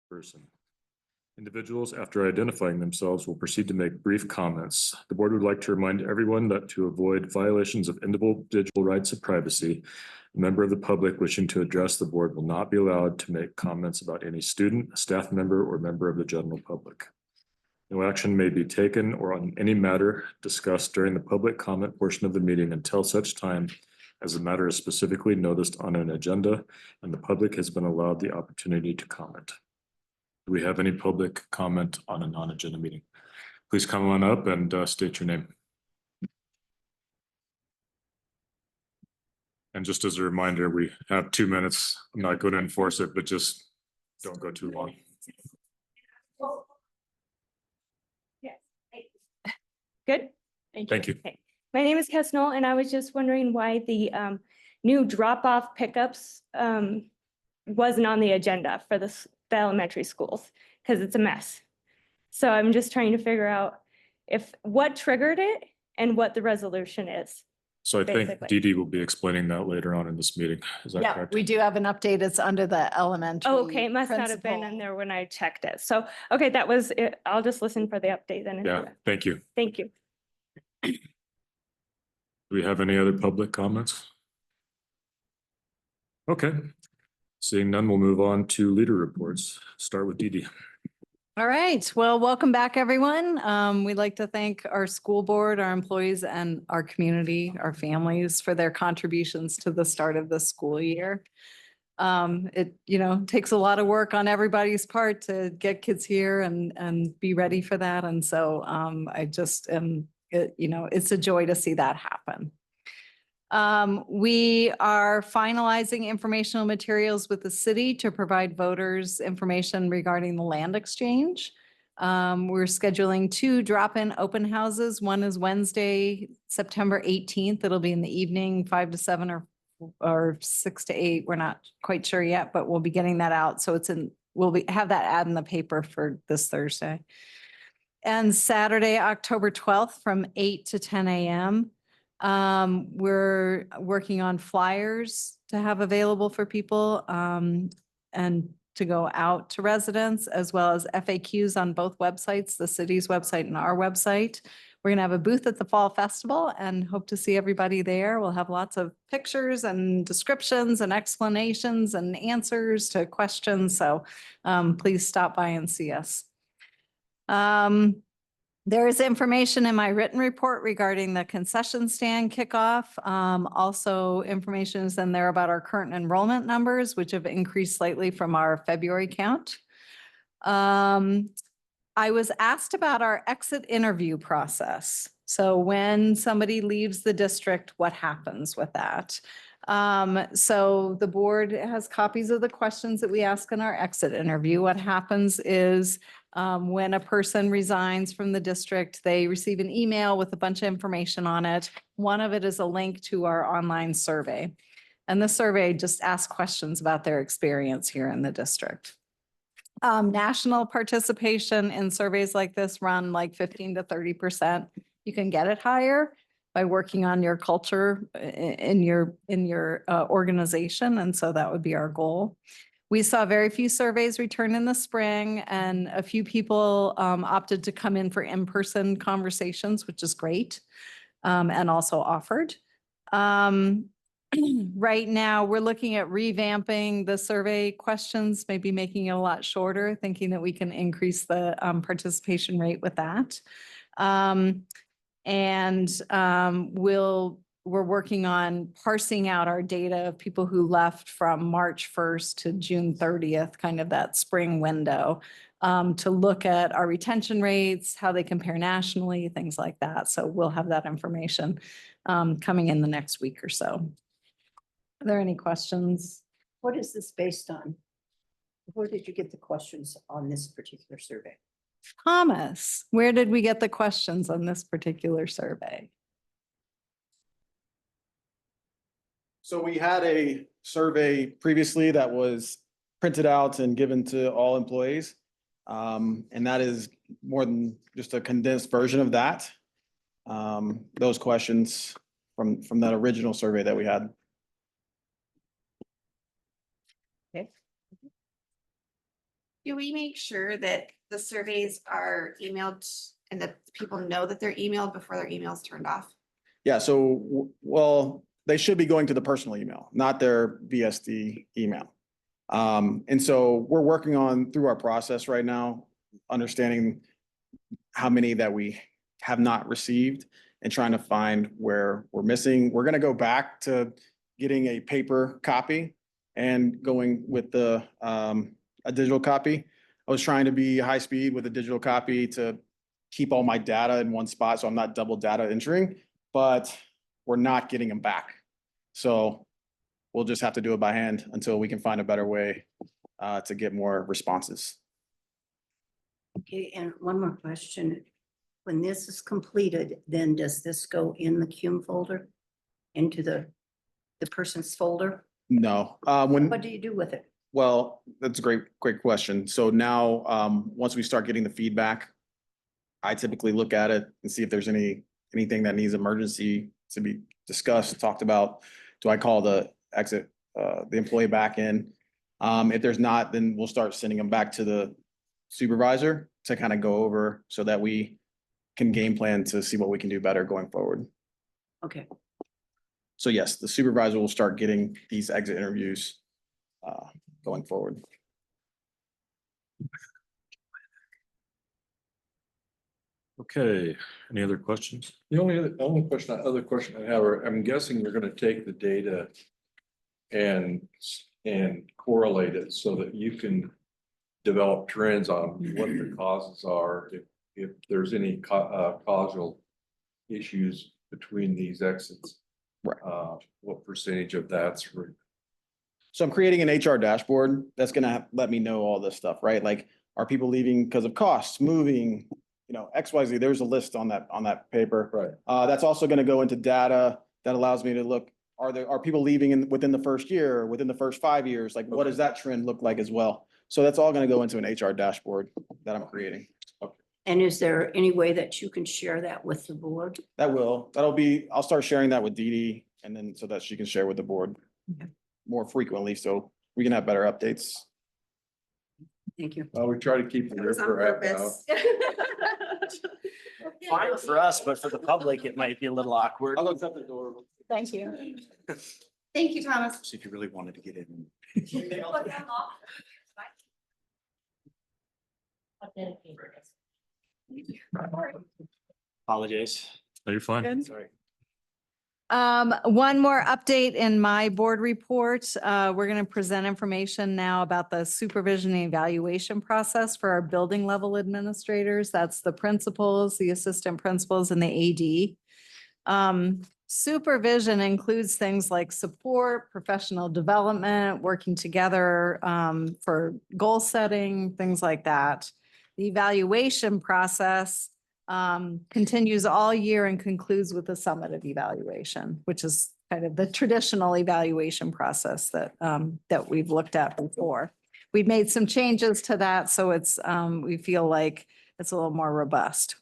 person. Individuals, after identifying themselves, will proceed to make brief comments. The board would like to remind everyone that to avoid violations of individual rights of privacy, a member of the public wishing to address the board will not be allowed to make comments about any student, staff member, or member of the general public. No action may be taken or on any matter discussed during the public comment portion of the meeting until such time as the matter is specifically noticed on an agenda and the public has been allowed the opportunity to comment. Do we have any public comment on a non-agenda meeting? Please come on up and state your name. And just as a reminder, we have 2 minutes. I'm not going to enforce it, but just don't go too long. Good. Thank you. Okay. My name is Kesnell, and I was just wondering why the new drop-off pickups wasn't on the agenda for the elementary schools, because it's a mess. So I'm just trying to figure out what triggered it and what the resolution is. So I think basically. Dee Dee will be explaining that later on in this meeting. Is that correct? We do have an update. It's under the elementary. Oh, okay, it must not have been in there when I checked it. So, okay, that was it. I'll just listen for the update then. Yeah, thank you. Thank you. Do we have any other public comments? Okay. Seeing none, we'll move on to leader reports. Start with Dee Dee. All right. Well, welcome back, everyone. We'd like to thank our school board, our employees, and our community, our families for their contributions to the start of the school year. It, takes a lot of work on everybody's part to get kids here and be ready for that. And so I just am, it's a joy to see that happen. We are finalizing informational materials with the city to provide voters information regarding the land exchange. We're scheduling 2 drop-in open houses. One is Wednesday, September 18th. It'll be in the evening, 5 to 7 or 6 to 8. We're not quite sure yet, but we'll be getting that out. So we'll have that ad in the paper for this Thursday. And Saturday, October 12th from 8 to 10 a.m. We're working on flyers to have available for people and to go out to residents, as well as FAQs on both websites, the city's website and our website. We're going to have a booth at the Fall Festival and hope to see everybody there. We'll have lots of pictures and descriptions and explanations and answers to questions. So please stop by and see us. There is information in my written report regarding the concession stand kickoff. Also, information is in there about our current enrollment numbers, which have increased slightly from our February count. I was asked about our exit interview process. So when somebody leaves the district, what happens with that? So the board has copies of the questions that we ask in our exit interview. What happens is when a person resigns from the district, they receive an email with a bunch of information on it. One of it is a link to our online survey. And the survey just asks questions about their experience here in the district. National participation in surveys like this run like 15 to 30%. You can get it higher by working on your culture in your organization. And so that would be our goal. We saw very few surveys return in the spring, and a few people opted to come in for in-person conversations, which is great, and also offered. Right now, we're looking at revamping the survey questions, maybe making it a lot shorter, thinking that we can increase the participation rate with that. We're working on parsing out our data of people who left from March 1st to June 30th, kind of that spring window, to look at our retention rates, how they compare nationally, things like that. So we'll have that information coming in the next week or so. Are there any questions? What is this based on? Where did you get the questions on this particular survey? Thomas, where did we get the questions on this particular survey? So we had a survey previously that was printed out and given to all employees. And that is more than just a condensed version of that. Those questions from that original survey that we had. Okay. Do we make sure that the surveys are emailed and that people know that they're emailed before their email's turned off? Yeah, so, well, they should be going to the personal email, not their BSD email. And so we're working on through our process right now, understanding how many that we have not received and trying to find where we're missing. We're gonna go back to getting a paper copy and going with the a digital copy. I was trying to be high speed with a digital copy to keep all my data in one spot, so I'm not double data entering, but we're not getting them back. So we'll just have to do it by hand until we can find a better way to get more responses. Okay, and one more question. When this is completed, then does this go in the CUME folder? Into the person's folder? No, What do you do with it? well, that's a great question. So now, once we start getting the feedback, I typically look at it and see if there's anything that needs emergency to be discussed, talked about. Do I call the employee back in? If there's not, then we'll start sending them back to the supervisor to kind of go over so that we can game plan to see what we can do better going forward. Okay, So yes, the supervisor will start getting these exit interviews going forward. Okay, any other questions? The only other question I have, I'm guessing you're gonna take the data and correlate it so that you can develop trends on what the causes are, if there's any causal issues between these exits. Right. What percentage of that's So I'm creating an HR dashboard that's gonna let me know all this stuff, right? Like, are people leaving because of costs, moving, XYZ, there's a list on that paper. right? That's also gonna go into data that allows me to look, are people leaving within the first year, within the first 5 years? Like, what does that trend look like as well? So that's all gonna go into an HR dashboard that I'm creating. and is there any way that you can share that with the board? I'll start sharing that with Dee Dee and then so that she can share with the board Okay. more frequently, so we can have better updates. Thank you. We try to keep the It was on river out now. purpose. Fine for us, but for the public, it might be a little awkward. I'll go shut the door. Thank you. Thank you, Thomas. So if you really wanted to get in. Apologize. No, you're fine. Sorry. One more update in my board report. We're going to present information now about the supervision and evaluation process for our building level administrators. That's the principals, the assistant principals, and the AD. Supervision includes things like support, professional development, working together for goal setting, things like that. The evaluation process continues all year and concludes with a summative evaluation, which is kind of the traditional evaluation process that we've looked at before. We've made some changes to that, so it's we feel like it's a little more robust.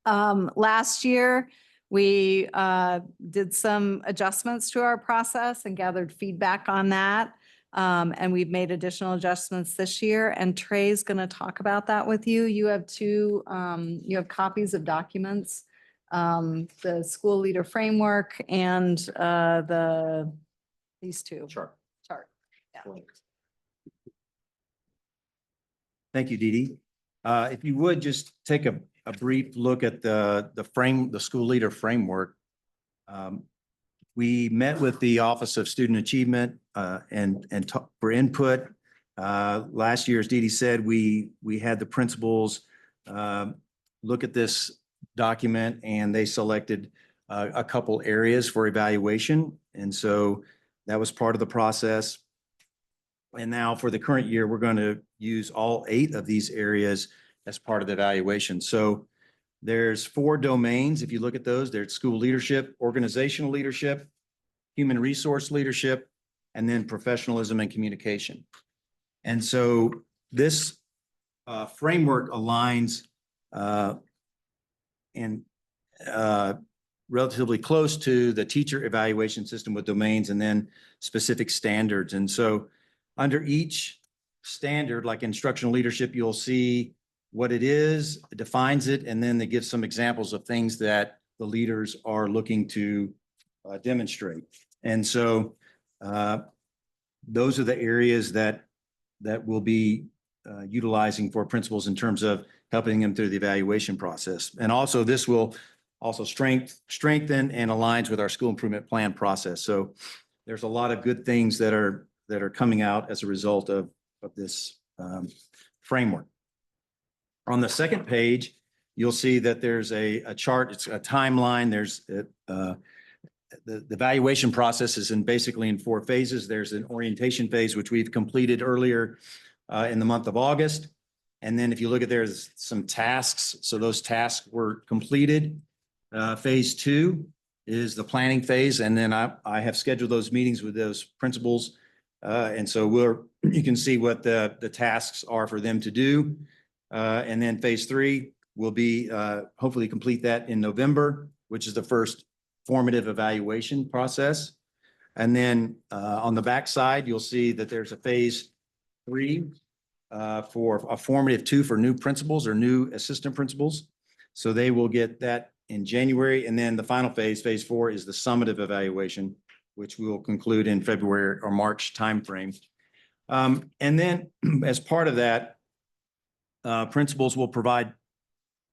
Last year, we did some adjustments to our process and gathered feedback on that. And we've made additional adjustments this year, and Trey's going to talk about that with you. You have you have copies of documents, the school leader framework and these two. Sure. Chart. Yeah. Thank you, Dee Dee. If you would just take a brief look at the school leader framework. We met with the Office of Student Achievement for input. Last year, as Dee Dee said, we had the principals look at this document and they selected a couple areas for evaluation. And so that was part of the process. And now for the current year, we're going to use all 8 of these areas as part of the evaluation. So there's 4 domains. If you look at those, there's school leadership, organizational leadership, human resource leadership, and then professionalism and communication. And so this framework aligns relatively close to the teacher evaluation system with domains and then specific standards. And so under each standard, like instructional leadership, you'll see what it is, it defines it, and then it gives some examples of things that the leaders are looking to demonstrate. And so those are the areas that we'll be utilizing for principals in terms of helping them through the evaluation process. And also this will also strengthen and aligns with our school improvement plan process. So there's a lot of good things that are coming out as a result of this framework. On the second page, you'll see that there's a chart, it's a timeline. There's the evaluation process is basically in 4 phases. There's an orientation phase, which we've completed earlier in the month of August. And then if you look at, there's some tasks. So those tasks were completed. Phase 2 is the planning phase. And then I have scheduled those meetings with those principals. And so you can see what the tasks are for them to do. And then phase 3 will be hopefully complete that in November, which is the first formative evaluation process. And then on the backside, you'll see that there's a phase 3 for a formative 2 for new principals or new assistant principals. So they will get that in January. And then the final phase, phase 4, is the summative evaluation, which we will conclude in February or March timeframe. And then as part of that, principals will provide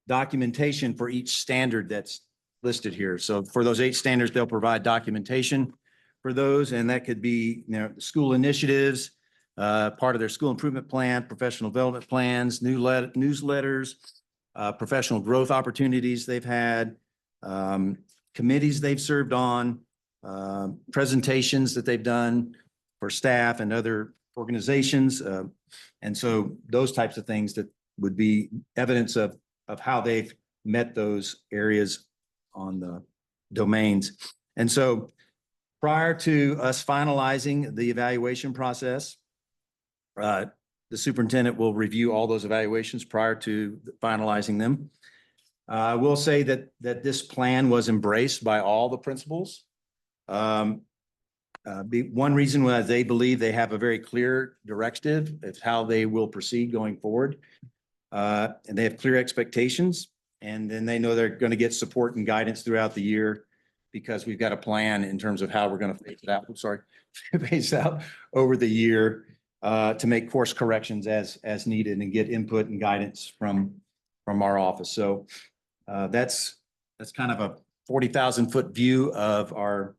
documentation for each standard that's listed here. So for those 8 standards, they'll provide documentation for those, and that could be, school initiatives, part of their school improvement plan, professional development plans, newsletters, professional growth opportunities they've had, committees they've served on, presentations that they've done for staff and other organizations. And so those types of things that would be evidence of how they've met those areas on the domains. And so prior to us finalizing the evaluation process, the superintendent will review all those evaluations prior to finalizing them. I will say that this plan was embraced by all the principals. One reason was they believe they have a very clear directive of how they will proceed going forward. And they have clear expectations, and then they know they're going to get support and guidance throughout the year because we've got a plan in terms of how we're going to phase it out. Phase out over the year to make course corrections as needed and get input and guidance from our office. So that's kind of a 40,000-foot view of our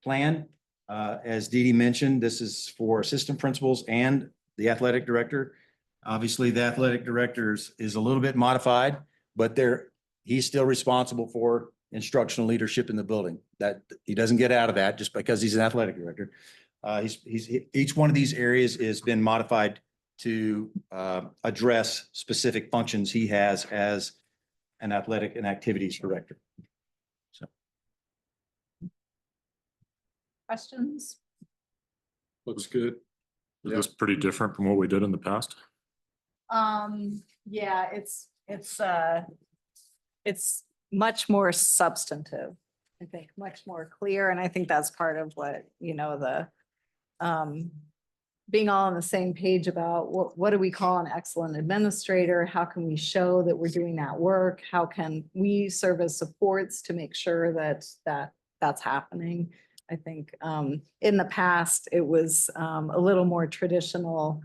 plan. As Dee Dee mentioned, this is for assistant principals and the athletic director. Obviously, the athletic director is a little bit modified, but he's still responsible for instructional leadership in the building. That he doesn't get out of that just because he's an athletic director. Each one of these areas has been modified to address specific functions he has as an athletic and activities director. So, Questions? Looks good. Is this pretty different from what we did in the past? Yeah, it's much more substantive, I think, much more clear. And I think that's part of what, being all on the same page about what do we call an excellent administrator? How can we show that we're doing that work? How can we serve as supports to make sure that's happening? I think in the past, it was a little more traditional.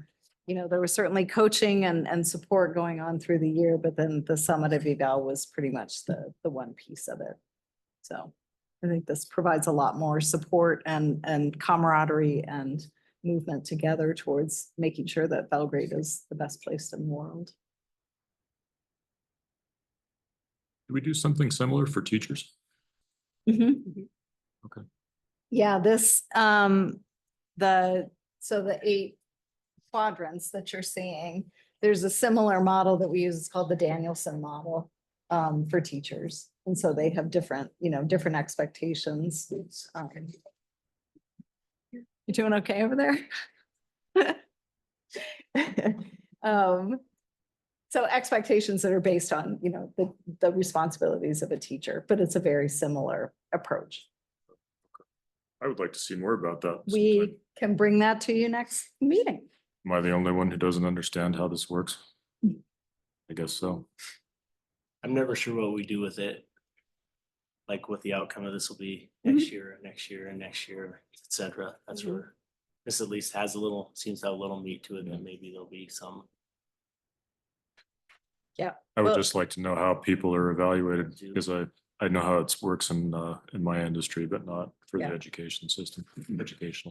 There was certainly coaching and support going on through the year, but then the summative eval was pretty much the one piece of it. So I think this provides a lot more support and camaraderie and movement together towards making sure that Belgrade is the best place in the world. Do we do something similar for teachers? Mm-hmm. Okay. Yeah, the 8 quadrants that you're seeing, there's a similar model that we use. It's called the Danielson model for teachers. And so they have different expectations. You doing okay over there? So expectations that are based on, the responsibilities of a teacher, but it's a very similar approach. I would like to see more about that. We can bring that to you next meeting. Am I the only one who doesn't understand how this works? I guess so. I'm never sure what we do with it. Like what the outcome of this will be Mm-hmm. next year, and next year, and next year, et cetera. That's where this at least has a little, seems to have a little meat to it, and maybe there'll be some. I would Well- just like to know how people are evaluated because I know how it works in my industry, but not for the Yeah. educational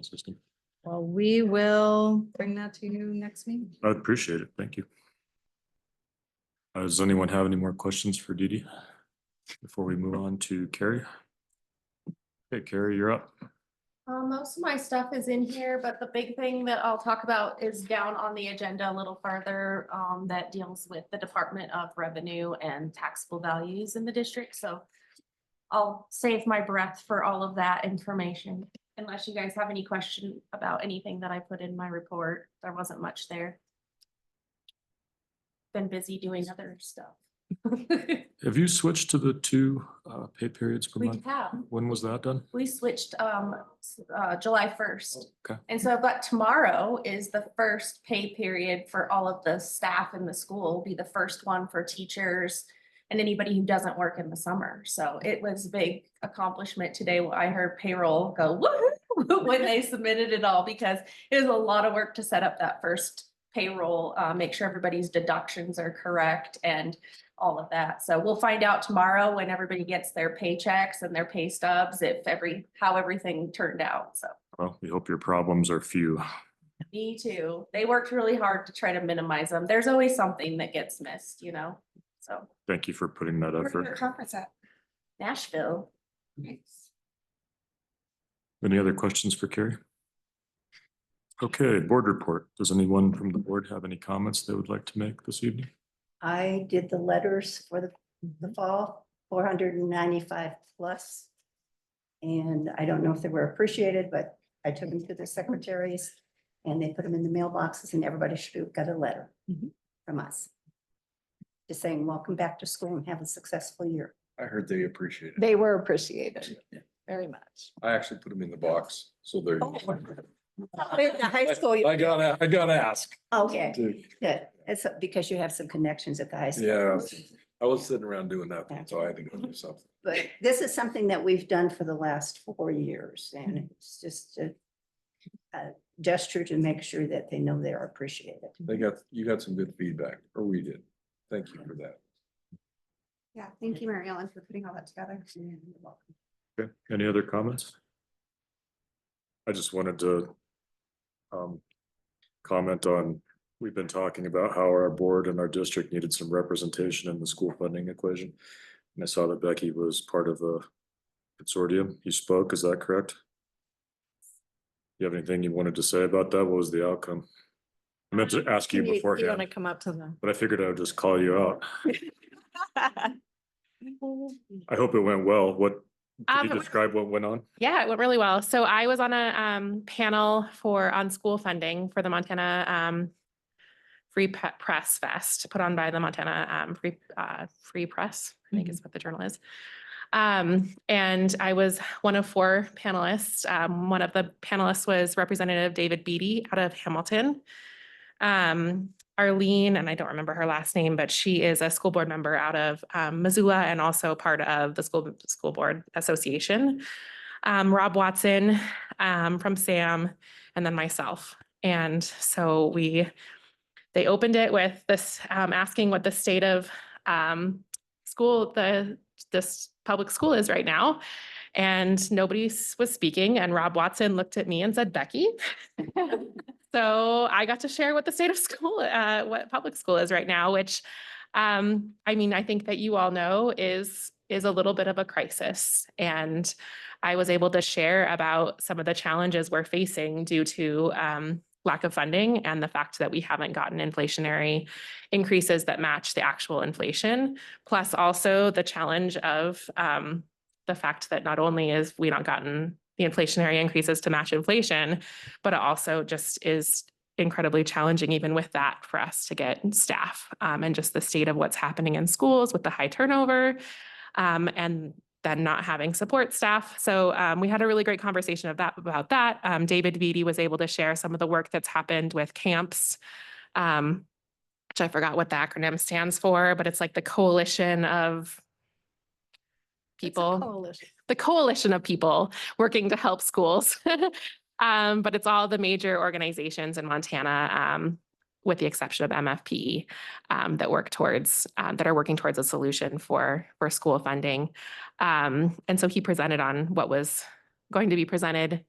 system. Well, we will bring that to you next meeting. I would appreciate it. Thank you. Does anyone have any more questions for Dee Dee before we move on to Carrie? Okay, Carrie, you're up. Most of my stuff is in here, but the big thing that I'll talk about is down on the agenda a little further, that deals with the Department of Revenue and taxable values in the district, so I'll save my breath for all of that information, unless you guys have any question about anything that I put in my report. There wasn't much there. Been busy doing other stuff. Have you switched to the two pay periods per We month? have. When was that done? We switched July 1st. Okay. And so, but tomorrow is the first pay period for all of the staff in the school, will be the first one for teachers and anybody who doesn't work in the summer. So it was a big accomplishment today. I heard payroll go woohoo when they submitted it all, because it was a lot of work to set up that first payroll, make sure everybody's deductions are correct and all of that. So we'll find out tomorrow when everybody gets their paychecks and their pay stubs, how everything turned out. So Well, we hope your problems are few. me too. They worked really hard to try to minimize them. There's always something that gets missed, so. Thank you for putting that Where's your effort. conference at? Nashville. Any other questions for Carrie? Okay, board report. Does anyone from the board have any comments they would like to make this evening? I did the letters for the fall, 495 plus. And I don't know if they were appreciated, but I took them to the secretaries and they put them in the mailboxes and everybody should have got a letter from us. Just saying, welcome back to school and have a successful year. I heard they appreciate it. They were appreciated very much. I actually put them in the box, so they're. The high school. I gotta ask. Okay, Dude, good. It's because you have some connections at the high school. Yeah, I was sitting around doing nothing, so I had to go do something. But this is something that we've done for the last 4 years, and it's just a gesture to make sure that they know they're appreciated. You got some good feedback, or we did. Thank you for that. Yeah, thank you, Mary Ellen, for putting all that together. Okay, any other comments? I just wanted to comment on, we've been talking about how our board and our district needed some representation in the school funding equation. And I saw that Becky was part of a consortium. You spoke, is that correct? You have anything you wanted to say about that? What was the outcome? I meant to ask you You want to beforehand, come up to them? but I figured I would just call you out. I hope it went well. What, can you describe what went on? Yeah, it went really well. So I was on a panel on school funding for the Montana Press Fest put on by the Montana Free Press, I think is what the journal is. And I was one of 4 panelists. One of the panelists was Representative David Beatty out of Hamilton. Arlene, and I don't remember her last name, but she is a school board member out of Missoula and also part of the school board association. Rob Watson from SAM, and then myself. And so they opened it with this asking what the state of this public school is right now. And nobody was speaking. And Rob Watson looked at me and said, Becky. So I got to share what the state of school, what public school is right now, which I think that you all know is a little bit of a crisis. And I was able to share about some of the challenges we're facing due to lack of funding and the fact that we haven't gotten inflationary increases that match the actual inflation, plus also the challenge of the fact that not only is we not gotten the inflationary increases to match inflation, but it also just is incredibly challenging even with that for us to get staff and just the state of what's happening in schools with the high turnover and then not having support staff. So we had a really great conversation about that. David Beatty was able to share some of the work that's happened with camps, which I forgot what the acronym stands for, but it's like the coalition of people, the coalition of people working to help schools. But it's all the major organizations in Montana, with the exception of MFPE, that work towards, that are working towards a solution for school funding. And so he presented on what was going to be presented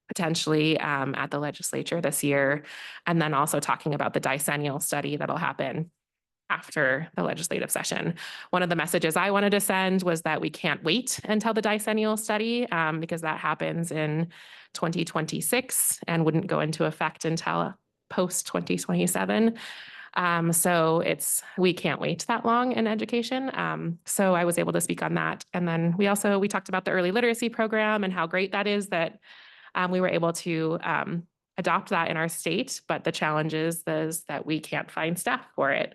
potentially at the legislature this year, and then also talking about the decennial study that'll happen after the legislative session. One of the messages I wanted to send was that we can't wait until the decennial study, because that happens in 2026 and wouldn't go into effect until post 2027. So we can't wait that long in education. So I was able to speak on that. And then we talked about the early literacy program and how great that is that we were able to adopt that in our state, but the challenge is that we can't find staff for it.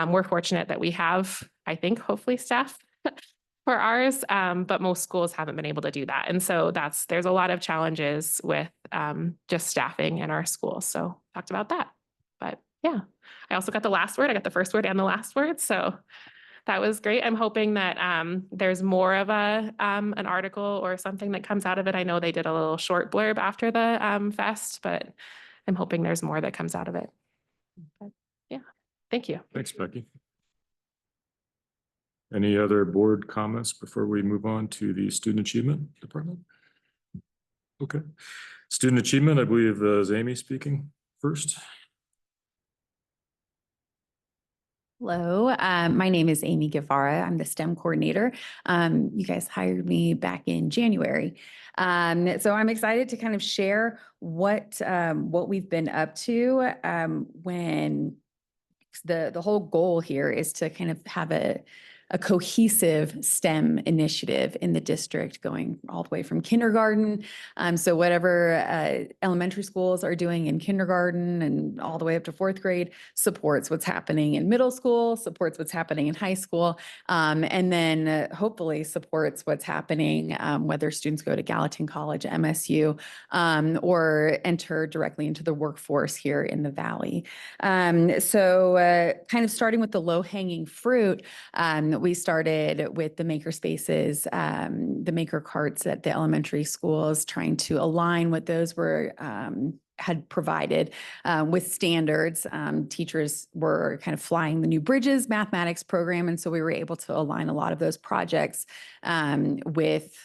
We're fortunate that we have, I think, hopefully staff for ours, but most schools haven't been able to do that. And so there's a lot of challenges with just staffing in our schools. So talked about that. But yeah, I also got the last word. I got the first word and the last word. So that was great. I'm hoping that there's more of an article or something that comes out of it. I know they did a little short blurb after the fest, but I'm hoping there's more that comes out of it. But yeah, thank you. Thanks, Becky. Any other board comments before we move on to the student achievement department? Okay. Student achievement, I believe, is Amy speaking first. Hello, my name is Amy Guevara. I'm the STEM coordinator. You guys hired me back in January. So I'm excited to kind of share what we've been up to when the whole goal here is to kind of have a cohesive STEM initiative in the district going all the way from kindergarten. So whatever elementary schools are doing in kindergarten and all the way up to fourth grade supports what's happening in middle school, supports what's happening in high school, and then hopefully supports what's happening whether students go to Gallatin College, MSU, or enter directly into the workforce here in the Valley. So kind of starting with the low-hanging fruit, we started with the maker spaces, the maker carts at the elementary schools, trying to align what those were had provided with standards. Teachers were kind of flying the New Bridges mathematics program, and so we were able to align a lot of those projects with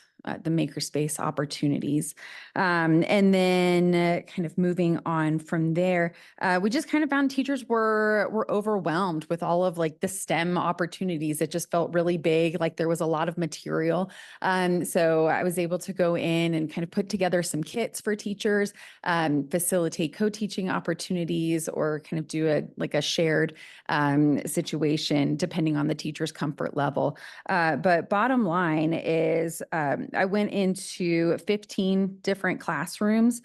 the makerspace opportunities. And then kind of moving on from there, we just kind of found teachers were overwhelmed with all of like the STEM opportunities. It just felt really big, like there was a lot of material. So I was able to go in and kind of put together some kits for teachers, facilitate co-teaching opportunities, or kind of do a shared situation depending on the teacher's comfort level. But bottom line is I went into 15 different classrooms,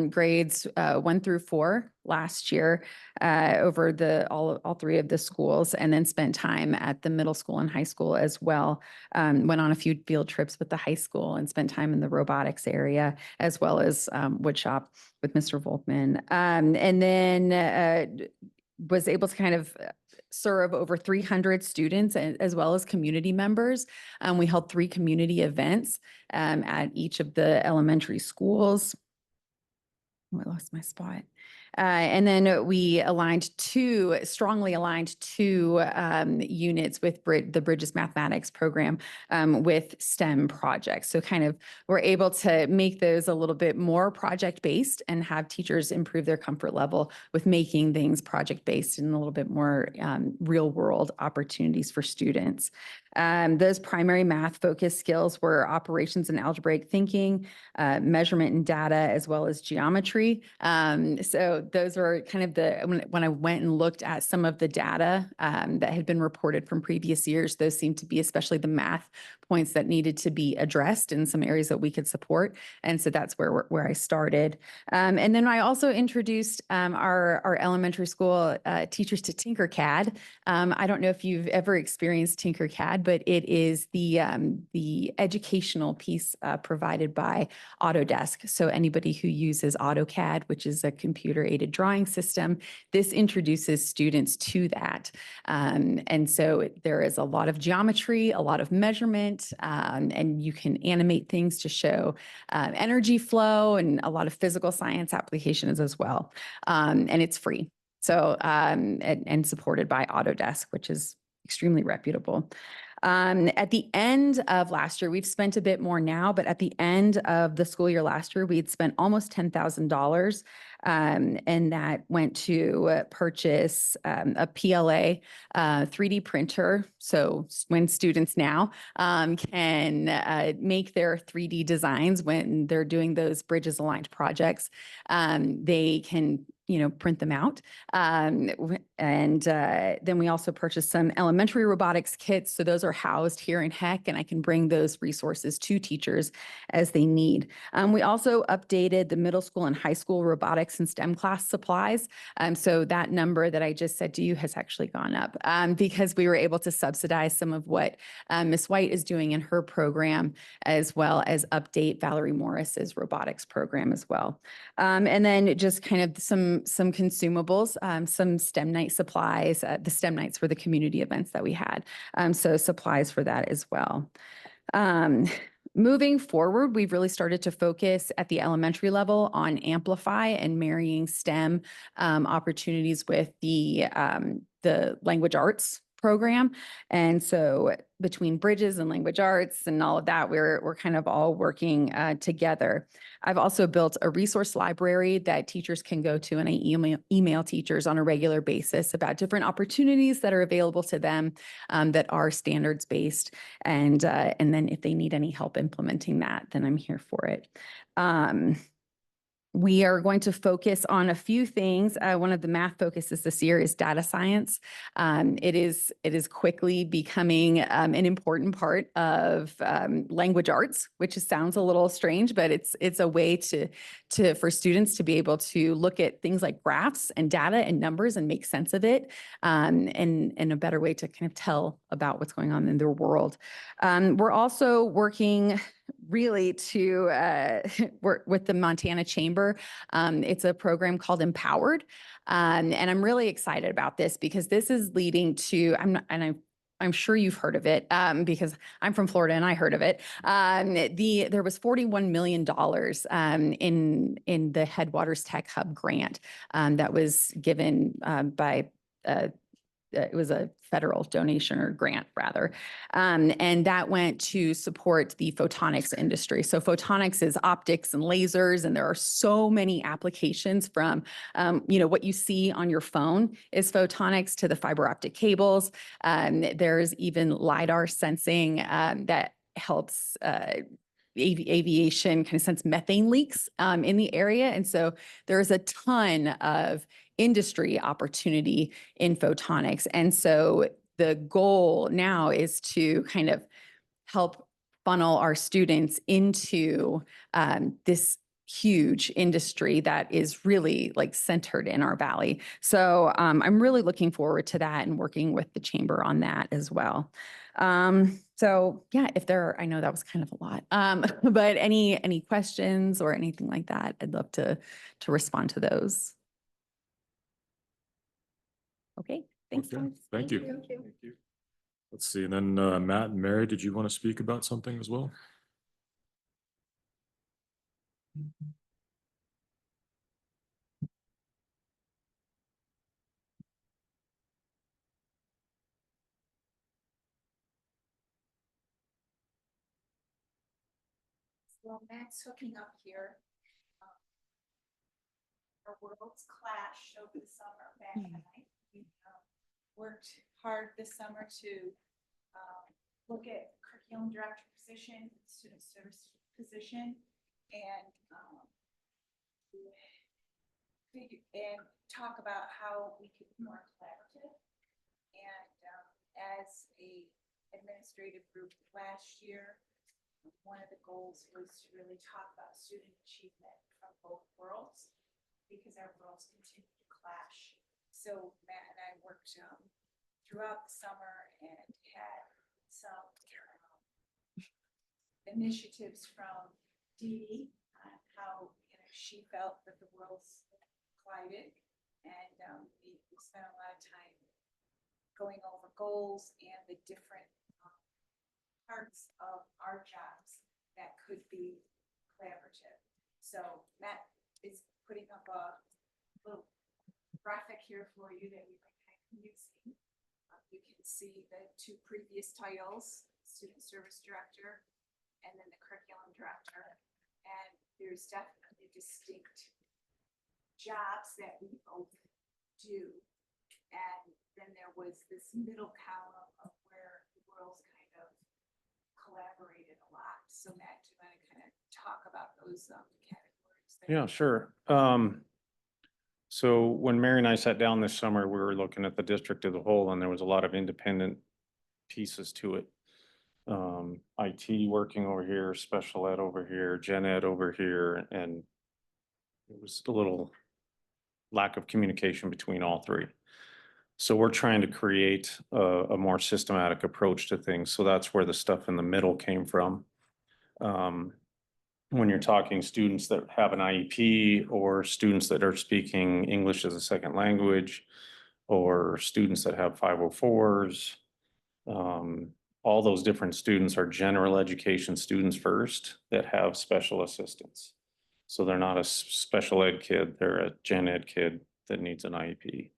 grades 1 through 4 last year over all three of the schools, and then spent time at the middle school and high school as well. Went on a few field trips with the high school and spent time in the robotics area, as well as woodshop with Mr. Volkman. And then was able to kind of serve over 300 students as well as community members. We held 3 community events at each of the elementary schools. Oh, I lost my spot. And then we strongly aligned 2 units with the Bridges Mathematics program with STEM projects. So kind of we're able to make those a little bit more project-based and have teachers improve their comfort level with making things project-based and a little bit more real-world opportunities for students. Those primary math-focused skills were operations and algebraic thinking, measurement and data, as well as geometry. So those are kind of when I went and looked at some of the data that had been reported from previous years, those seemed to be especially the math points that needed to be addressed in some areas that we could support. And so that's where I started. And then I also introduced our elementary school teachers to Tinkercad. I don't know if you've ever experienced Tinkercad, but it is the educational piece provided by Autodesk. So anybody who uses AutoCAD, which is a computer-aided drawing system, this introduces students to that. And so there is a lot of geometry, a lot of measurement, and you can animate things to show energy flow and a lot of physical science applications as well. And it's free. So, and supported by Autodesk, which is extremely reputable. At the end of last year, we've spent a bit more now, but at the end of the school year last year, we had spent almost $10,000. And that went to purchase a PLA 3D printer. So when students now can make their 3D designs when they're doing those Bridges Aligned projects, they can print them out. And then we also purchased some elementary robotics kits. So those are housed here in HEC, and I can bring those resources to teachers as they need. We also updated the middle school and high school robotics and STEM class supplies. So that number that I just said to you has actually gone up because we were able to subsidize some of what Ms. White is doing in her program, as well as update Valerie Morris's robotics program as well. And then just kind of some consumables, some STEM night supplies. The STEM nights were the community events that we had. So supplies for that as well. Moving forward, we've really started to focus at the elementary level on Amplify and marrying STEM opportunities with the language arts program. And so between Bridges and language arts and all of that, we're kind of all working together. I've also built a resource library that teachers can go to, and I email teachers on a regular basis about different opportunities that are available to them that are standards based. And then if they need any help implementing that, then I'm here for it. We are going to focus on a few things. One of the math focuses this year is data science. It is quickly becoming an important part of language arts, which sounds a little strange, but it's a way for students to be able to look at things like graphs and data and numbers and make sense of it, and a better way to kind of tell about what's going on in their world. We're also working really to work with the Montana Chamber. It's a program called Empowered. And I'm really excited about this because this is leading to, I'm sure you've heard of it because I'm from Florida and I heard of it. There was $41 million in the Headwaters Tech Hub grant that was given by it was a federal donation or grant rather. And that went to support the photonics industry. So photonics is optics and lasers, and there are so many applications from, what you see on your phone is photonics to the fiber optic cables. There's even LiDAR sensing that helps aviation kind of sense methane leaks in the area. And so there's a ton of industry opportunity in photonics. And so the goal now is to kind of help funnel our students into this huge industry that is really like centered in our valley. So I'm really looking forward to that and working with the chamber on that as well. So yeah, I know that was kind of a lot, but any questions or anything like that, I'd love to respond to those. Okay, thanks. Okay, guys. thank you. Thank you. Thank you. Let's see, and then Matt and Mary, did you want to speak about something as well? Well, Matt's hooking up here. Our worlds clashed over the summer. Matt and I, we worked hard this summer to look at curriculum director position, student service position, and and talk about how we could be more collaborative. And as a administrative group last year, one of the goals was to really talk about student achievement from both worlds, because our worlds continue to clash. So Matt and I worked throughout the summer and had some initiatives from Dee Dee on how, she felt that the worlds collided. And we spent a lot of time going over goals and the different parts of our jobs that could be collaborative. So Matt is putting up a little graphic here for you that we've been kind of using. You can see the two previous titles, student service director and then the curriculum director. And there's definitely distinct jobs that we both do. And then there was this middle column of where the worlds kind of collaborated a lot. So Matt, do you want to kind of talk about those categories? Yeah, sure. So when Mary and I sat down this summer, we were looking at the district as a whole, and there was a lot of independent pieces to it. IT working over here, special ed over here, gen ed over here, and it was a little lack of communication between all three. So we're trying to create a more systematic approach to things. So that's where the stuff in the middle came from. When you're talking students that have an IEP, or students that are speaking English as a second language, or students that have 504s, all those different students are general education students first that have special assistance. So they're not a special ed kid, they're a gen ed kid that needs an IEP.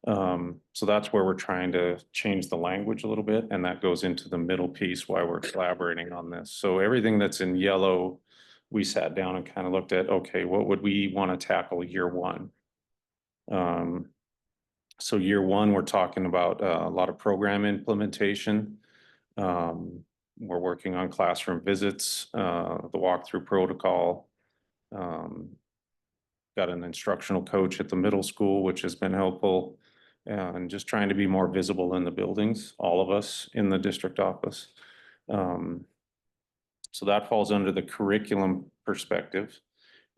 So that's where we're trying to change the language a little bit, and that goes into the middle piece why we're collaborating on this. So everything that's in yellow, we sat down and kind of looked at, okay, what would we want to tackle year one? So year one, we're talking about a lot of program implementation. We're working on classroom visits, the walkthrough protocol. Got an instructional coach at the middle school, which has been helpful, and just trying to be more visible in the buildings, all of us in the district office. So that falls under the curriculum perspective.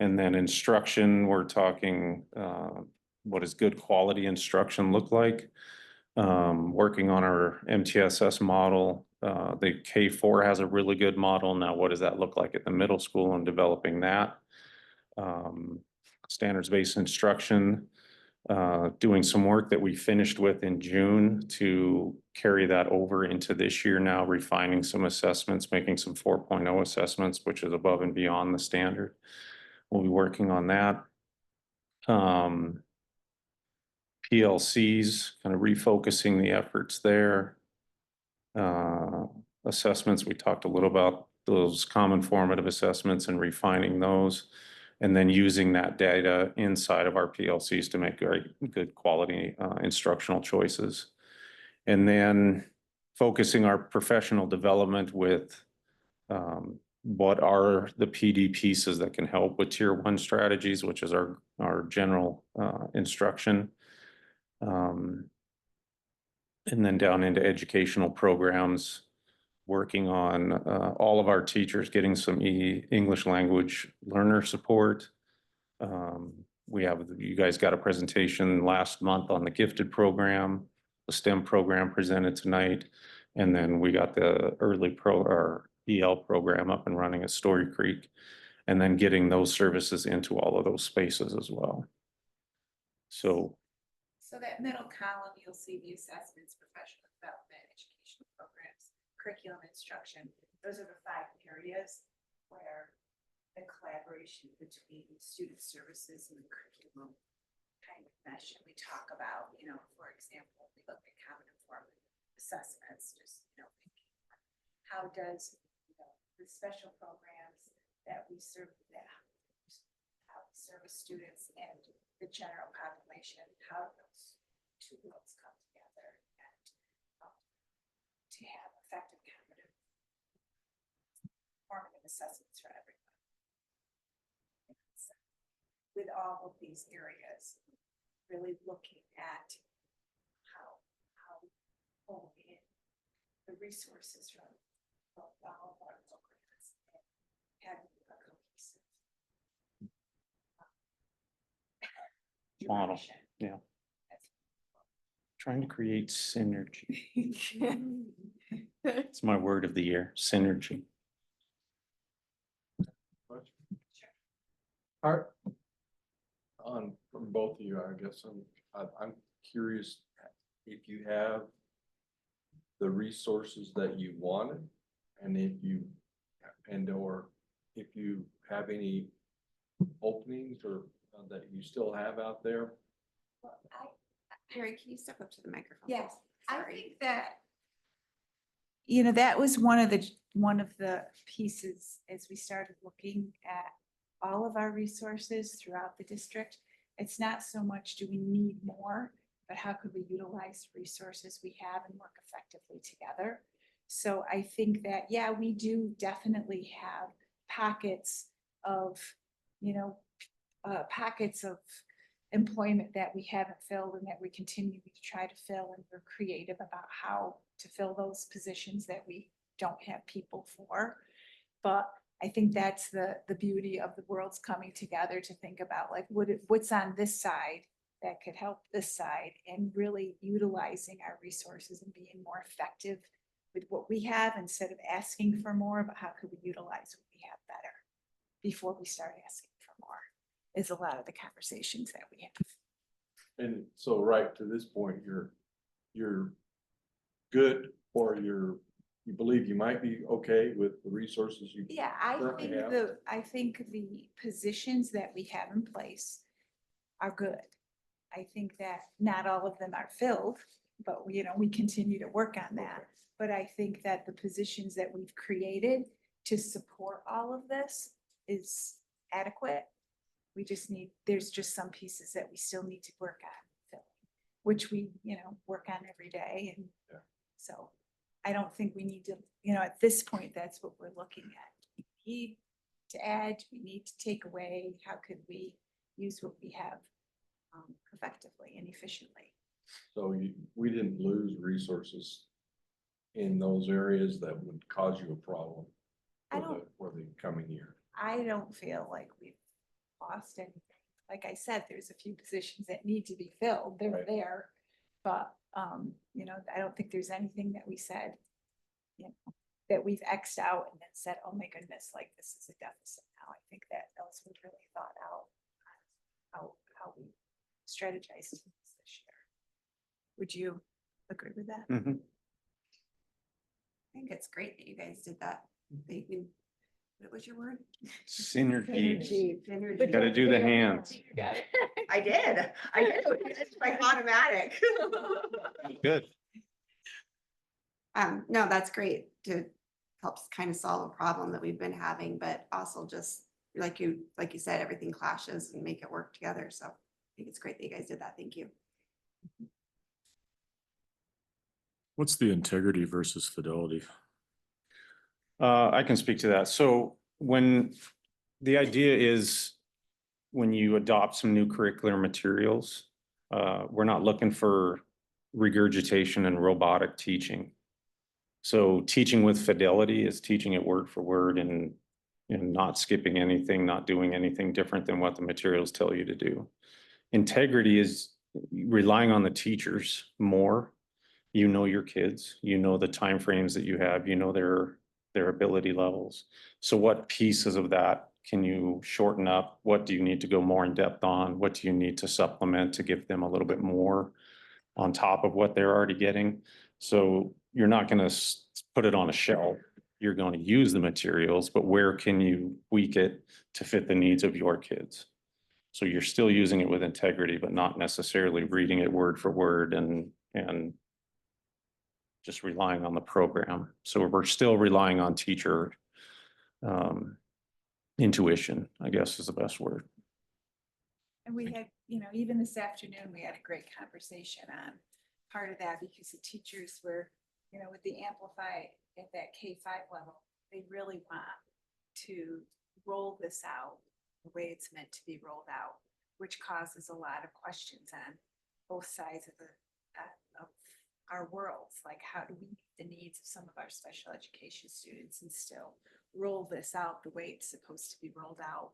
And then instruction, we're talking, what does good quality instruction look like? Working on our MTSS model. The K4 has a really good model. Now, what does that look like at the middle school, and developing that? Standards-based instruction, doing some work that we finished with in June to carry that over into this year now, refining some assessments, making some 4.0 assessments, which is above and beyond the standard. We'll be working on that. PLCs, kind of refocusing the efforts there. Assessments, we talked a little about those common formative assessments and refining those, and then using that data inside of our PLCs to make very good quality instructional choices. And then focusing our professional development with what are the PD pieces that can help with tier one strategies, which is our general instruction. And then down into educational programs, working on all of our teachers getting some English language learner support. You guys got a presentation last month on the gifted program, the STEM program presented tonight, and then we got the our EL program up and running at Story Creek, and then getting those services into all of those spaces as well. So that middle column, you'll see the assessments, professional development, educational programs, curriculum instruction. Those are the 5 areas where the collaboration between student services and the curriculum kind of mesh. And we talk about, for example, we look at common informative assessments, just, thinking, how does, the special programs that we serve, how we service students and the general population, how those two worlds come together and to have effective common formative assessments for everyone. with all of these areas, really looking at how we pull in the resources from all of our programs and having a cohesive Model, direction. yeah. Trying to create synergy. It's my word of the year, synergy. Art? From both of you, I guess, I'm curious if you have the resources that you wanted, and or if you have any openings or that you still have out there. Harry, can you step up to the microphone? Yes, I Sorry. think that, you know, that was one of the pieces as we started looking at all of our resources throughout the district. It's not so much do we need more, but how could we utilize resources we have and work effectively together? So I think that, yeah, we do definitely have pockets of, you know, pockets of employment that we haven't filled and that we continue to try to fill, and we're creative about how to fill those positions that we don't have people for. But I think that's the beauty of the world's coming together to think about, like, what's on this side that could help this side, and really utilizing our resources and being more effective with what we have instead of asking for more, but how could we utilize what we have better before we start asking for more, is a lot of the conversations that we have. And so right to this point, you're good, or you believe you might be okay with the resources you. Yeah, I currently think have? I think the positions that we have in place are good. I think that not all of them are filled, but we continue to work on that. Okay. But I think that the positions that we've created to support all of this is adequate. There's just some pieces that we still need to work on, filling, which we, work on every day. And Yeah. so I don't think we need to, at this point, that's what we're looking at. We need to add, we need to take away. How could we use what we have effectively and efficiently? So we didn't lose resources in those areas that would cause you a problem for the coming year. I don't feel like we've lost anything. Like I said, there's a few positions that need to be filled. They're Right. there. But, I don't think there's anything that we said, that we've X'd out and then said, oh my goodness, like this is a deficit now. I think that those were really thought out, how we strategized this year. Would you agree with that? Mhm. I think it's great that you guys did that. What was your word? Synergy. Synergy. Got to do the hands. I did. It's like automatic. Good. No, that's great to help kind of solve a problem that we've been having, but also just like you said, everything clashes and make it work together. So I think it's great that you guys did that. Thank you. What's the integrity versus fidelity? I can speak to that. So when the idea is when you adopt some new curricular materials, we're not looking for regurgitation and robotic teaching. So teaching with fidelity is teaching it word for word and not skipping anything, not doing anything different than what the materials tell you to do. Integrity is relying on the teachers more. You know your kids, you know the timeframes that you have, you know their ability levels. So what pieces of that can you shorten up? What do you need to go more in depth on? What do you need to supplement to give them a little bit more on top of what they're already getting? So you're not going to put it on a shelf. You're going to use the materials, but where can you tweak it to fit the needs of your kids? So you're still using it with integrity, but not necessarily reading it word for word and just relying on the program. So we're still relying on teacher intuition, I guess is the best word. And we had, even this afternoon, we had a great conversation on part of that, because the teachers were, with the Amplify at that K-5 level, they really want to roll this out the way it's meant to be rolled out, which causes a lot of questions on both sides of of our worlds. Like, how do we meet the needs of some of our special education students and still roll this out the way it's supposed to be rolled out?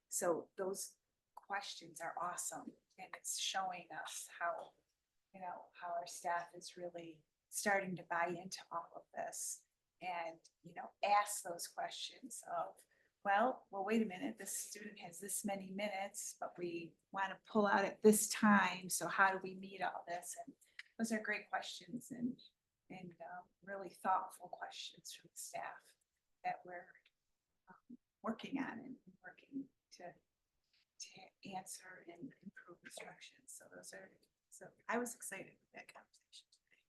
So those questions are awesome, and it's showing us how, how our staff is really starting to buy into all of this and, ask those questions of, well, wait a minute, this student has this many minutes, but we want to pull out at this time. So how do we meet all this? And those are great questions and really thoughtful questions from the staff that we're working on and working to answer and improve instruction. So I was excited with that conversation today.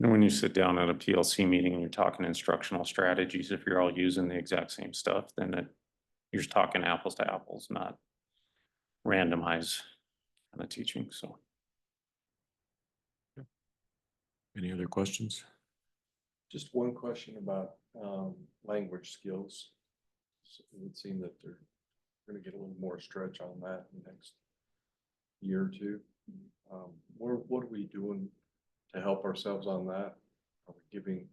And when you sit down at a PLC meeting and you're talking instructional strategies, if you're all using the exact same stuff, then you're just talking apples to apples, not randomized kind of teaching. So. Any other questions? Just one question about language skills. So it would seem that they're going to get a little more stretch on that in the next year or two. What are we doing to help ourselves on that? Are we giving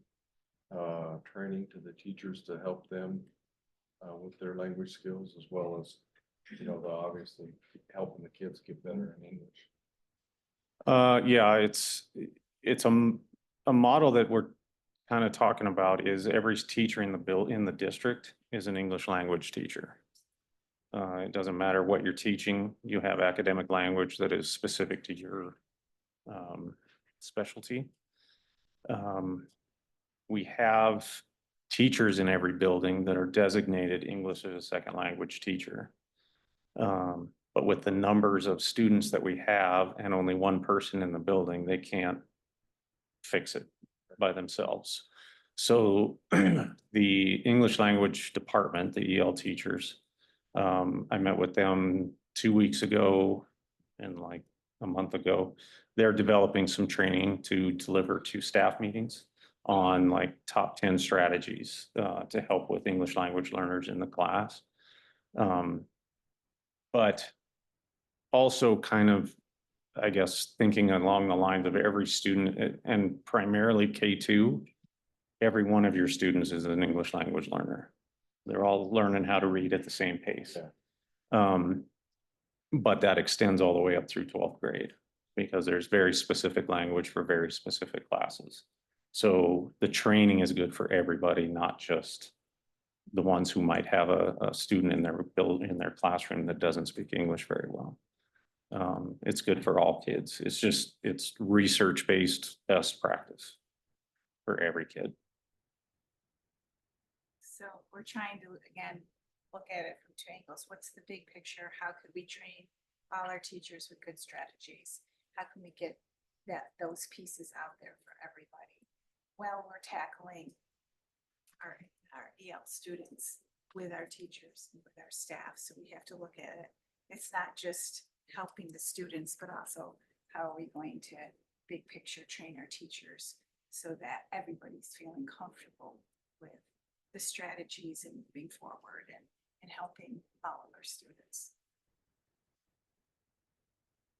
training to the teachers to help them with their language skills, as well as, obviously helping the kids get better in English? Yeah, it's a model that we're kind of talking about is every teacher in the district is an English language teacher. It doesn't matter what you're teaching, you have academic language that is specific to your specialty. We have teachers in every building that are designated English as a second language teacher. But with the numbers of students that we have and only one person in the building, they can't fix it by themselves. So the English language department, the EL teachers, I met with them 2 weeks ago and like a month ago. They're developing some training to deliver to staff meetings on like top 10 strategies to help with English language learners in the class. But also kind of, I guess, thinking along the lines of every student and primarily K2, every one of your students is an English language learner. They're all learning how to read at the same pace. But that extends all the way up through 12th grade because there's very specific language for very specific classes. So the training is good for everybody, not just the ones who might have a student in their classroom that doesn't speak English very well. It's good for all kids. It's research-based best practice for every kid. So we're trying to, again, look at it from two angles. What's the big picture? How could we train all our teachers with good strategies? How can we get those pieces out there for everybody? Well, we're tackling our EL students with our teachers and with our staff. So we have to look at it. It's not just helping the students, but also how are we going to big picture train our teachers so that everybody's feeling comfortable with the strategies and moving forward and helping all of our students.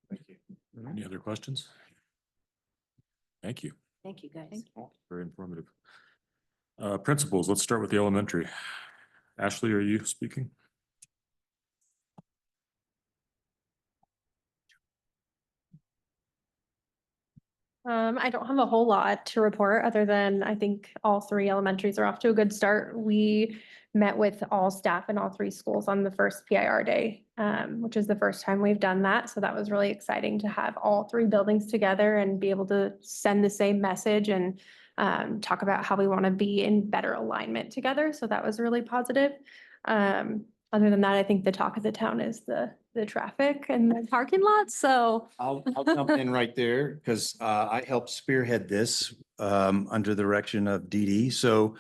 Thank you. Any other questions? Thank you. Thank you, guys. Very informative. Principals, let's start with the elementary. Ashley, are you speaking? I don't have a whole lot to report other than I think all three elementaries are off to a good start. We met with all staff in all three schools on the first PIR day, which is the first time we've done that. So that was really exciting to have all three buildings together and be able to send the same message and talk about how we want to be in better alignment together. So that was really positive. Other than that, I think the talk of the town is the traffic and the parking lot. So I'll jump in right there because I helped spearhead this under the direction of Dee Dee. So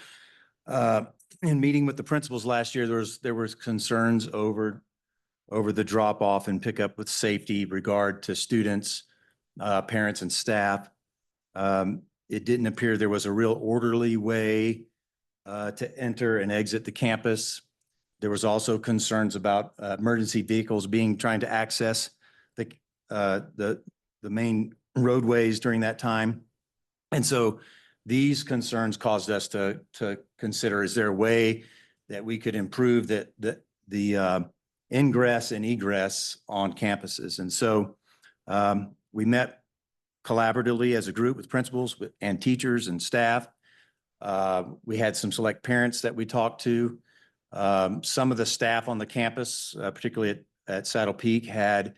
in meeting with the principals last year, there was concerns over the drop off and pickup with safety regard to students, parents and staff. It didn't appear there was a real orderly way to enter and exit the campus. There was also concerns about emergency vehicles trying to access the main roadways during that time. And so these concerns caused us to consider, is there a way that we could improve the ingress and egress on campuses? And so we met collaboratively as a group with principals and teachers and staff. We had some select parents that we talked to. Some of the staff on the campus, particularly at Saddle Peak, had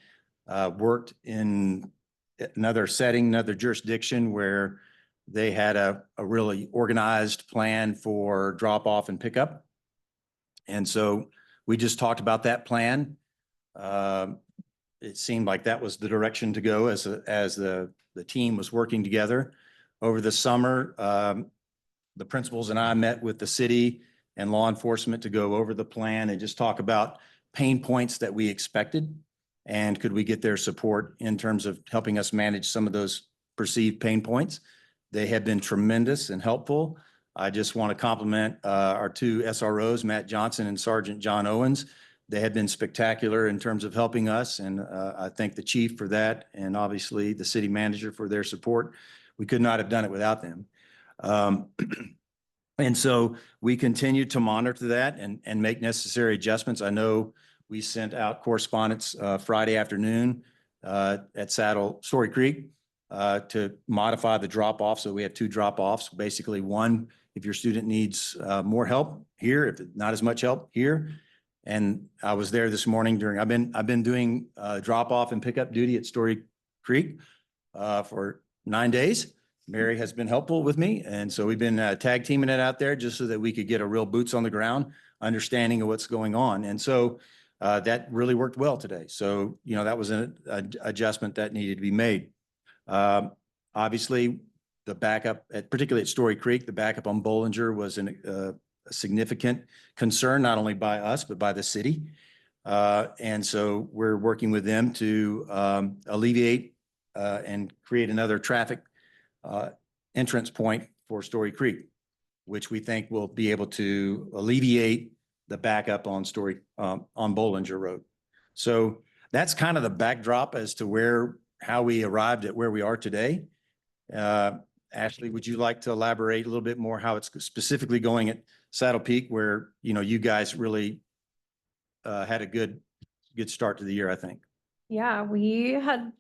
worked in another setting, another jurisdiction where they had a really organized plan for drop off and pickup. And so we just talked about that plan. It seemed like that was the direction to go as the team was working together. Over the summer, the principals and I met with the city and law enforcement to go over the plan and just talk about pain points that we expected. And could we get their support in terms of helping us manage some of those perceived pain points? They have been tremendous and helpful. I just want to compliment our two SROs, Matt Johnson and Sergeant John Owens. They have been spectacular in terms of helping us. And I thank the chief for that. And obviously the city manager for their support. We could not have done it without them. And so we continue to monitor that and make necessary adjustments. I know we sent out correspondence Friday afternoon at Story Creek to modify the drop off. So we have 2 drop offs. Basically, one, if your student needs more help here, if not as much help here. And I was there this morning I've been doing drop off and pickup duty at Story Creek for 9 days. Mary has been helpful with me. And so we've been tag teaming it out there just so that we could get a real boots on the ground understanding of what's going on. And so that really worked well today. So, that was an adjustment that needed to be made. Obviously, the backup, particularly at Story Creek, the backup on Bollinger was a significant concern, not only by us, but by the city. And so we're working with them to alleviate and create another traffic entrance point for Story Creek, which we think will be able to alleviate the backup on Bollinger Road. So that's kind of the backdrop as to how we arrived at where we are today. Ashley, would you like to elaborate a little bit more how it's specifically going at Saddle Peak, where you guys really had a good start to the year, I think. Yeah,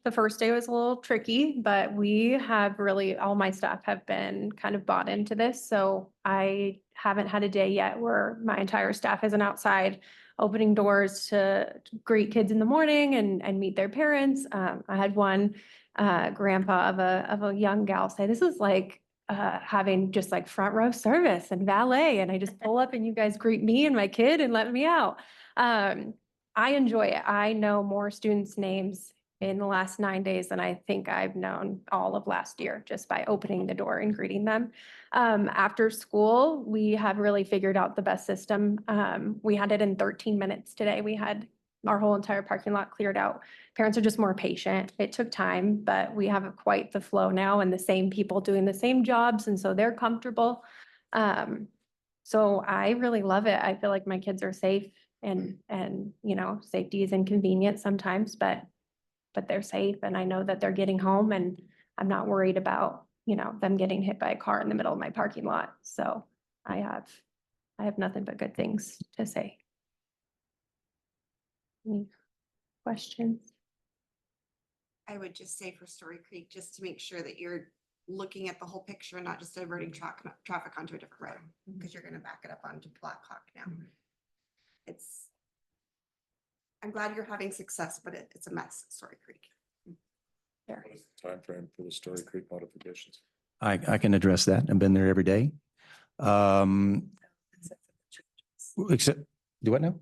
the first day was a little tricky, but we have all my staff have been kind of bought into this. So I haven't had a day yet where my entire staff isn't outside opening doors to greet kids in the morning and meet their parents. I had one grandpa of a young gal say, this is like having just like front row service and valet. And I just pull up and you guys greet me and my kid and let me out. I enjoy it. I know more students' names in the last 9 days than I think I've known all of last year just by opening the door and greeting them. After school, we have really figured out the best system. We had it in 13 minutes today. We had our whole entire parking lot cleared out. Parents are just more patient. It took time, but we have quite the flow now and the same people doing the same jobs. And so they're comfortable. So I really love it. I feel like my kids are safe. And safety is inconvenient sometimes, but they're safe and I know that they're getting home and I'm not worried about, them getting hit by a car in the middle of my parking lot. So I have nothing but good things to say. Any questions? I would just say for Story Creek, just to make sure that you're looking at the whole picture and not just diverting traffic onto a different road, because you're going to back it up onto Black Hawk now. I'm glad you're having success, but it's a mess at Story Creek. What is the time frame for the Story Creek modifications? I can address that. I've been there every day. Except, do what now?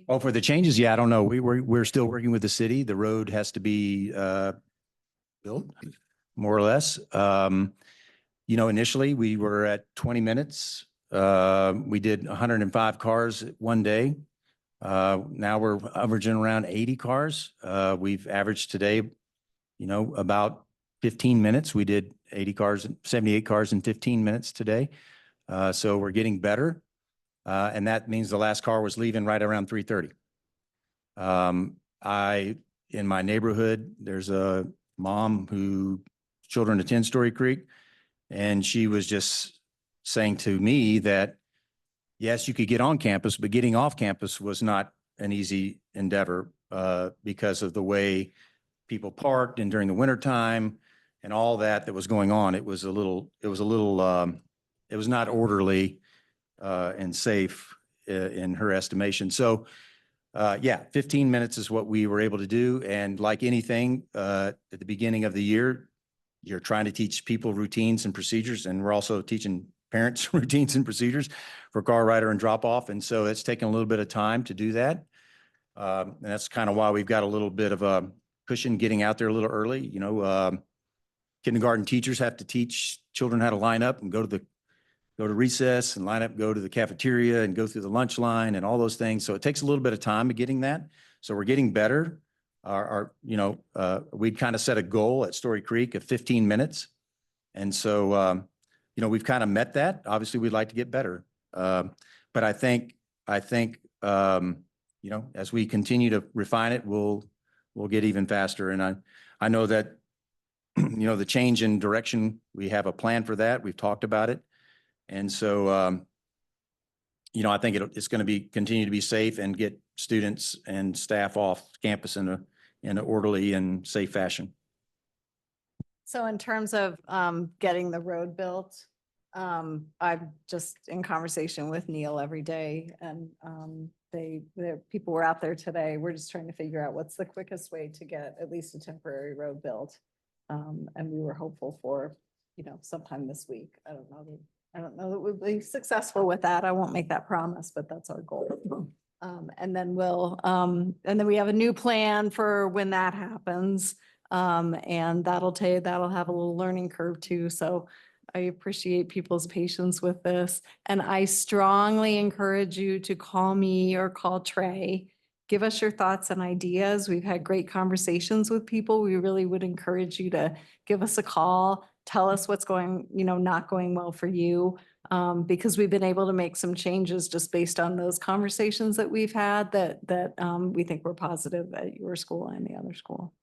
Oh, for the changes? Yeah, I don't know. We're still working with the city. The road has to be built, more or less. Initially we were at 20 minutes. We did 105 cars one day. Now we're averaging around 80 cars. We've averaged today, about 15 minutes. We did 78 cars in 15 minutes today. So we're getting better. And that means the last car was leaving right around 3:30. In my neighborhood, there's a mom who children attend Story Creek, and she was just saying to me that, yes, you could get on campus, but getting off campus was not an easy endeavor because of the way people parked and during the wintertime and all that was going on. It was not orderly and safe in her estimation. So yeah, 15 minutes is what we were able to do. And like anything, at the beginning of the year, you're trying to teach people routines and procedures, and we're also teaching parents routines and procedures for car rider and drop off. And so it's taken a little bit of time to do that. And that's kind of why we've got a little bit of a cushion getting out there a little early. You know, kindergarten teachers have to teach children how to line up and go to recess and line up, go to the cafeteria and go through the lunch line and all those things. So it takes a little bit of time of getting that. So we're getting better. We'd kind of set a goal at Story Creek of 15 minutes. And so, we've kind of met that. Obviously, we'd like to get better. But I think, as we continue to refine it, we'll get even faster. And I know that, the change in direction, we have a plan for that. We've talked about it. And so, I think it's going to continue to be safe and get students and staff off campus in an orderly and safe fashion. So in terms of getting the road built, I'm just in conversation with Neil every day, and the people were out there today. We're just trying to figure out what's the quickest way to get at least a temporary road built. And we were hopeful for, sometime this week. I don't know that we'll be successful with that. I won't make that promise, but that's our goal. And then we have a new plan for when that happens. And that'll have a little learning curve too. So I appreciate people's patience with this. And I strongly encourage you to call me or call Trey. Give us your thoughts and ideas. We've had great conversations with people. We really would encourage you to give us a call. Tell us what's going, not going well for you. Because we've been able to make some changes just based on those conversations that we've had that we think were positive at your school and the other school.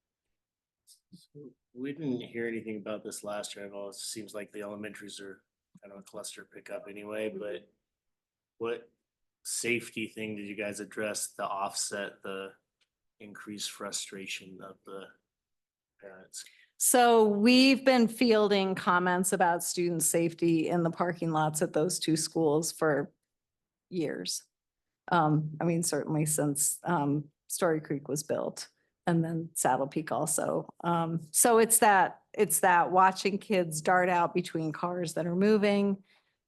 We didn't hear anything about this last year. I know it seems like the elementaries are kind of a cluster pickup anyway, but what safety thing did you guys address to offset the increased frustration of the parents? So we've been fielding comments about student safety in the parking lots at those two schools for years. Certainly since Story Creek was built, and then Saddle Peak also. So it's that watching kids dart out between cars that are moving.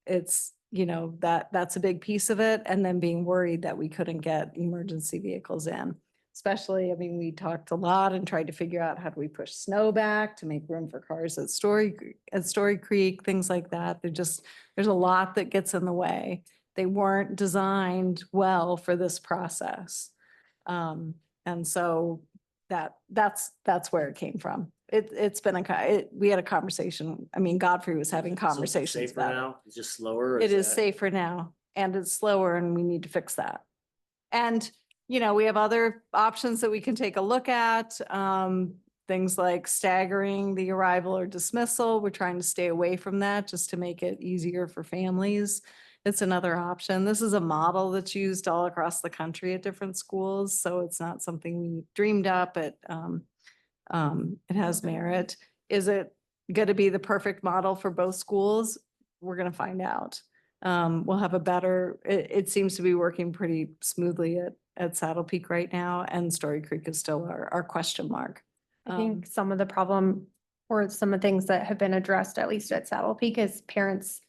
It's, that's a big piece of it. And then being worried that we couldn't get emergency vehicles in. Especially, we talked a lot and tried to figure out how do we push snow back to make room for cars at Story Creek, things like that. There's a lot that gets in the way. They weren't designed well for this process. And so that's where it came from. It's been we had a conversation. Godfrey was having conversations Safer about it. now? It's just slower? Or It is that- safer now, and it's slower, and we need to fix that. And, we have other options that we can take a look at. Things like staggering the arrival or dismissal. We're trying to stay away from that just to make it easier for families. It's another option. This is a model that's used all across the country at different schools, so it's not something we dreamed up. It has merit. Is it going to be the perfect model for both schools? We're going to find out. We'll have it seems to be working pretty smoothly at Saddle Peak right now, and Story Creek is still our question mark. I think some of the problem or some of the things that have been addressed, at least at Saddle Peak, is parents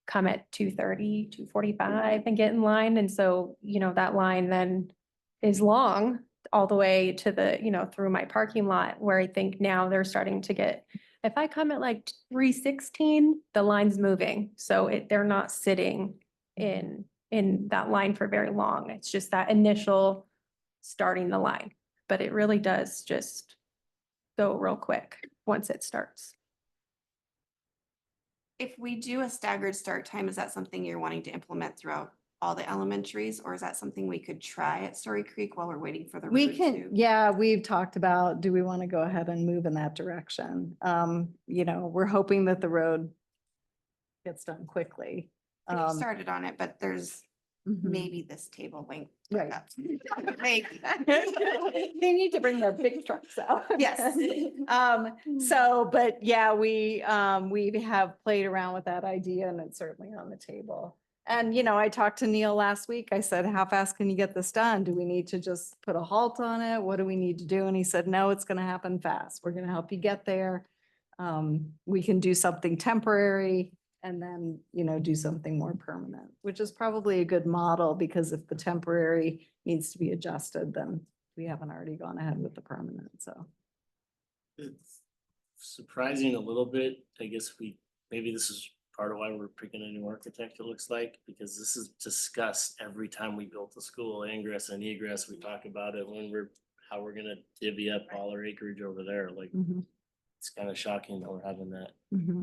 come at 2:30, 2:45 and get in line. And so, that line then is long all the way to the, through my parking lot, where I think now they're starting to get, if I come at like 3:16, the line's moving. So they're not sitting in that line for very long. It's just that initial starting the line, but it really does just go real quick once it starts. If we do a staggered start time, is that something you're wanting to implement throughout all the elementaries, or is that something we could try at Story Creek while we're waiting for the We road can, to- yeah, we've talked about, do we want to go ahead and move in that direction? We're hoping that the road gets done quickly. We started on it, but there's Mhm. maybe this table length. Right. Maybe. They need to bring their big trucks out. Yes. But yeah, we have played around with that idea and it's certainly on the table. And, I talked to Neil last week. I said, how fast can you get this done? Do we need to just put a halt on it? What do we need to do? And he said, no, it's going to happen fast. We're going to help you get there. We can do something temporary and then, do something more permanent, which is probably a good model because if the temporary needs to be adjusted, then we haven't already gone ahead with the permanent, so. It's surprising a little bit. I guess maybe this is part of why we're picking a new architect, it looks like, because this is discussed every time we built the school, ingress and egress. We talk about it how we're gonna divvy up all our acreage over there. Like, it's kind of shocking that we're having that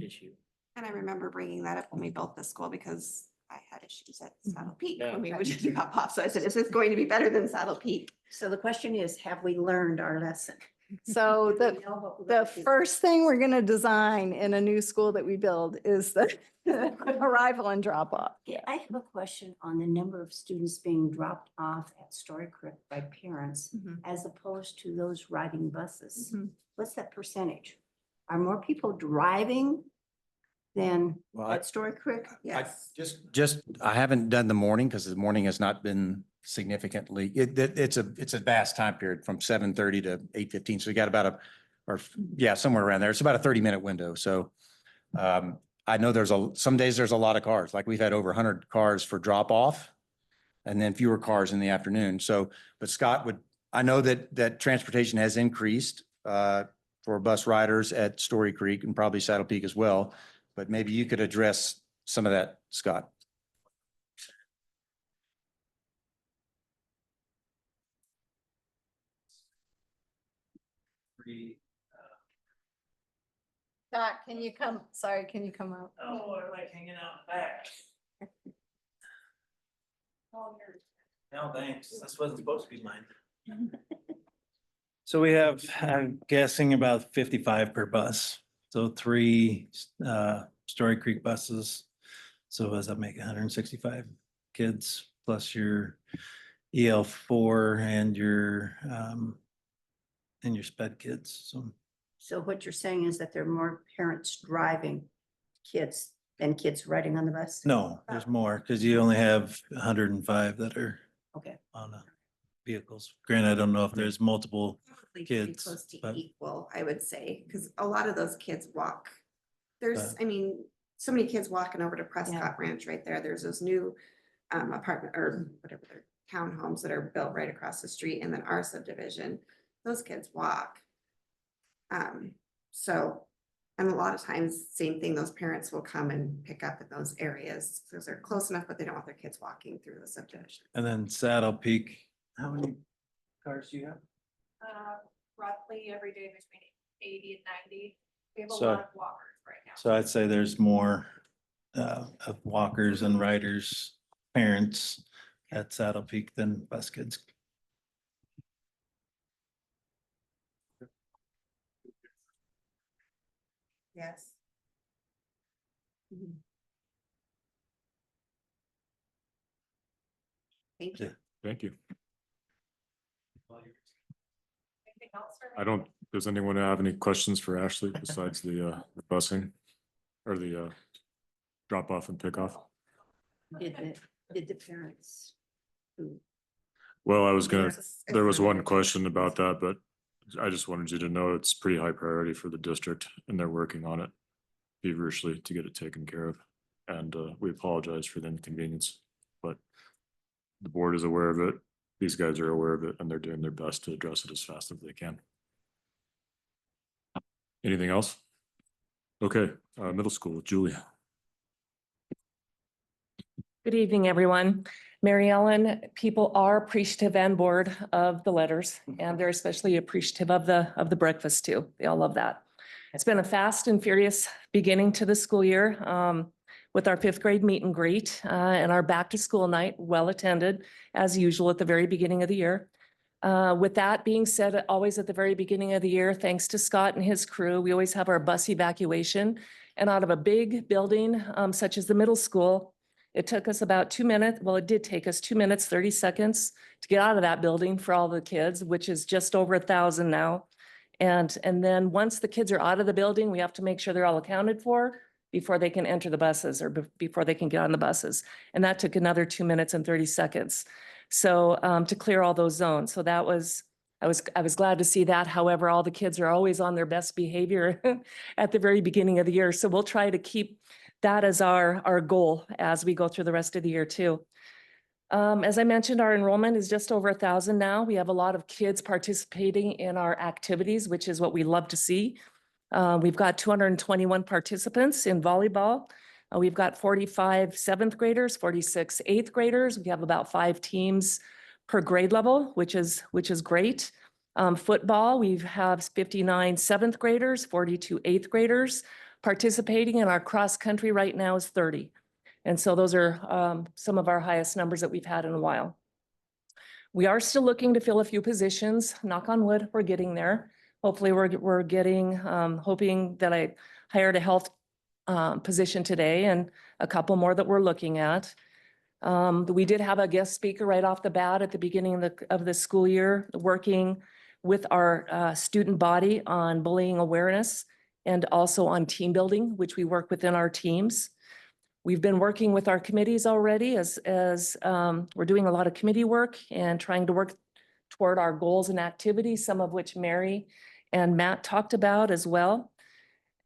issue. And I remember bringing that up when we built the school because I had issues at Saddle Peak Yeah. when we would do drop off. So I said, is this going to be better than Saddle Peak? So the question is, have we learned our lesson? So Do we know what we're the gonna do? first thing we're gonna design in a new school that we build is the arrival and drop off. Yeah, I have a question on the number of students being dropped off at Story Creek by parents as opposed to those riding buses. What's that percentage? Are more people driving than Well, at Story Creek? Yes. I haven't done the morning because the morning has not been significantly, it's a vast time period from 7:30 to 8:15. So you got about somewhere around there. It's about a 30-minute window. So I know some days there's a lot of cars, like we've had over 100 cars for drop off and then fewer cars in the afternoon. So, but Scott I know that transportation has increased for bus riders at Story Creek and probably Saddle Peak as well. But maybe you could address some of that, Scott. Scott, can you come up? Oh, I like hanging out back. No, thanks. This wasn't supposed to be mine. So we have, I'm guessing about 55 per bus. So 3 Story Creek buses. So what does that make 165 kids plus your EL4 and your sped kids. So what you're saying is that there are more parents driving kids than kids riding on the bus? No, there's more because you only have 105 that are Okay. on vehicles. Granted, I don't know if there's multiple Probably pretty kids, close to but- equal, I would say, because a lot of those kids walk. There's, But- I mean, so many kids walking over to Prescott Ranch right there. There's those new apartment or whatever they're townhomes that are built right across the street, and then our subdivision, those kids walk. And a lot of times, same thing, those parents will come and pick up in those areas because they're close enough, but they don't want their kids walking through the subdivision. And then Saddle Peak, how many cars do you have? Roughly every day between 80 and 90. We have a So- lot of walkers right now. So I'd say there's more of walkers and riders, parents at Saddle Peak than bus kids. Yes. Thank you. Thank you. Anything else for me? I don't, does anyone have any questions for Ashley besides the busing or the drop off and pick off? Did the parents who Well, Yes. there was one question about that, but I just wanted you to know it's pretty high priority for the district and they're working on it feverishly to get it taken care of. And we apologize for the inconvenience, but the board is aware of it. These guys are aware of it and they're doing their best to address it as fast as they can. Anything else? Okay, middle school, Julia. Good evening, everyone. Mary Ellen, people are appreciative and bored of the letters, and they're especially appreciative of the breakfast too. They all love that. It's been a fast and furious beginning to the school year. with our fifth grade meet and greet and our back to school night, well attended as usual at the very beginning of the year. With that being said, always at the very beginning of the year, thanks to Scott and his crew, we always have our bus evacuation. And out of a big building such as the middle school, it took us about 2 minutes. Well, it did take us 2 minutes, 30 seconds to get out of that building for all the kids, which is just over 1,000 now. And then once the kids are out of the building, we have to make sure they're all accounted for before they can enter the buses or before they can get on the buses. And that took another 2 minutes and 30 seconds. So to clear all those zones. So that was, I was glad to see that. However, all the kids are always on their best behavior at the very beginning of the year. So we'll try to keep that as our goal as we go through the rest of the year too. As I mentioned, our enrollment is just over 1,000 now. We have a lot of kids participating in our activities, which is what we love to see. We've got 221 participants in volleyball. We've got 45 seventh graders, 46 eighth graders. We have about 5 teams per grade level, which is great. Football, we have 59 seventh graders, 42 eighth graders participating, and our cross country right now is 30. And so those are some of our highest numbers that we've had in a while. We are still looking to fill a few positions. Knock on wood, we're getting there. Hopefully we're getting, hoping that I hired a health position today and a couple more that we're looking at. We did have a guest speaker right off the bat at the beginning of the school year, working with our student body on bullying awareness and also on team building, which we work within our teams. We've been working with our committees already as we're doing a lot of committee work and trying to work toward our goals and activities, some of which Mary and Matt talked about as well.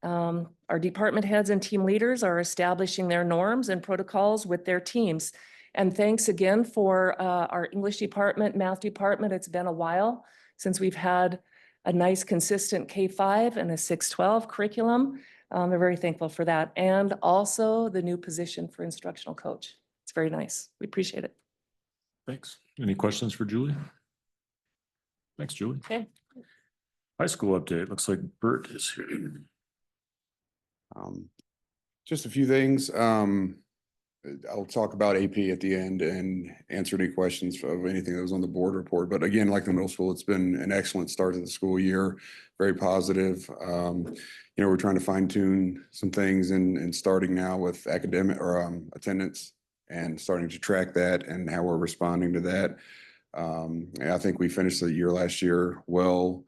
Our department heads and team leaders are establishing their norms and protocols with their teams. And thanks again for our English department, math department. It's been a while since we've had a nice consistent K-5 and a 6-12 curriculum. We're very thankful for that. And also the new position for instructional coach. It's very nice. We appreciate it. Thanks. Any questions for Julie? Thanks, Julie. Okay. High school update. Looks like Bert is here. Just a few things. I'll talk about AP at the end and answer any questions of anything that was on the board report. But again, like the middle school, it's been an excellent start to the school year, very positive. You know, we're trying to fine tune some things and starting now with academic or attendance and starting to track that and how we're responding to that. I think we finished the year last year well,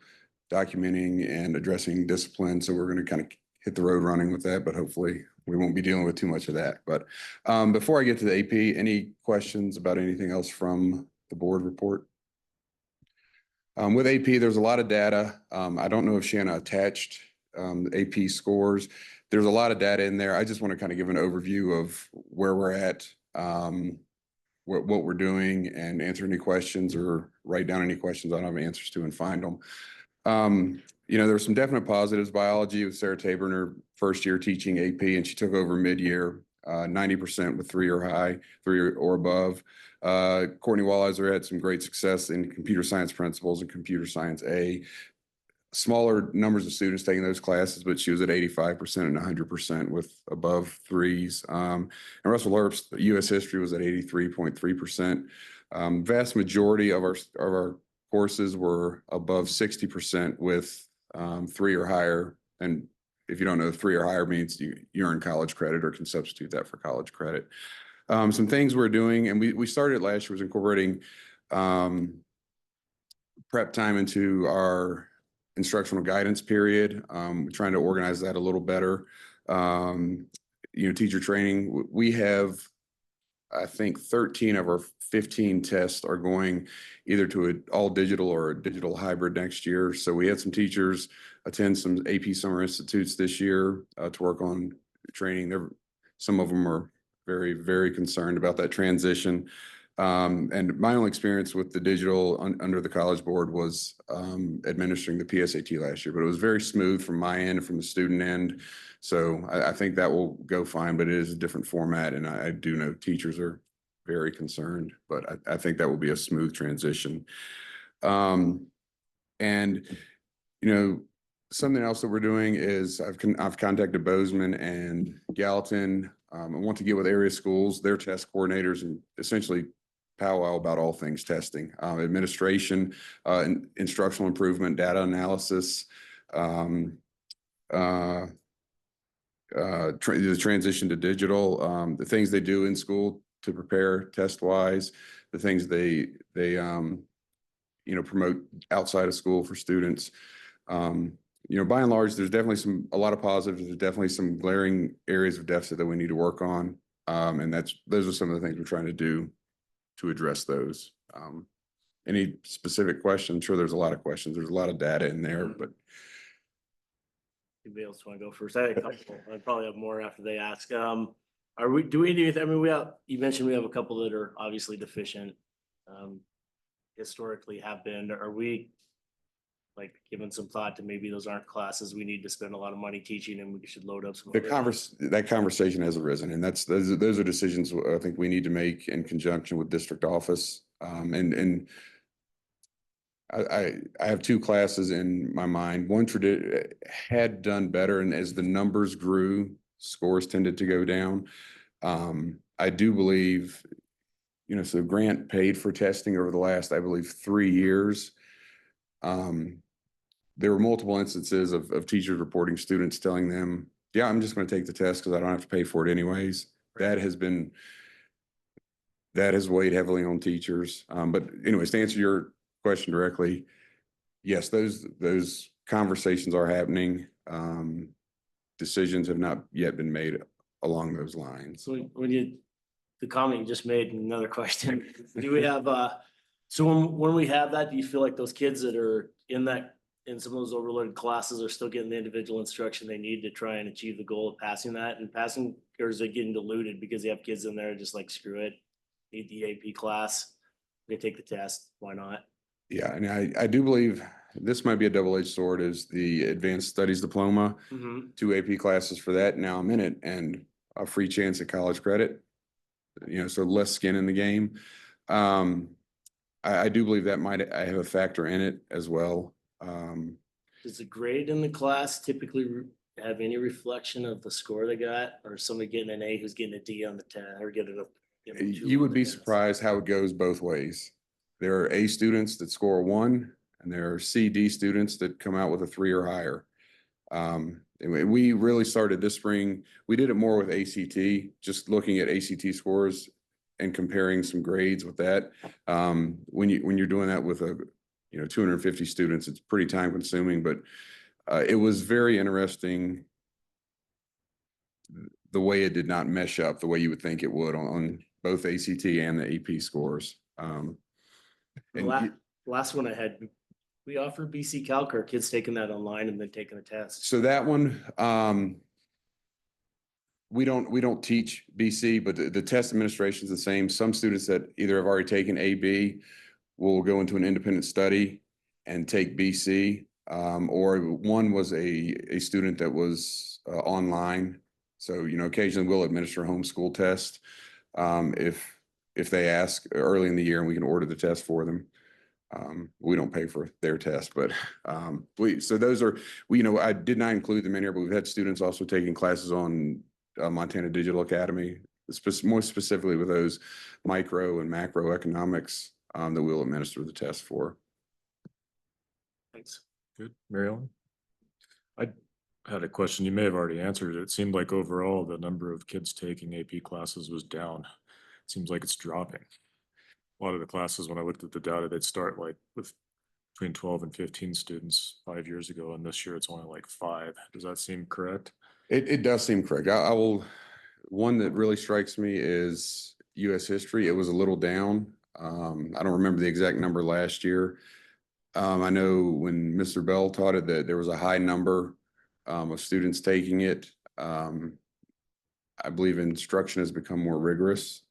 documenting and addressing discipline. So we're going to kind of hit the road running with that, but hopefully we won't be dealing with too much of that. But before I get to the AP, any questions about anything else from the board report? With AP, there's a lot of data. I don't know if Shanna attached AP scores. There's a lot of data in there. I just want to kind of give an overview of where we're at, what we're doing, and answer any questions or write down any questions I don't have answers to and find them. You know, there's some definite positives. Biology with Sarah Tabor in her first year teaching AP, and she took over mid-year, 90% with 3 or high, 3 or above. Courtney Walliser had some great success in computer science principles and computer science A. Smaller numbers of students taking those classes, but she was at 85% and 100% with above 3s. And Russell Earp's U.S. history was at 83.3%. Vast majority of our courses were above 60% with 3 or higher. And if you don't know, 3 or higher means you earn college credit or can substitute that for college credit. Some things we're doing, and we started last year, was incorporating prep time into our instructional guidance period. We're trying to organize that a little better. You know, teacher training, we have, I think 13 of our 15 tests are going either to an all digital or a digital hybrid next year. So we had some teachers attend some AP Summer Institutes this year to work on training. Some of them are very, very concerned about that transition. And my only experience with the digital under the College Board was administering the PSAT last year, but it was very smooth from my end and from the student end. So I think that will go fine, but it is a different format. And I do know teachers are very concerned, but I think that will be a smooth transition. And, you know, something else that we're doing is I've contacted Bozeman and Gallatin and want to get with area schools, their test coordinators, and essentially powwow about all things testing, administration, instructional improvement, data analysis, the transition to digital, the things they do in school to prepare test wise, the things they promote outside of school for students. By and large, there's definitely a lot of positives. There's definitely some glaring areas of deficit that we need to work on. And those are some of the things we're trying to do to address those. Any specific questions? I'm sure there's a lot of questions. There's a lot of data in there, but. Anybody else want to go first? I had a couple. I probably have more after they ask. Are we doing anything? I mean, you mentioned we have a couple that are obviously deficient. Historically have been. Are we like giving some thought to maybe those aren't classes we need to spend a lot of money teaching and we should load up some. That conversation has arisen, and those are decisions I think we need to make in conjunction with district office. I have two classes in my mind. One had done better, and as the numbers grew, scores tended to go down. I do believe, so Grant paid for testing over the last, I believe, 3 years. There were multiple instances of teachers reporting students telling them, yeah, I'm just going to take the test because I don't have to pay for it anyways. That has weighed heavily on teachers. But anyways, to answer your question directly, yes, those conversations are happening. Decisions have not yet been made along those lines. So the comment you just made, another question, do we have, so when we have that, do you feel like those kids that are in some of those overloaded classes are still getting the individual instruction they need to try and achieve the goal of passing that and passing, or is it getting diluted because you have kids in there just like, screw it, need the AP class, they take the test, why not? Yeah, and I do believe this might be a double-edged sword, is the advanced studies diploma, 2 AP classes for that. Now I'm in it, and a free chance at college credit, so less skin in the game. I do believe that I have a factor in it as well. Does the grade in the class typically have any reflection of the score they got, or somebody getting an A who's getting a D on the test, or getting a? You would be surprised how it goes both ways. There are A students that score 1, and there are C, D students that come out with a 3 or higher. And we really started this spring. We did it more with ACT, just looking at ACT scores and comparing some grades with that. When you're doing that with 250 students, it's pretty time consuming, but it was very interesting the way it did not mesh up the way you would think it would on both ACT and the AP scores. Last one I had, we offer BC Calc, or kids taking that online and then taking the test. So that one, we don't teach BC, but the test administration is the same. Some students that either have already taken AB will go into an independent study and take BC, or one was a student that was online. So, occasionally we'll administer a homeschool test if they ask early in the year, and we can order the test for them. We don't pay for their test, but so those are, I did not include them in here, but we've had students also taking classes on Montana Digital Academy, more specifically with those micro and macro economics that we'll administer the test for. Thanks. Good. Mary Ellen? I had a question. You may have already answered it. It seemed like overall the number of kids taking AP classes was down. It seems like it's dropping. A lot of the classes, when I looked at the data, they'd start like with between 12 and 15 students 5 years ago, and this year it's only like 5. Does that seem correct? It does seem correct. One that really strikes me is U.S. history. It was a little down. I don't remember the exact number last year. I know when Mr. Bell taught it that there was a high number of students taking it. I believe instruction has become more rigorous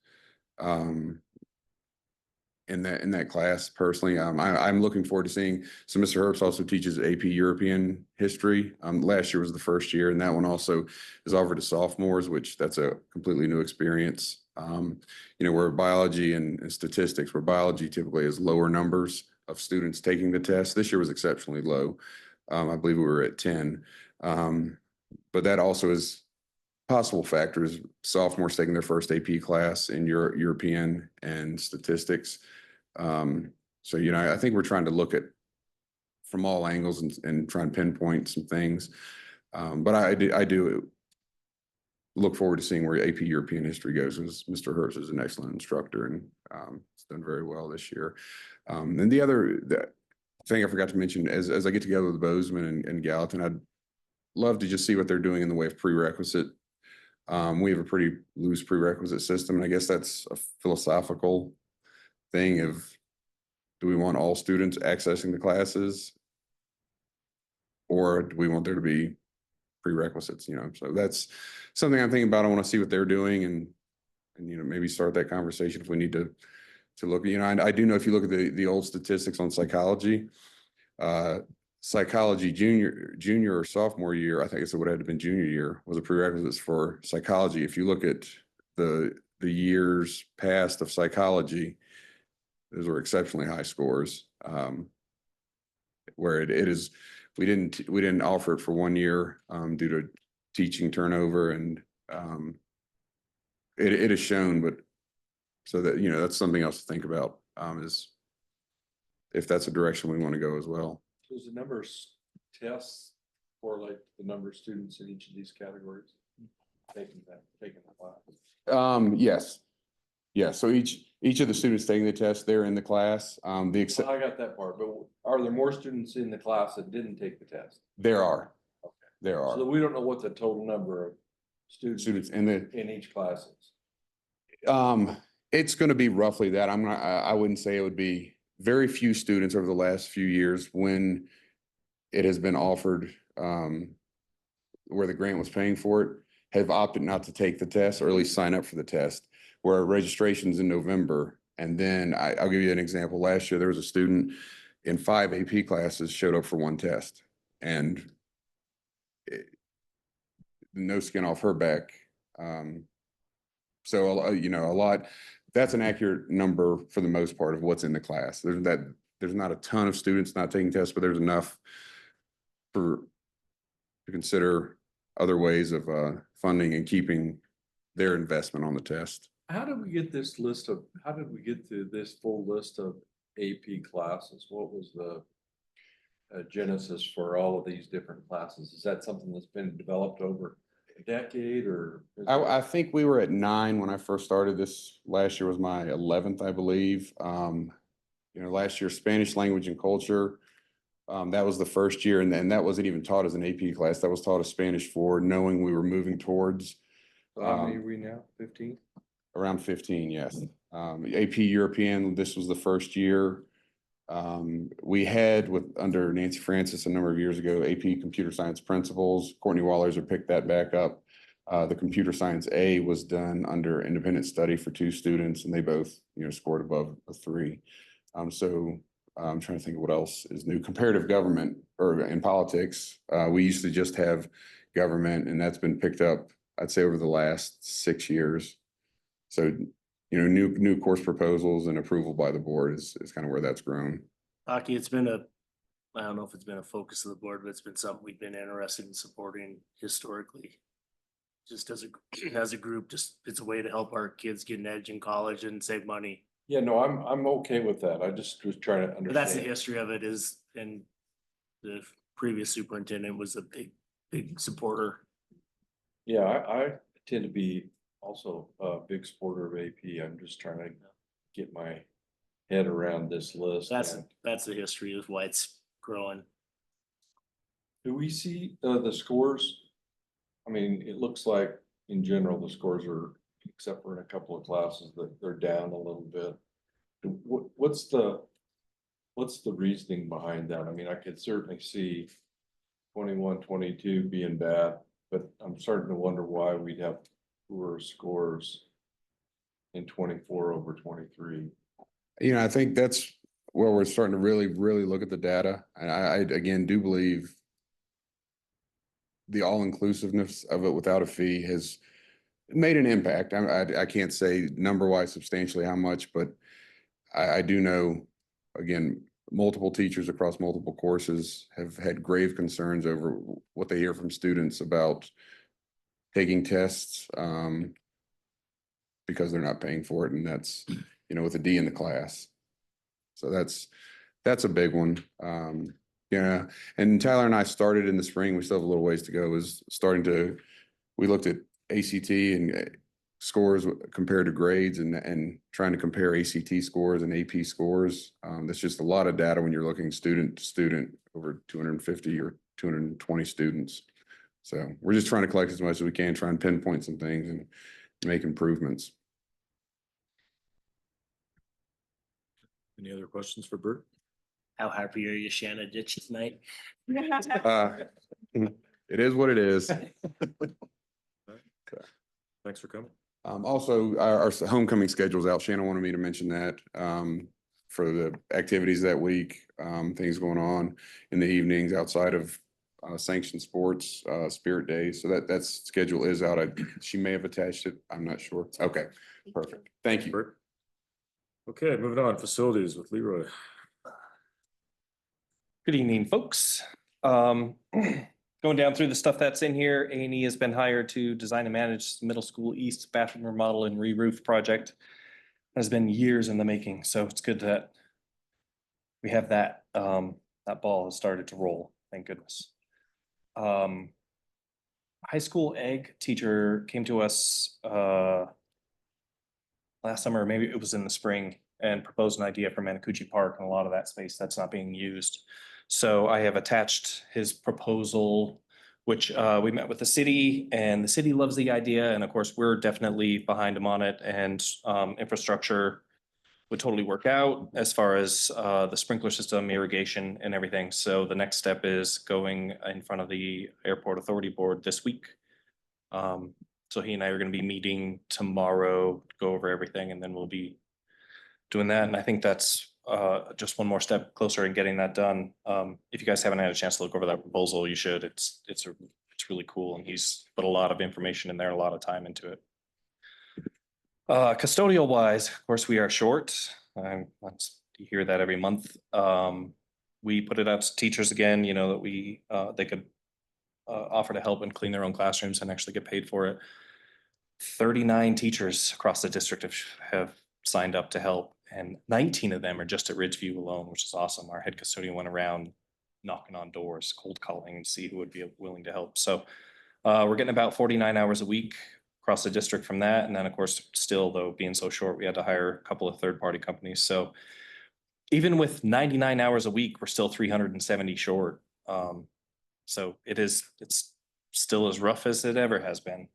in that class personally. I'm looking forward to seeing. So Mr. Herbst also teaches AP European history. Last year was the first year, and that one also is offered to sophomores, which that's a completely new experience. Where biology and statistics, where biology typically has lower numbers of students taking the test. This year was exceptionally low. I believe we were at 10. But that also is possible factors, sophomores taking their first AP class in European and statistics. So, you know, I think we're trying to look at from all angles and try and pinpoint some things. But I do look forward to seeing where AP European history goes, because Mr. Hurst is an excellent instructor and it's done very well this year. And the other thing I forgot to mention, as I get together with Bozeman and Gallatin, I'd love to just see what they're doing in the way of prerequisite. We have a pretty loose prerequisite system, and I guess that's a philosophical thing of, do we want all students accessing the classes? Or do we want there to be prerequisites, you know? So that's something I'm thinking about. I want to see what they're doing and you know, maybe start that conversation if we need to look, you know, I do know if you look at the old statistics on psychology, psychology junior or sophomore year, I think it's what had been junior year, was a prerequisites for psychology. If you look at the years past of psychology, those were exceptionally high scores. Where it is, we didn't offer it for 1 year due to teaching turnover, and it is shown, but so that, you know, that's something else to think about, is if that's a direction we want to go as well. So is the number of tests correlate the number of students in each of these categories taking the class? Yes. Yeah, so each of the students taking the test, they're in the class. Well, I got that part, but are there more students in the class that didn't take the test? There are. Okay. There are. So we don't know what the total number of students in each class is. It's going to be roughly that. I wouldn't say it would be very few students over the last few years when it has been offered, where the grant was paying for it, have opted not to take the test or at least sign up for the test, where registration's in November. And then I'll give you an example. Last year, there was a student in 5 AP classes showed up for 1 test, and no skin off her back. So, you know, a lot, that's an accurate number for the most part of what's in the class. There's not a ton of students not taking tests, but there's enough to consider other ways of funding and keeping their investment on the test. How did we get to this full list of AP classes? What was the genesis for all of these different classes? Is that something that's been developed over a decade, or? I think we were at 9 when I first started this. Last year was my 11th, I believe. You know, last year, Spanish language and culture, that was the first year, and that wasn't even taught as an AP class. That was taught as Spanish 4, knowing we were moving towards. So how many are we now? 15? Around 15, yes. AP European, this was the first year. We had under Nancy Francis a number of years ago, AP Computer Science Principles. Courtney Wallerser picked that back up. The Computer Science A was done under independent study for 2 students, and they both, you know, scored above a 3. So I'm trying to think of what else is new. Comparative government, or in politics, we used to just have government, and that's been picked up, I'd say, over the last 6 years. So, you know, new course proposals and approval by the board is kind of where that's grown. Aki, I don't know if it's been a focus of the board, but it's been something we've been interested in supporting historically. Just as a group, just it's a way to help our kids get an edge in college and save money. Yeah, no, I'm okay with that. I just was trying to understand. But that's the history of it is, and the previous superintendent was a big supporter. Yeah, I tend to be also a big supporter of AP. I'm just trying to get my head around this list. That's the history of why it's growing. Do we see the scores? I mean, it looks like in general, the scores are, except for in a couple of classes, that they're down a little bit. What's the reasoning behind that? I mean, I could certainly see 21, 22 being bad, but I'm starting to wonder why we'd have poor scores in 24 over 23. You know, I think that's where we're starting to really look at the data. And I again do believe the all-inclusiveness of it without a fee has made an impact. I can't say number-wise substantially how much, but I do know, again, multiple teachers across multiple courses have had grave concerns over what they hear from students about taking tests, because they're not paying for it, and that's, with a D in the class. So that's a big one. Yeah, and Tyler and I started in the spring, we still have a little ways to go, we looked at ACT and scores compared to grades and trying to compare ACT scores and AP scores. That's just a lot of data when you're looking student to student, over 250 or 220 students. So we're just trying to collect as much as we can, try and pinpoint some things and make improvements. Any other questions for Bert? How happy are you, Shanna ditched tonight? It is what it is. Thanks for coming. Also, our homecoming schedule's out. Shannon wanted me to mention that, for the activities that week, things going on in the evenings outside of sanctioned sports, spirit days. So that schedule is out. She may have attached it. I'm not sure. Okay, perfect. Thank you. Bert. Okay, moving on, facilities with Leroy. Good evening, folks. Going down through the stuff that's in here, A&E has been hired to design and manage the middle school east bathroom remodel and re-roof project. Has been years in the making, so it's good that we have that, that ball has started to roll, thank goodness. High school ag teacher came to us last summer, maybe it was in the spring, and proposed an idea for Manacucci Park and a lot of that space that's not being used. So I have attached his proposal, which we met with the city, and the city loves the idea. And of course, we're definitely behind him on it, and infrastructure would totally work out as far as the sprinkler system, irrigation and everything. So the next step is going in front of the Airport Authority Board this week. So he and I are going to be meeting tomorrow, go over everything, and then we'll be doing that. And I think that's just one more step closer in getting that done. If you guys haven't had a chance to look over that proposal, you should. It's really cool, and he's put a lot of information in there, a lot of time into it. Custodial wise, of course, we are short. You hear that every month. We put it out to teachers again, that we they could offer to help and clean their own classrooms and actually get paid for it. 39 teachers across the district have signed up to help, and 19 of them are just at Ridgeview alone, which is awesome. Our head custodian went around knocking on doors, cold calling, and see who would be willing to help. So we're getting about 49 hours a week across the district from that. And then of course, still though, being so short, we had to hire a couple of third-party companies. So even with 99 hours a week, we're still 370 short. So it's still as rough as it ever has been.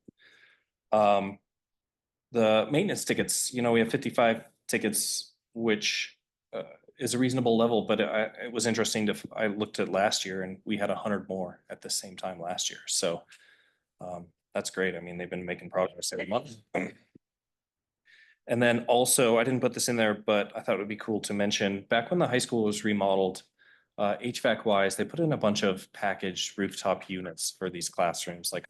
The maintenance tickets, we have 55 tickets, which is a reasonable level, but it was interesting I looked at last year and we had 100 more at the same time last year. So that's great. I mean, they've been making progress every month. And then also, I didn't put this in there, but I thought it would be cool to mention, back when the high school was remodeled, HVAC wise, they put in a bunch of packaged rooftop units for these classrooms, like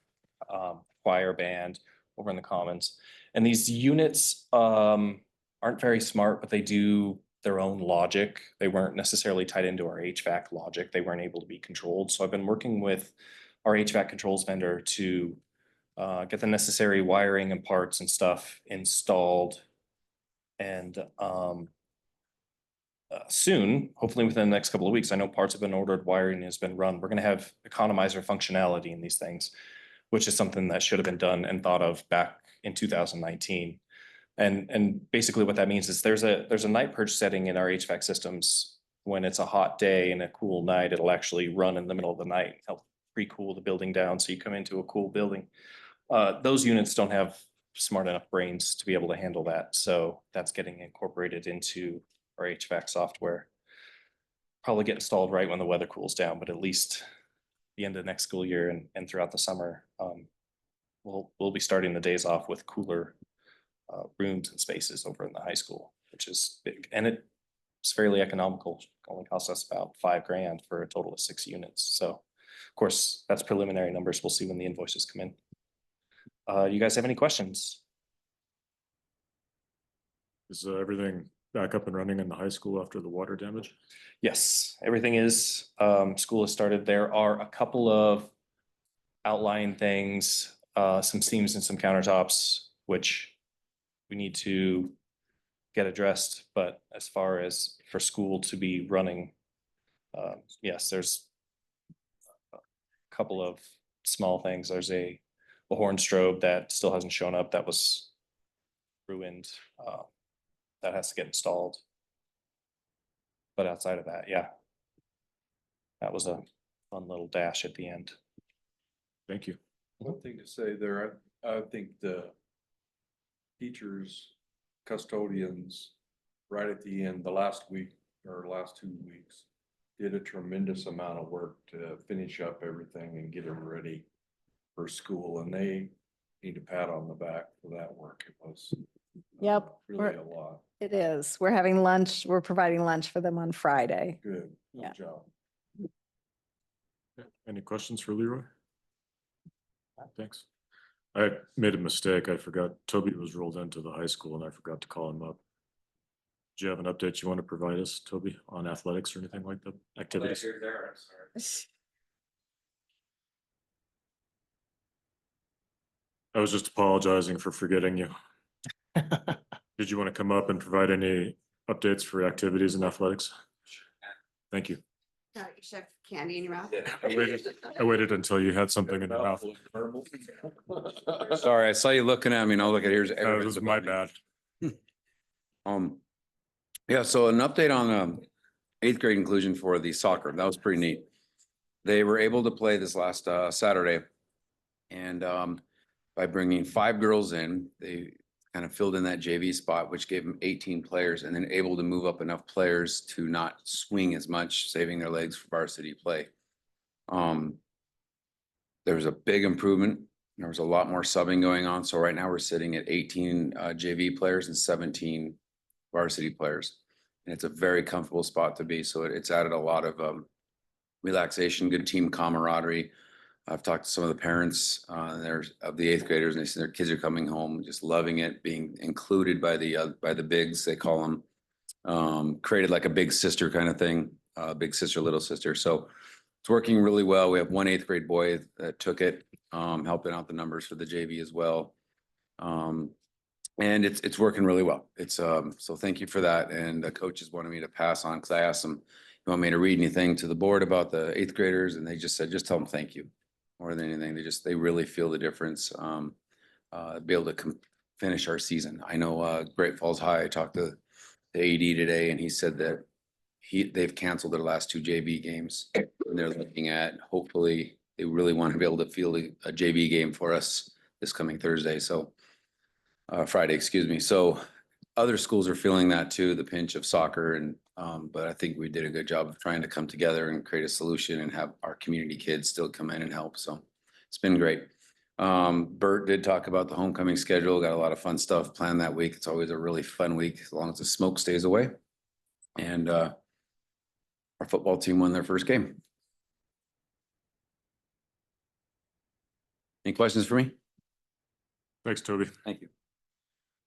choir band over in the commons. And these units aren't very smart, but they do their own logic. They weren't necessarily tied into our HVAC logic. They weren't able to be controlled. So I've been working with our HVAC controls vendor to get the necessary wiring and parts and stuff installed. And soon, hopefully within the next couple of weeks, I know parts have been ordered, wiring has been run. We're going to have economizer functionality in these things, which is something that should have been done and thought of back in 2019. And basically what that means is there's a night purge setting in our HVAC systems. When it's a hot day and a cool night, it'll actually run in the middle of the night, help pre-cool the building down so you come into a cool building. Those units don't have smart enough brains to be able to handle that. So that's getting incorporated into our HVAC software. Probably get installed right when the weather cools down, but at least the end of next school year and throughout the summer, we'll be starting the days off with cooler rooms and spaces over in the high school, which is big. And it's fairly economical. It only costs us about $5,000 for a total of 6 units. So of course, that's preliminary numbers. We'll see when the invoices come in. You guys have any questions? Is everything back up and running in the high school after the water damage? Yes, everything is. School has started. There are a couple of outlying things. some seams and some countertops, which we need to get addressed. But as far as for school to be running, yes, there's a couple of small things. There's a horn strobe that still hasn't shown up, that was ruined. That has to get installed. But outside of that, yeah. That was a fun little dash at the end. Thank you. One thing to say there, I think the teachers, custodians, right at the end, the last week or last 2 weeks, did a tremendous amount of work to finish up everything and get it ready for school, and they need a pat on the back for that work. It was Yep, really a lot. it is. We're having lunch. We're providing lunch for them on Friday. Good, Yeah. good job. Any questions for Leroy? Thanks. I made a mistake. I forgot Toby was rolled into the high school and I forgot to call him up. Do you have an update you want to provide us, Toby, on athletics or anything like that? Activities? I was just apologizing for forgetting you. Did you want to come up and provide any updates for activities and athletics? Thank you. You should have candy in your mouth. I waited until you had something in your mouth. Sorry, I saw you looking at me and I was like, here's. It was my bad. Yeah, so an update on eighth grade inclusion for the soccer. That was pretty neat. They were able to play this last Saturday. And by bringing 5 girls in, they kind of filled in that JV spot, which gave them 18 players, and then able to move up enough players to not swing as much, saving their legs for varsity play. There was a big improvement. There was a lot more subbing going on. So right now we're sitting at 18 JV players and 17 varsity players. And it's a very comfortable spot to be. So it's added a lot of relaxation, good team camaraderie. I've talked to some of the parents of the 8th graders, and they say their kids are coming home, just loving it, being included by the bigs, they call them, created like a big sister kind of thing, big sister, little sister. So it's working really well. We have one 8th grade boy that took it, helping out the numbers for the JV as well. And it's working really well. It's so thank you for that. And the coaches wanted me to pass on because I asked them, you want me to read anything to the board about the 8th graders? And they just said, just tell them thank you. More than anything, they really feel the difference. Be able to finish our season. I know Great Falls High, I talked to the AD today, and he said that they've canceled their last 2 JV games. And they're looking at, hopefully, they really want to be able to field a JV game for us this coming Thursday. So Friday, excuse me. So other schools are feeling that too, the pinch of soccer. And but I think we did a good job of trying to come together and create a solution and have our community kids still come in and help. So it's been great. Bert did talk about the homecoming schedule, got a lot of fun stuff planned that week. It's always a really fun week as long as the smoke stays away. And our football team won their first game. Any questions for me? Thanks, Toby. Thank you.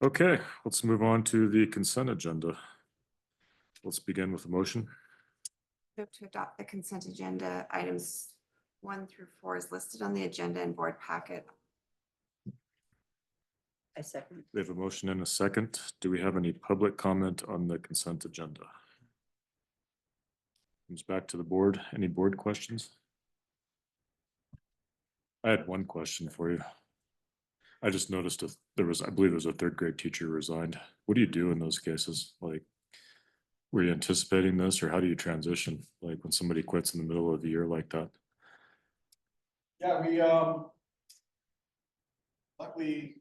Okay, let's move on to the consent agenda. Let's begin with a motion. Move to adopt the consent agenda. Items 1 through 4 is listed on the agenda and board packet. I second. We have a motion and a second. Do we have any public comment on the consent agenda? Comes back to the board. Any board questions? I had one question for you. I just noticed I believe there was a 3rd grade teacher resigned. What do you do in those cases? Like, were you anticipating this, or how do you transition? Like when somebody quits in the middle of the year like that? Yeah, luckily,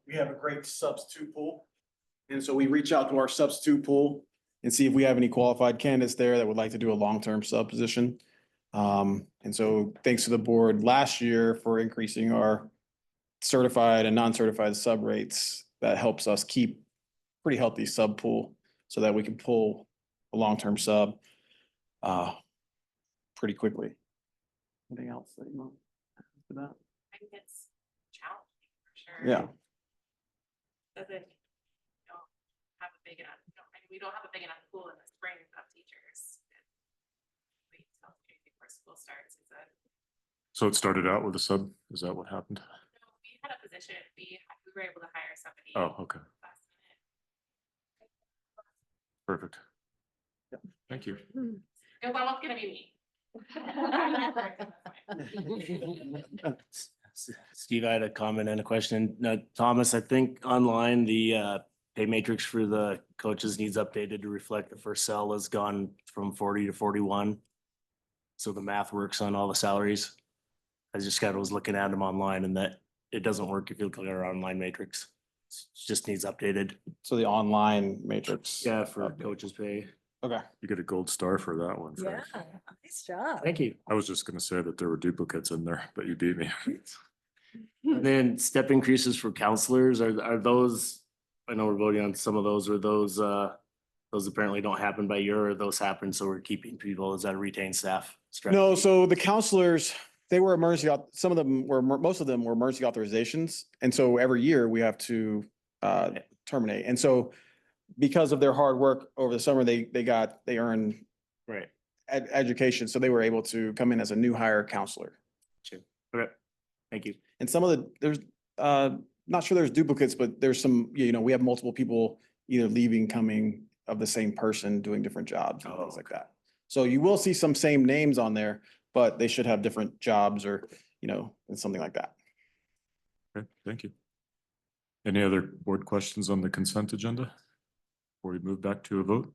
we have a great substitute pool. And so we reach out to our substitute pool and see if we have any qualified candidates there that would like to do a long-term sub position. And so thanks to the board last year for increasing our certified and non-certified sub rates, that helps us keep pretty healthy sub pool so that we can pull a long-term sub pretty quickly. Anything else that you want to add to that? I think it's challenging for sure. Yeah. Doesn't, have a big enough, we don't have a big enough pool in the spring of teachers. Wait till before school starts. So it started out with a sub, is that what happened? We had a position, we were able to hire somebody. Oh, okay, perfect. Yep, thank you. It was almost gonna be me. Steve, I had a comment and a question. Thomas, I think online, the pay matrix for the coaches needs updated to reflect the first cell has gone from 40 to 41. So the math works on all the salaries. I just kind of was looking at them online and that it doesn't work if you look at our online matrix. It just needs updated. So the online matrix. Yeah, for coaches pay. Okay. You get a gold star for that one, Frank. Nice job. Thank you. I was just gonna say that there were duplicates in there, but you beat me. And then step increases for counselors, are those, I know we're voting on some of those, or those apparently don't happen by year, or those happen, so we're keeping people, is that a retained staff strategy? No, so the counselors, they were emergency, some of them were, most of them were emergency authorizations. And so every year we have to terminate. And so because of their hard work over the summer, they earned Right. education. So they were able to come in as a new hire counselor. Okay, thank you. And some of there's, not sure there's duplicates, but there's some, we have multiple people either leaving, coming of the same person doing different jobs and things like that. So you will see some same names on there, but they should have different jobs or, and something like that. Okay, thank you. Any other board questions on the consent agenda? Before we move back to a vote?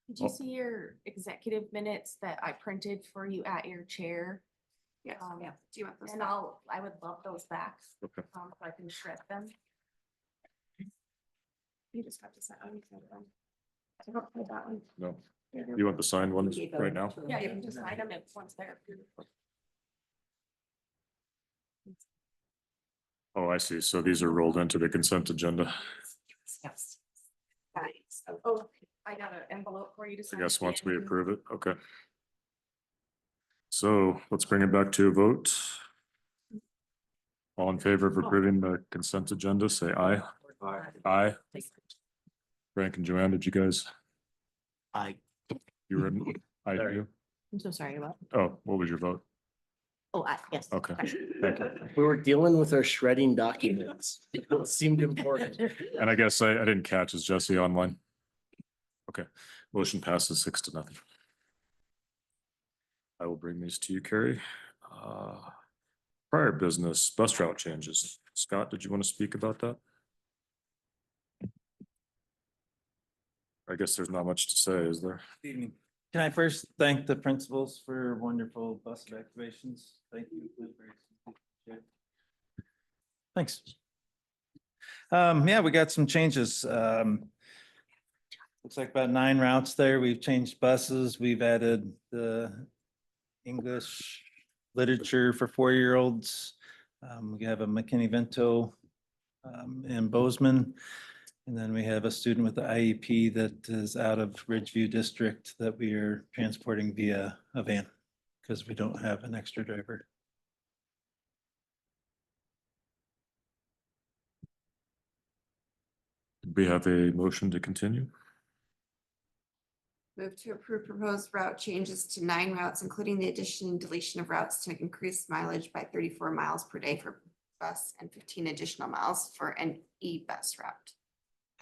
Did you see your executive minutes that I printed for you at your chair? Yes, yeah. Do you want those? And back? I would love those back. Okay. So I can shred them. You just have to sign. I don't need that one. No. You want the signed ones right now? Yeah, you can just sign them if once they're approved. Oh, I see. So these are rolled into the consent agenda. Yes. Thanks. Oh, I got an envelope for you to I sign. guess once we approve it, okay. So let's bring it back to a vote. All in favor of approving the consent agenda, say aye. Aye. Frank and Joanne, did you guys? Aye. You were, I do. I'm so sorry about. Oh, what was your vote? Oh, yes. Okay, thank you. We were dealing with our shredding documents. It seemed important. And I guess I didn't catch, is Jesse online? Okay, motion passes 6-0. I will bring these to you, Carrie. Prior business, bus route changes. Scott, did you want to speak about that? I guess there's not much to say, is there? Good evening. Can I first thank the principals for wonderful bus activations? Thank you. Thanks. Yeah, we got some changes. Looks like about 9 routes there. We've changed buses. We've added the English literature for 4-year-olds. We have a McKinney-Vento in Bozeman. And then we have a student with the IEP that is out of Ridgeview District that we are transporting via a van because we don't have an extra driver. We have a motion to continue. Move to approve proposed route changes to 9 routes, including the addition and deletion of routes to increase mileage by 34 miles per day for bus and 15 additional miles for an e-bus route.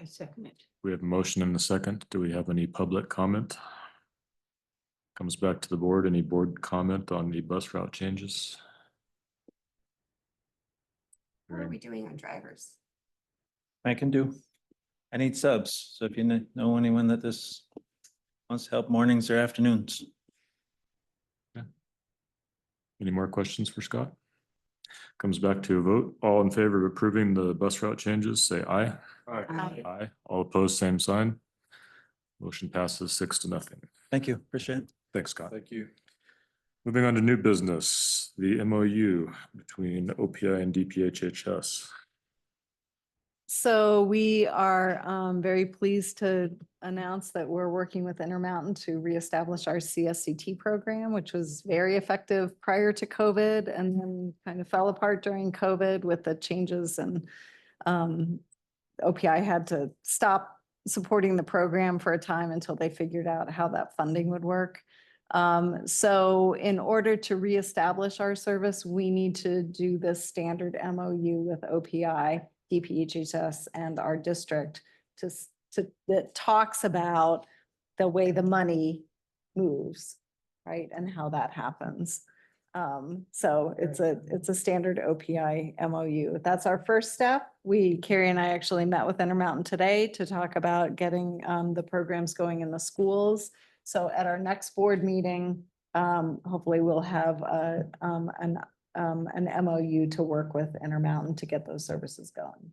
I second it. We have a motion and a second. Do we have any public comment? Comes back to the board. Any board comment on the bus route changes? What are we doing on drivers? I can do. I need subs. So if you know anyone that this wants to help mornings or afternoons. Any more questions for Scott? Comes back to a vote. All in favor of approving the bus route changes, say aye. Aye. Aye. All opposed, same sign. Motion passes 6-0. Thank you. Appreciate it. Thanks, Scott. Thank you. Moving on to new business, the MOU between OPI and DPHHS. So we are very pleased to announce that we're working with Intermountain to reestablish our CSCT program, which was very effective prior to COVID and then kind of fell apart during COVID with the changes, and OPI had to stop supporting the program for a time until they figured out how that funding would work. So in order to reestablish our service, we need to do this standard MOU with OPI, DPHHS, and our district that talks about the way the money moves, right? And how that happens. So it's a standard OPI MOU. That's our first step. Carrie and I actually met with Intermountain today to talk about getting the programs going in the schools. So at our next board meeting, hopefully we'll have an MOU to work with Intermountain to get those services going.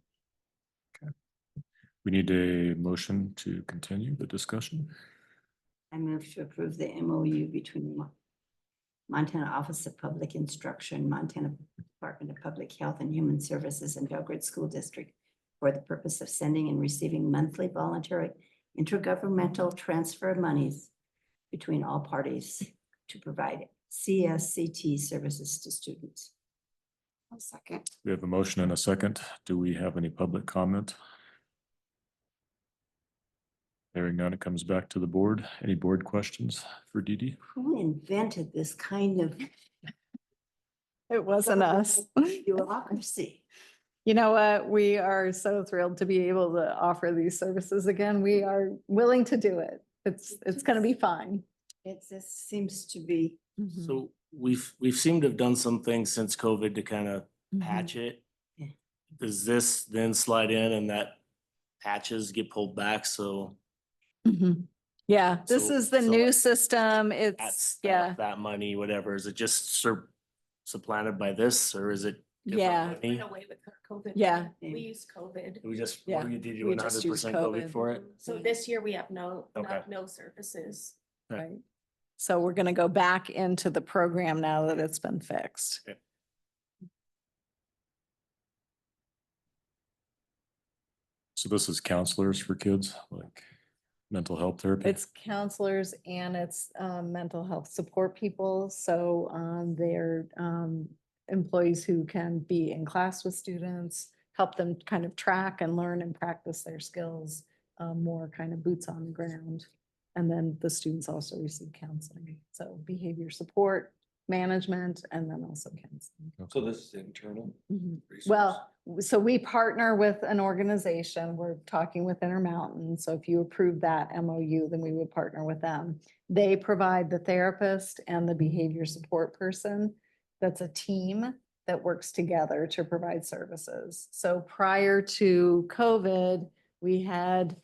We need a motion to continue the discussion. I move to approve the MOU between Montana Office of Public Instruction, Montana Department of Public Health and Human Services, and Belgrade School District for the purpose of sending and receiving monthly voluntary intergovernmental transfer monies between all parties to provide CSCT services to students. I'll second. We have a motion and a second. Do we have any public comment? Hearing none, it comes back to the board. Any board questions for Dee? Who invented this kind of It wasn't us. bureaucracy? You know what? We are so thrilled to be able to offer these services again. We are willing to do it. It's going to be fine. It just seems to be. So we've seemed to have done some things since COVID to kind of Mm-hmm. patch it. Yeah. Does this then slide in and that patches get pulled back? So Yeah, this So- is the so new like system. It's, that's yeah, that money, whatever. Is it just supplanted by this or is it? Yeah. different money? Went away with COVID. Yeah. We used COVID. We just, Yeah, did you we one just hundred used percent COVID COVID. for it? So this year we have no Okay. services. right. So we're going to go back into the program now that it's been fixed. Okay. So this is counselors for kids, like mental health therapy? It's counselors and it's mental health support people. So they're employees who can be in class with students, help them kind of track and learn and practice their skills, more kind of boots on the ground. And then the students also receive counseling. So behavior support, management, and then also counseling. So this is internal? Mhm. resource? Well, so we partner with an organization. We're talking with Intermountain. So if you approve that MOU, then we would partner with them. They provide the therapist and the behavior support person. That's a team that works together to provide services. So prior to COVID, we had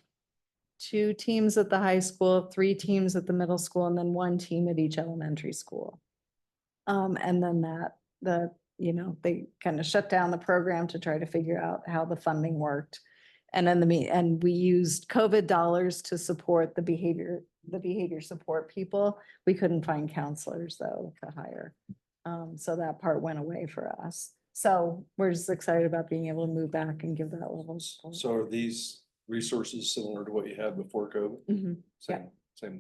2 teams at the high school, 3 teams at the middle school, and then 1 team at each elementary school. And then they kind of shut down the program to try to figure out how the funding worked. And then and we used COVID dollars to support the behavior support people. We couldn't find counselors though to hire. So that part went away for us. So we're just excited about being able to move back and give that level of support. So are these resources similar to what you had before COVID? Mhm. Same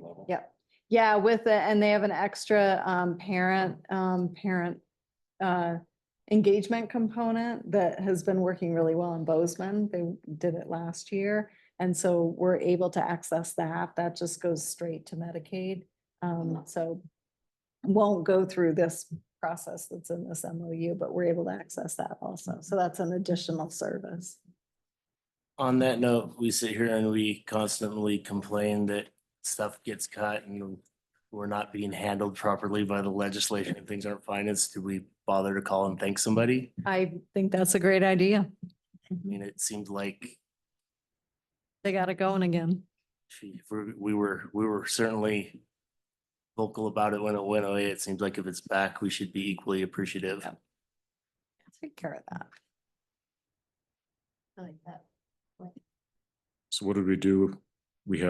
level? Yep. Yeah, and they have an extra parent engagement component that has been working really well in Bozeman. They did it last year. And so we're able to access that. That just goes straight to Medicaid. So won't go through this process that's in this MOU, but we're able to access that also. So that's an additional service. On that note, we sit here and we constantly complain that stuff gets cut and we're not being handled properly by the legislation and things aren't financed. Do we bother to call and thank somebody? I think that's a great idea. I mean, it seemed like They got it going again. we were certainly vocal about it when it went away. It seems like if it's back, we should be equally appreciative. Take care of that. I like that. So what did we do? We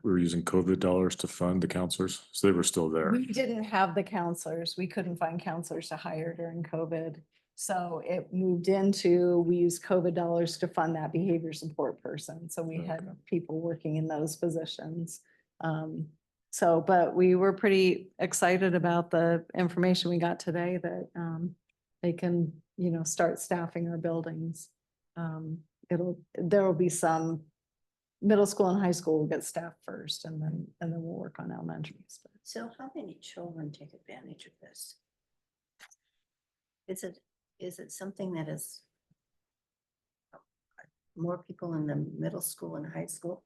were using COVID dollars to fund the counselors, so they were still there. We didn't have the counselors. We couldn't find counselors to hire during COVID. So it moved into, we used COVID dollars to fund that behavior support person. So we had people working in those positions. But we were pretty excited about the information we got today that they can, start staffing our buildings. There will be some middle school and high school will get staffed first and then we'll work on elementaries. But So how many children take advantage of this? Is it something that is more people in the middle school and high school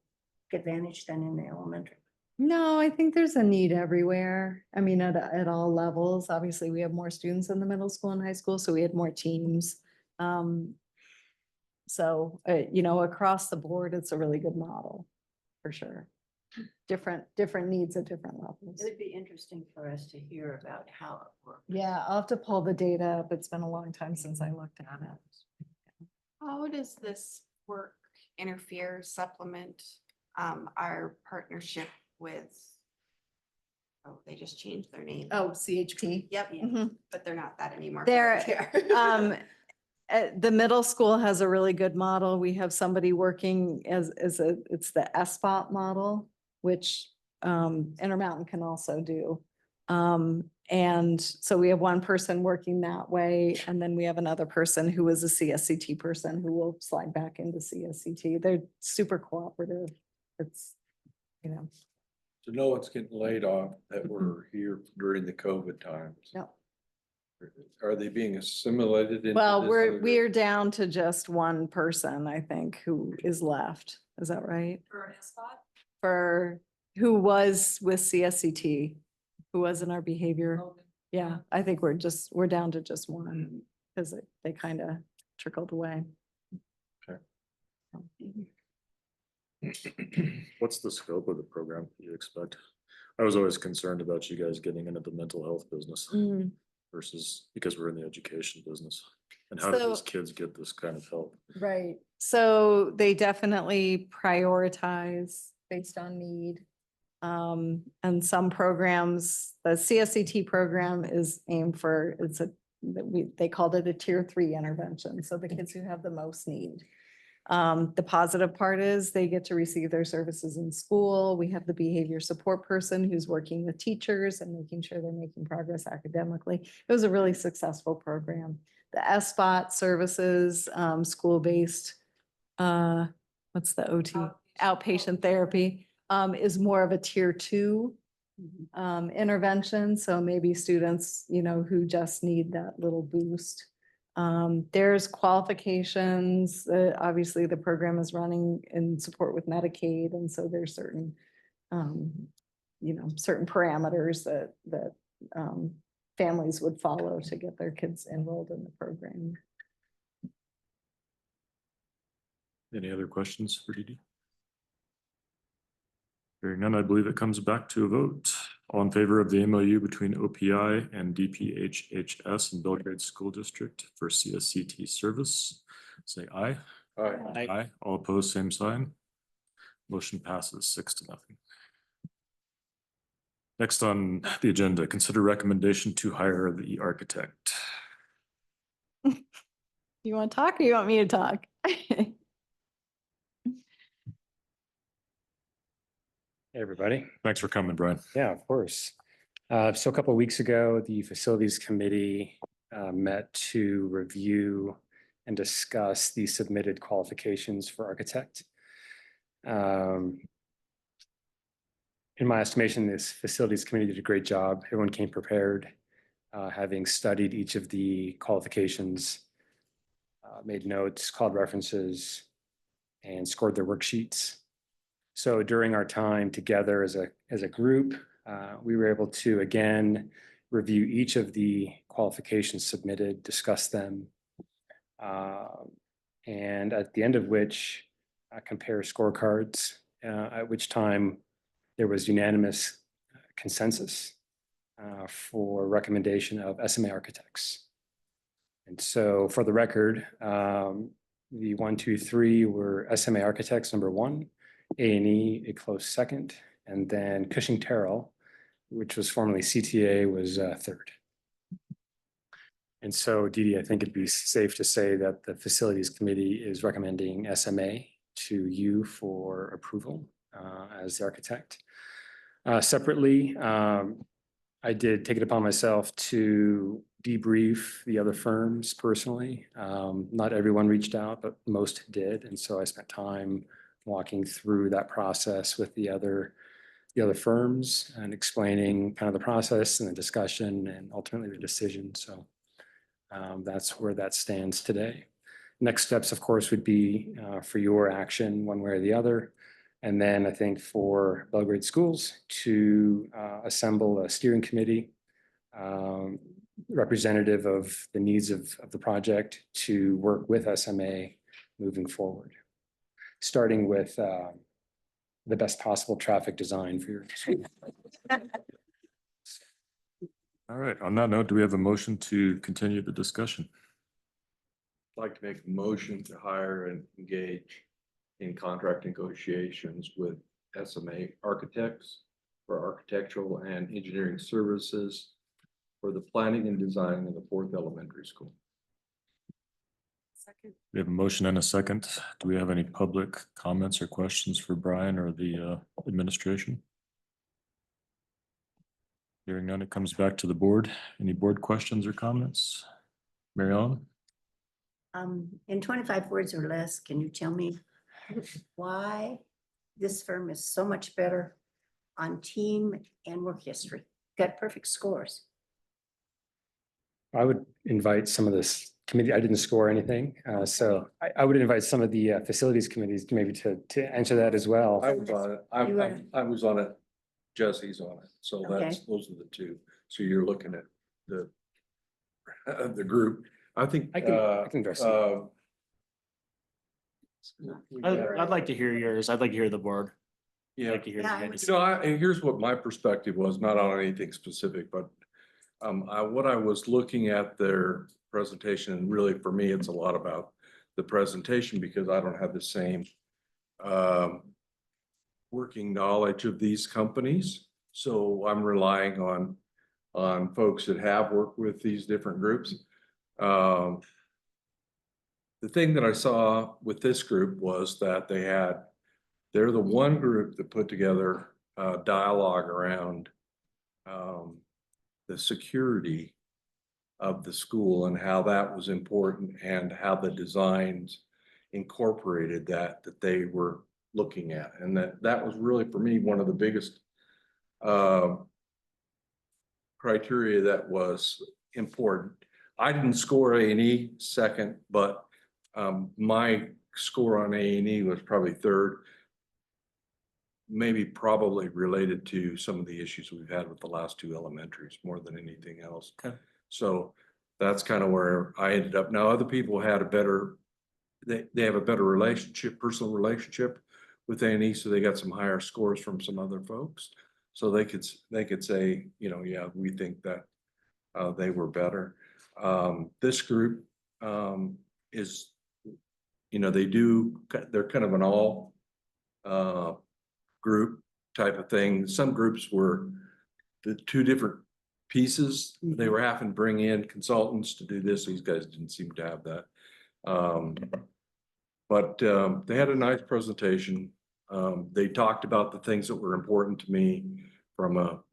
take advantage than in the elementary? No, I think there's a need everywhere. I mean, at all levels. Obviously, we have more students in the middle school and high school, so we had more teams. So, you know, across the board, it's a really good model, for sure. Different needs at different levels. It would be interesting for us to hear about how it works. Yeah, I'll have to pull the data up. It's been a long time since I looked at it. How does this work interfere, supplement our partnership with? Oh, they just changed their name. Oh, CHP. Yep, Mhm. but they're not that anymore. There, the middle school has a really good model. We have somebody working it's the SBOT model, which Intermountain can also do. And so we have one person working that way, and then we have another person who is a CSCT person who will slide back into CSCT. They're super cooperative. It's, you know, So no one's getting laid off that were here during the COVID times. no. Are they being assimilated into? Well, this we're, other- we're down to just one person, I think, who is left. Is that right? For an spot? For who was with CSCT, who was in our behavior. Yeah, I think we're down to just one because they kind of trickled away. What's the scope of the program you expect? I was always concerned about you guys getting into the mental health business Mm. versus because we're in the education business. And how do So- these kids get this kind of help? Right. So they definitely prioritize based on need. And some programs, the CSCT program is aimed for, they called it a tier 3 intervention. So the kids who have the most need. The positive part is they get to receive their services in school. We have the behavior support person who's working with teachers and making sure they're making progress academically. It was a really successful program. The SBOT services, school-based, what's the OT? Outpatient therapy, is more of a tier 2 intervention. So maybe students, you know, who just need that little boost. There's qualifications, obviously the program is running in support with Medicaid. And so there's certain, you know, certain parameters that families would follow to get their kids enrolled in the program. Any other questions for Dee Dee? Hearing none, I believe it comes back to a vote. All in favor of the MOU between OPI and DPHHS and Belgrade School District for CSCT service, say aye. Aye. Aye. All opposed, same sign. Motion passes 6-0. Next on the agenda, consider recommendation to hire the architect. You want to talk or you want me to talk? Hey, everybody. Thanks for coming, Brian. Yeah, of course. So a couple of weeks ago, the Facilities Committee met to review and discuss the submitted qualifications for architect. In my estimation, this Facilities Committee did a great job. Everyone came prepared, having studied each of the qualifications, made notes, called references, and scored their worksheets. So during our time together as a group, we were able to again review each of the qualifications submitted, discuss them, and at the end of which compare scorecards, at which time there was unanimous consensus for recommendation of SMA architects. And so for the record, the 1, 2, 3 were SMA architects number 1, A&E a close second, and then Cushing Terrell, which was formerly CTA, was third. And so, Dee Dee, I think it'd be safe to say that the Facilities Committee is recommending SMA to you for approval as the architect. Separately, I did take it upon myself to debrief the other firms personally. Not everyone reached out, but most did. And so I spent time walking through that process with the other the other firms and explaining kind of the process and the discussion and ultimately the decision. So that's where that stands today. Next steps, of course, would be for your action one way or the other. And then I think for Belgrade Schools to assemble a steering committee representative of the needs of the project to work with SMA moving forward, starting with the best possible traffic design for your school. All right, on that note, do we have a motion to continue the discussion? I'd like to make a motion to hire and engage in contract negotiations with SMA architects for architectural and engineering services for the planning and design of the 4th elementary school. We have a motion and a second. Do we have any public comments or questions for Brian or the administration? Hearing none, it comes back to the board. Any board questions or comments? Mary Ellen? In 25 words or less, can you tell me why this firm is so much better on team and work history? Got perfect scores. I would invite some of this committee, I didn't score anything, so I would invite some of the facilities committees maybe to answer that as well. I was on it. You were- I was on it. Jesse's on it. So Okay. those are the two. So you're looking at the group. I think. I can address it. I'd like to hear yours. I'd like to hear the board. I'd Yeah. like to hear the Yeah, guys. And here's what my perspective was, not on anything specific, but what I was looking at their presentation, and really for me, it's a lot about the presentation because I don't have the same working knowledge of these companies. So I'm relying on folks that have worked with these different groups. The thing that I saw with this group was that they're the one group that put together a dialogue around the security of the school and how that was important and how the designs incorporated that they were looking at. And that was really, for me, one of the biggest criteria that was important. I didn't score A&E second, but my score on A&E was probably third. Probably related to some of the issues we've had with the last 2 elementaries more than anything else. Okay. So that's kind of where I ended up. Now, other people had they have a better relationship, personal relationship with A&E, so they got some higher scores from some other folks. So they could say, yeah, we think that they were better. This group is, they're kind of an all group type of thing. Some groups were the 2 different pieces. They were having to bring in consultants to do this. These guys didn't seem to have that. But they had a nice presentation. They talked about the things that were important to me from a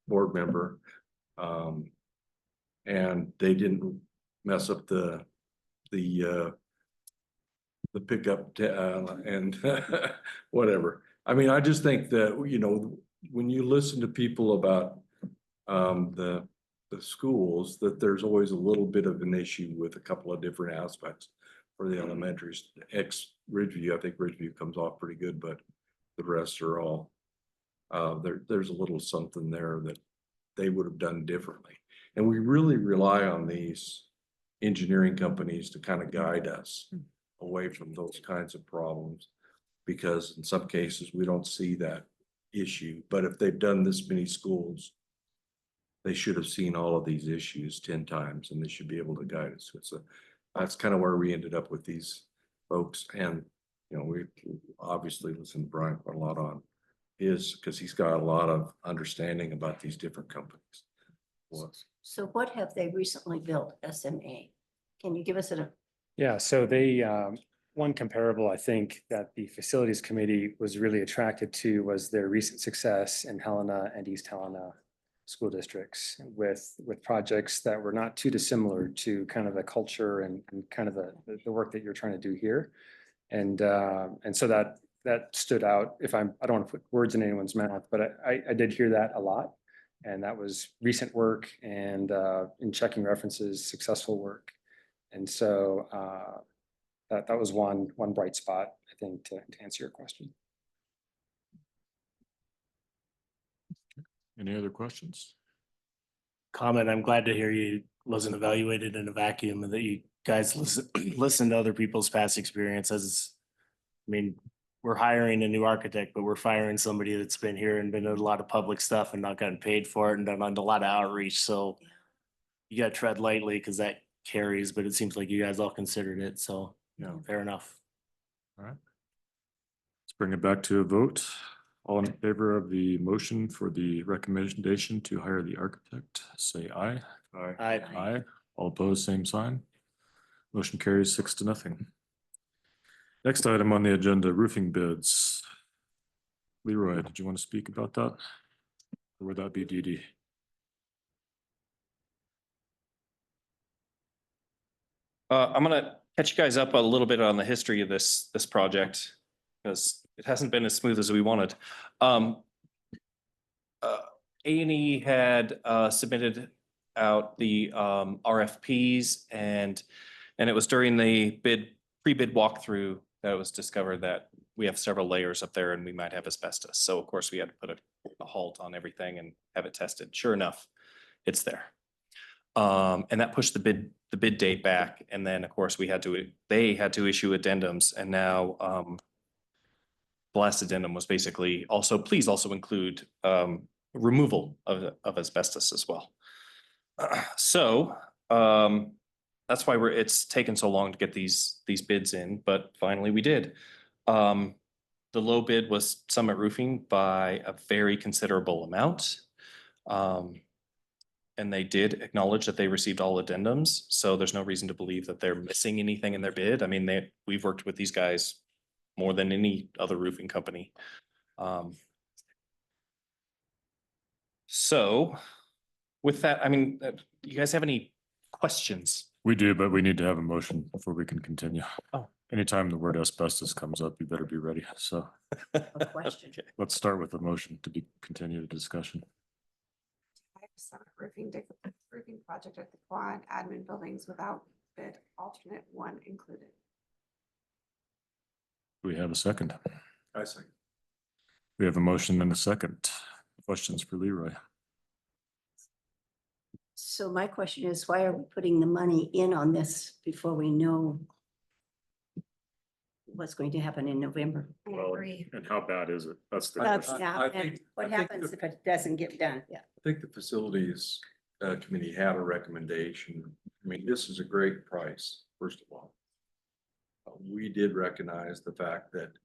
board member. And they didn't mess up the pickup and whatever. I mean, I just think that, when you listen to people about the schools, that there's always a little bit of an issue with a couple of different aspects for the elementaries. Ridgeview, I think Ridgeview comes off pretty good, but the rest are all, there's a little something there that they would have done differently. And we really rely on these engineering companies to kind of guide us away from those kinds of problems. Because in some cases, we don't see that issue, but if they've done this many schools, they should have seen all of these issues 10 times and they should be able to guide us. That's kind of where we ended up with these folks. And, we obviously listen to Brian quite a lot on because he's got a lot of understanding about these different companies. So what have they recently built, SMA? Can you give us Yeah, so they, one comparable, I think, that the facilities committee was really attracted to was their recent success in Helena and East Helena school districts with projects that were not too dissimilar to kind of the culture and kind of the work that you're trying to do here. And so that that stood out. I don't want to put words in anyone's mouth, but I did hear that a lot. And that was recent work and in checking references, successful work. And so that was one bright spot, I think, to answer your question. Any other questions? Comment, I'm glad to hear you wasn't evaluated in a vacuum and that you guys listen to other people's past experiences. I mean, we're hiring a new architect, but we're firing somebody that's been here and been doing a lot of public stuff and not gotten paid for it and done a lot of outreach. So you gotta tread lightly because that carries, but it seems like you guys all considered it. So, fair enough. All right. Let's bring it back to a vote. All in favor of the motion for the recommendation to hire the architect, say aye. Aye. Aye. All opposed, same sign. Motion carries 6-0. Next item on the agenda, roofing bids. Leroy, did you want to speak about that? Or would that be Dee Dee? I'm gonna catch you guys up a little bit on the history of this project because it hasn't been as smooth as we wanted. A&E had submitted out the RFPs and it was during the pre-bid walkthrough that it was discovered that we have several layers up there and we might have asbestos. So of course we had to put a halt on everything and have it tested. Sure enough, it's there. And that pushed the bid date back. And then of course they had to issue addendums and now the last addendum was basically also, please also include removal of asbestos as well. So that's why it's taken so long to get these bids in, but finally we did. The low bid was Summit Roofing by a very considerable amount. And they did acknowledge that they received all addendums, so there's no reason to believe that they're missing anything in their bid. I mean, we've worked with these guys more than any other roofing company. So with that, I mean, you guys have any questions? We do, but we need to have a motion before we can continue. Oh. Anytime the word asbestos comes up, you better be ready. So A question. let's start with a motion to continue the discussion. Summit roofing project at the quad admin buildings without bid alternate 1 included. We have a second. I see. We have a motion and a second. Questions for Leroy? So my question is, why are we putting the money in on this before we know what's going to happen in November? I Well, agree. and how bad is it? That's the That's, question. yeah, I and think- what I think happens the- if it doesn't get done? Yeah. I think the facilities committee had a recommendation. I mean, this is a great price, first of all. We did recognize the fact that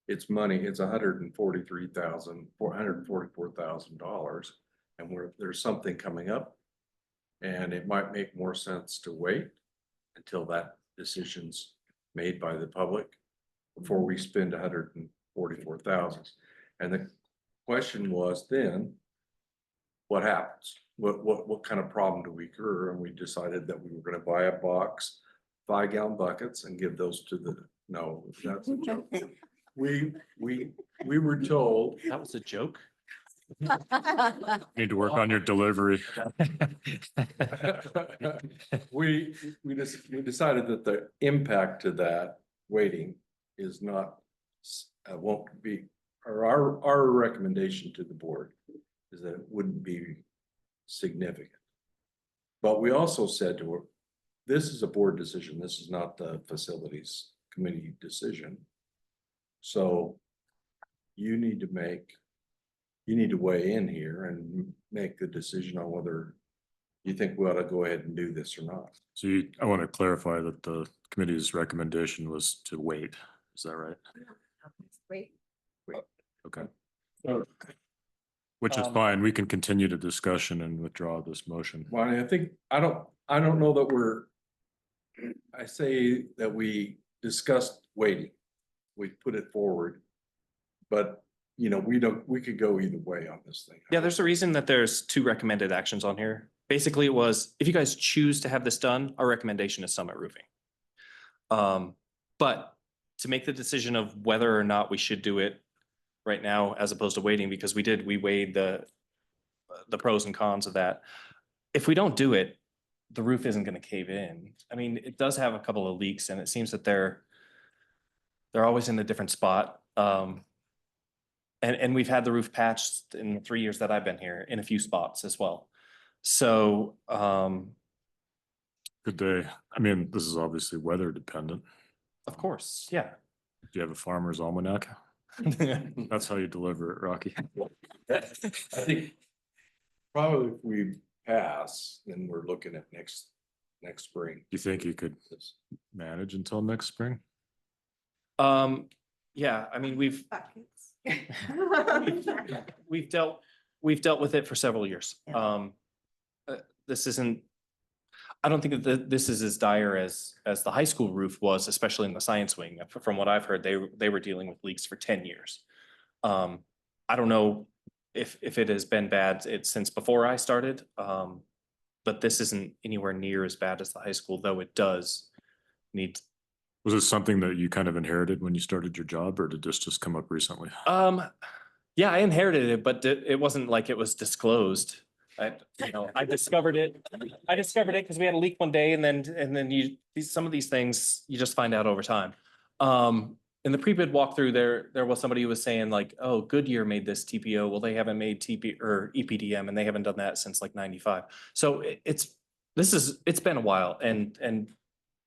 it's money, it's $144,000, and there's something coming up. And it might make more sense to wait until that decision's made by the public before we spend $144,000. And the question was then, what happens? What kind of problem do we occur? And we decided that we were gonna buy a box, 5-gallon buckets and give those to no, that's a joke. We were told. That was a joke? Need to work on your delivery. We decided that the impact to that waiting is not, won't be, or our recommendation to the board is that it wouldn't be significant. But we also said to her, this is a board decision. This is not the facilities committee decision. So you need to weigh in here and make the decision on whether you think we ought to go ahead and do this or not. So I want to clarify that the committee's recommendation was to wait. Is that right? Wait. Okay. Which is fine. We can continue the discussion and withdraw this motion. Well, I think, I don't know that I say that we discussed waiting. We put it forward. But, we could go either way on this thing. Yeah, there's a reason that there's 2 recommended actions on here. Basically, it was, if you guys choose to have this done, our recommendation is Summit Roofing. But to make the decision of whether or not we should do it right now as opposed to waiting, because we weighed the pros and cons of that. If we don't do it, the roof isn't going to cave in. I mean, it does have a couple of leaks and it seems that they're always in a different spot. And we've had the roof patched in the 3 years that I've been here in a few spots as well. So, Good day. I mean, this is obviously weather dependent. of course, yeah. Do you have a farmer's almanac? That's how you deliver it, Rocky. I think probably if we pass, then we're looking at next spring. You think you could manage until next spring? Yeah, I mean, we've Buckets. dealt with it for several years. This isn't, I don't think that this is as dire as the high school roof was, especially in the science wing. From what I've heard, they were dealing with leaks for 10 years. I don't know if it has been bad since before I started. But this isn't anywhere near as bad as the high school, though it does need. Was it something that you kind of inherited when you started your job, or did this just come up recently? Yeah, I inherited it, but it wasn't like it was disclosed. I discovered it. I discovered it because we had a leak one day, and then some of these things you just find out over time. In the pre-bid walkthrough, there was somebody who was saying like, "Oh, Goodyear made this TPO. Well, they haven't made TP or EPDM, and they haven't done that since like '95." So it's been a while, and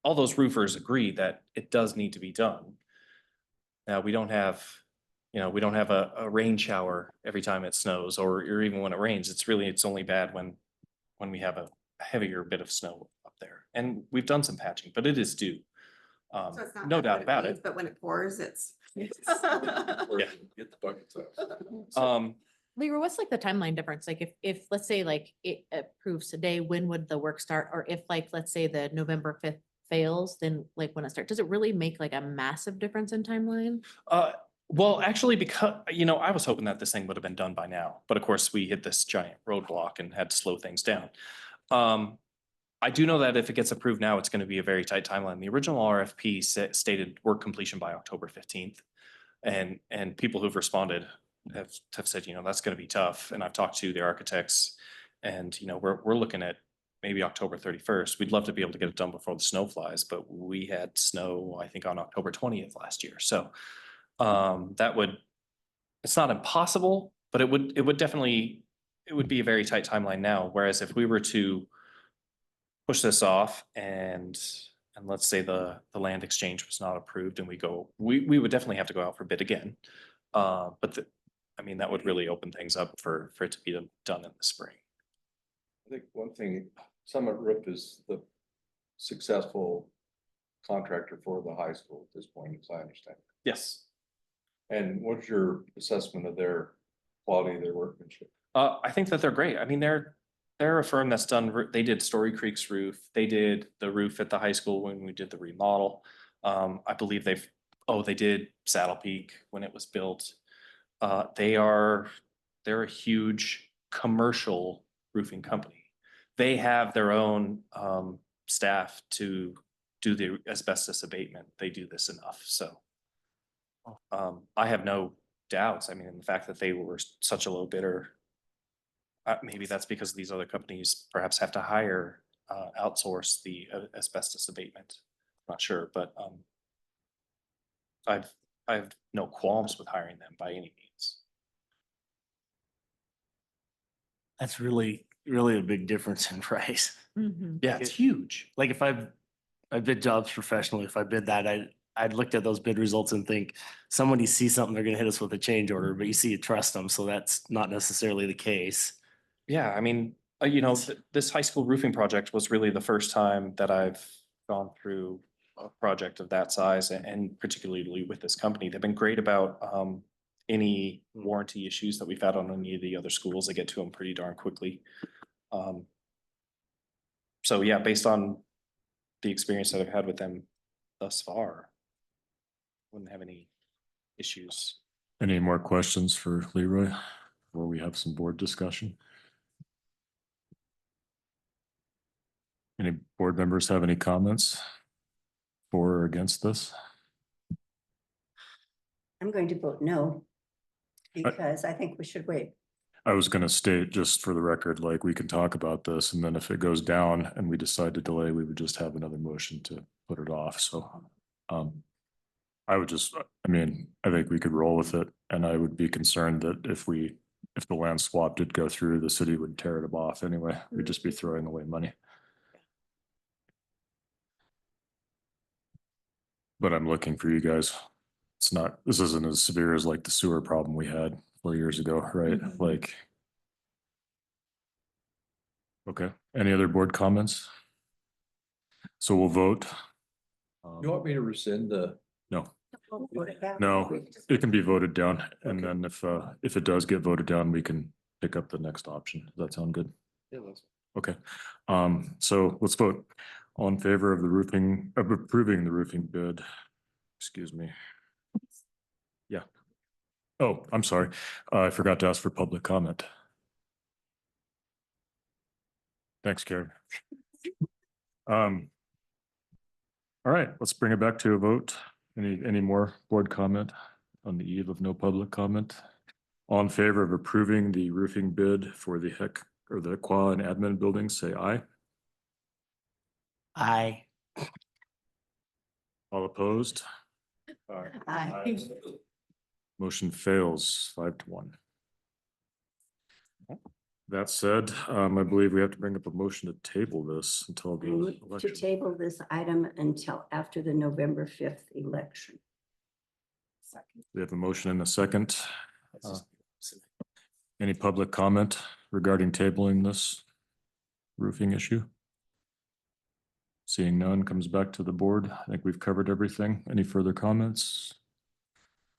all those roofers agree that it does need to be done. Now we don't have a rain shower every time it snows, or even when it rains. It's only bad when we have a heavier bit of snow up there, and we've done some patching, but it is due. So it's not No just doubt what about means, it. But when it pours, it's. Get the buckets out. Leroy, what's like the timeline difference? Like if let's say like it approves today, when would the work start? Or if like, let's say the November 5th fails, then like when it starts, does it really make like a massive difference in timeline? Well, actually, because, I was hoping that this thing would have been done by now, but of course we hit this giant roadblock and had to slow things down. I do know that if it gets approved now, it's going to be a very tight timeline. The original RFP stated work completion by October 15th. And people who've responded have said, that's going to be tough. And I've talked to the architects and, we're looking at maybe October 31st. We'd love to be able to get it done before the snow flies, but we had snow, I think, on October 20th last year. So it's not impossible, but it would be a very tight timeline now. Whereas if we were to push this off and let's say the land exchange was not approved and we would definitely have to go out for bid again. But that would really open things up for it to be done in the spring. I think one thing, Summit Roof is the successful contractor for the high school at this point, as I understand. Yes. And what's your assessment of their quality of their workmanship? I think that they're great. I mean, they're a firm that's they did Story Creek's roof. They did the roof at the high school when we did the remodel. I believe they did Saddle Peak when it was built. They're a huge commercial roofing company. They have their own staff to do the asbestos abatement. They do this enough. So I have no doubts. I mean, the fact that they were such a low bidder, maybe that's because these other companies perhaps have to outsource the asbestos abatement. I'm not sure, but I have no qualms with hiring them by any means. That's really, really a big difference in price. Yeah, it's huge. Like if I bid jobs professionally, if I bid that, I'd looked at those bid results and think somebody sees something, they're gonna hit us with a change order, but you trust them. So that's not necessarily the case. Yeah, I mean, this high school roofing project was really the first time that I've gone through a project of that size, and particularly with this company. They've been great about any warranty issues that we've had on any of the other schools. They get to them pretty darn quickly. So yeah, based on the experience that I've had with them thus far, wouldn't have any issues. Any more questions for Leroy before we have some board discussion? Any board members have any comments for or against this? I'm going to vote no. Because I think we should wait. I was gonna state just for the record, like, we can talk about this, and then if it goes down and we decide to delay, we would just have another motion to put it off, so. I would just, I mean, I think we could roll with it, and I would be concerned that if the land swap did go through, the city would tear it off anyway. We'd just be throwing away money. But I'm looking for you guys. This isn't as severe as like the sewer problem we had 4 years ago, right? Like. Okay, any other board comments? So we'll vote. You want me to rescind the? No, Vote it down. no, it can be voted down, and then if it does get voted down, we can pick up the next option. Does that sound good? Yeah, that's. Okay, so let's vote. All in favor of approving the roofing bid. Excuse me. Yeah. Oh, I'm sorry. I forgot to ask for public comment. Thanks, Karen. All right, let's bring it back to a vote. Any more board comment on the eve of no public comment? All in favor of approving the roofing bid for the QA and admin buildings, say aye. Aye. All opposed? Aye. Motion fails 5-1. That said, I believe we have to bring up a motion to table this until We the need to election. table this item until after the November 5th election. We have a motion and a second. Any public comment regarding tabling this roofing issue? Seeing none, comes back to the board. I think we've covered everything. Any further comments?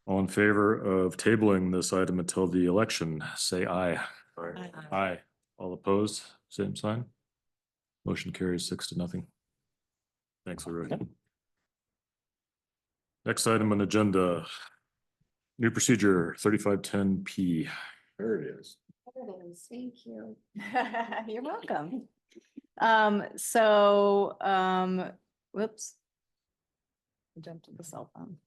All in favor of tabling this item until the election, say aye. Aye. Aye. All opposed, same sign. Motion carries 6-0. Thanks, Leroy. Next item on agenda, new procedure 3510P. There it is. There it is. Thank you. You're welcome. Whoops. I jumped to the cell phone.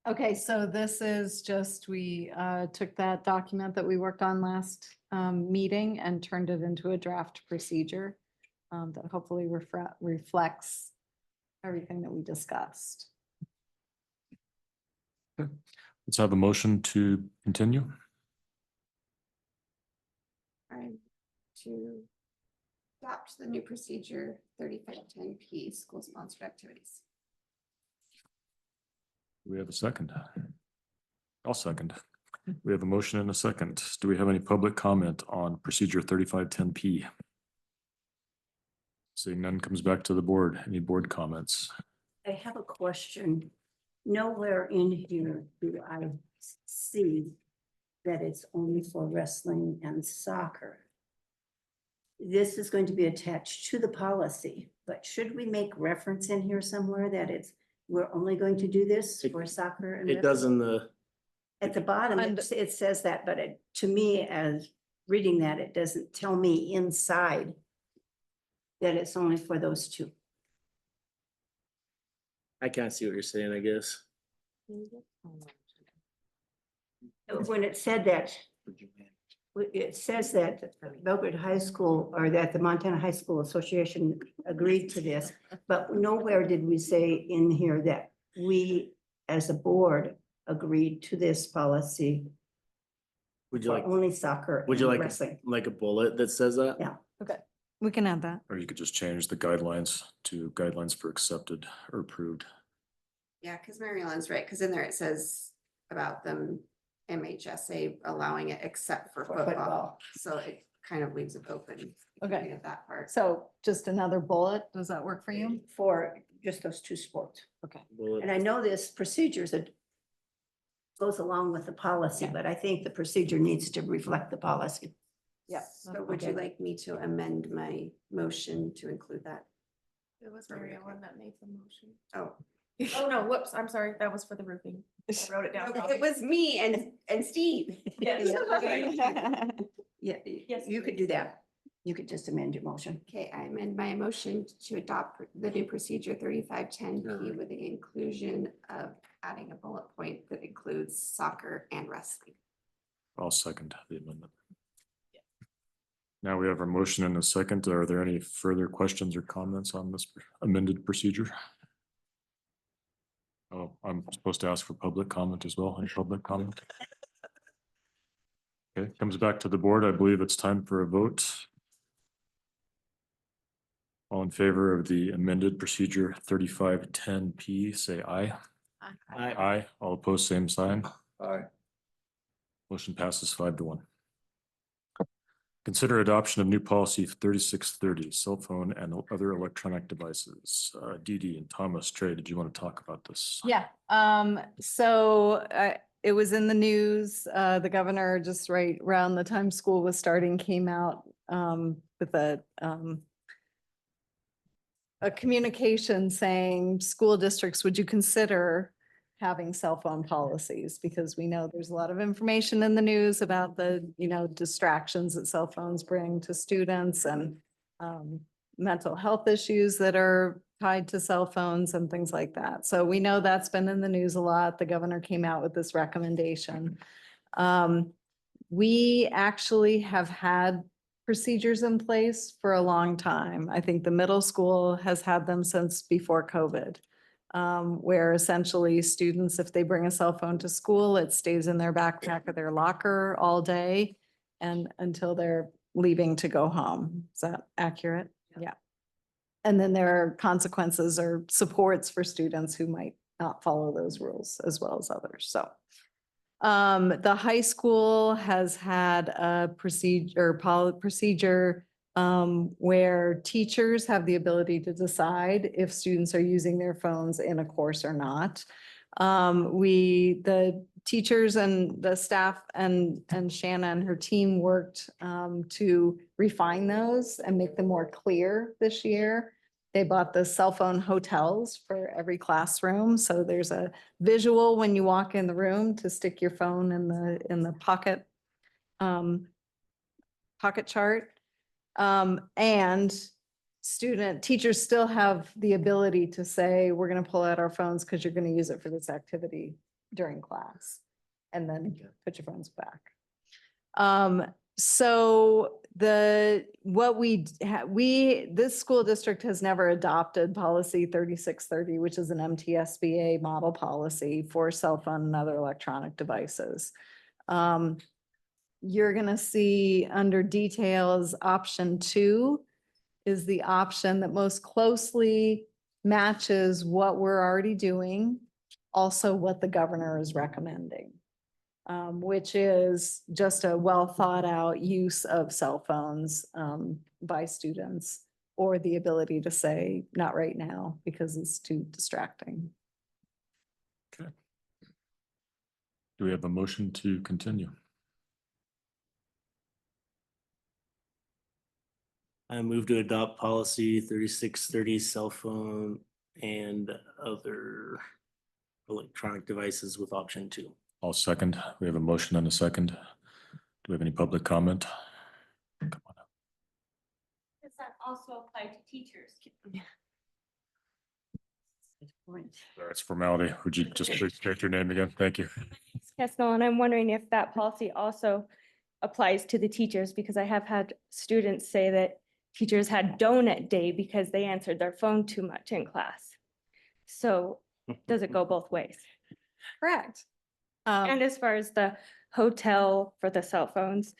Okay, so this is just, we took that document that we worked on last meeting and turned it into a draft procedure that hopefully reflects everything that we discussed. Let's have a motion to continue. To adopt the new procedure 3510P, school sponsored activities. Do we have a second? I'll second. We have a motion and a second. Do we have any public comment on procedure 3510P? Seeing none, comes back to the board. Any board comments? I have a question. Nowhere in here do I see that it's only for wrestling and soccer. This is going to be attached to the policy, but should we make reference in here somewhere that we're only going to do this for soccer? And It does in the, At the bottom, it says that, but to me, as reading that, it doesn't tell me inside that it's only for those two. I can't see what you're saying, I guess. When it said that, it says that Belgrade High School, or that the Montana High School Association agreed to this, but nowhere did we say in here that we, as a board, agreed to this policy Would you for like, only soccer would you and like, wrestling. like a bullet that says that? Yeah. Okay, we can add that. Or you could just change the guidelines to guidelines for accepted or approved. Yeah, because Mary Ellen's right, because in there it says about them MHSA allowing it except for football. So it kind of leaves it open. Okay. At that part. So just another bullet, does that work for you? For just those two sports. Okay. Bullet. And I know this procedures that goes along with the policy, but I think the procedure needs to reflect the policy. Yeah. So would you like me to amend my motion to include that? It was Mary Ellen that made the motion. Oh. Oh, no, whoops, I'm sorry. That was for the roofing. I wrote it down. It was me and Steve. Yes. Yeah, Yes. you could do that. You could just amend your motion. Okay, I amend my motion to adopt the new procedure 3510P with the inclusion of adding a bullet point that includes soccer and wrestling. I'll second the amendment. Now we have a motion and a second. Are there any further questions or comments on this amended procedure? Oh, I'm supposed to ask for public comment as well. Any public comment? Okay, comes back to the board. I believe it's time for a vote. All in favor of the amended procedure 3510P, say aye. Aye. Aye. All opposed, same sign. Aye. Motion passes 5-1. Consider adoption of new policy 3630, cell phone and other electronic devices. Dee Dee and Thomas, Trey, did you want to talk about this? Yeah, so it was in the news, the governor just right around the time school was starting came out with a communication saying, school districts, would you consider having cell phone policies? Because we know there's a lot of information in the news about the, distractions that cell phones bring to students and mental health issues that are tied to cell phones and things like that. So we know that's been in the news a lot. The governor came out with this recommendation. We actually have had procedures in place for a long time. I think the middle school has had them since before COVID. Where essentially students, if they bring a cell phone to school, it stays in their backpack or their locker all day and until they're leaving to go home. Is that accurate? Yeah. And then there are consequences or supports for students who might not follow those rules as well as others. So the high school has had a procedure where teachers have the ability to decide if students are using their phones in a course or not. The teachers and the staff and Shanna and her team worked to refine those and make them more clear this year. They bought the cell phone hotels for every classroom. So there's a visual when you walk in the room to stick your phone in the pocket chart. And teachers still have the ability to say, we're going to pull out our phones because you're going to use it for this activity during class. And then put your phones back. So this school district has never adopted policy 3630, which is an MTSBA model policy for cell phone and other electronic devices. You're going to see under details, option 2 is the option that most closely matches what we're already doing, also what the governor is recommending, which is just a well thought out use of cell phones by students, or the ability to say, not right now, because it's too distracting. Okay. Do we have a motion to continue? I move to adopt policy 3630, cell phone and other electronic devices with option 2. I'll second. We have a motion and a second. Do we have any public comment? Come on up. Does that also apply to teachers? That's formality. Would you just please state your name again? Thank you. Casnell, and I'm wondering if that policy also applies to the teachers, because I have had students say that teachers had donut day because they answered their phone too much in class. So does it go both ways? Correct. And as far as the hotel for the cell phones,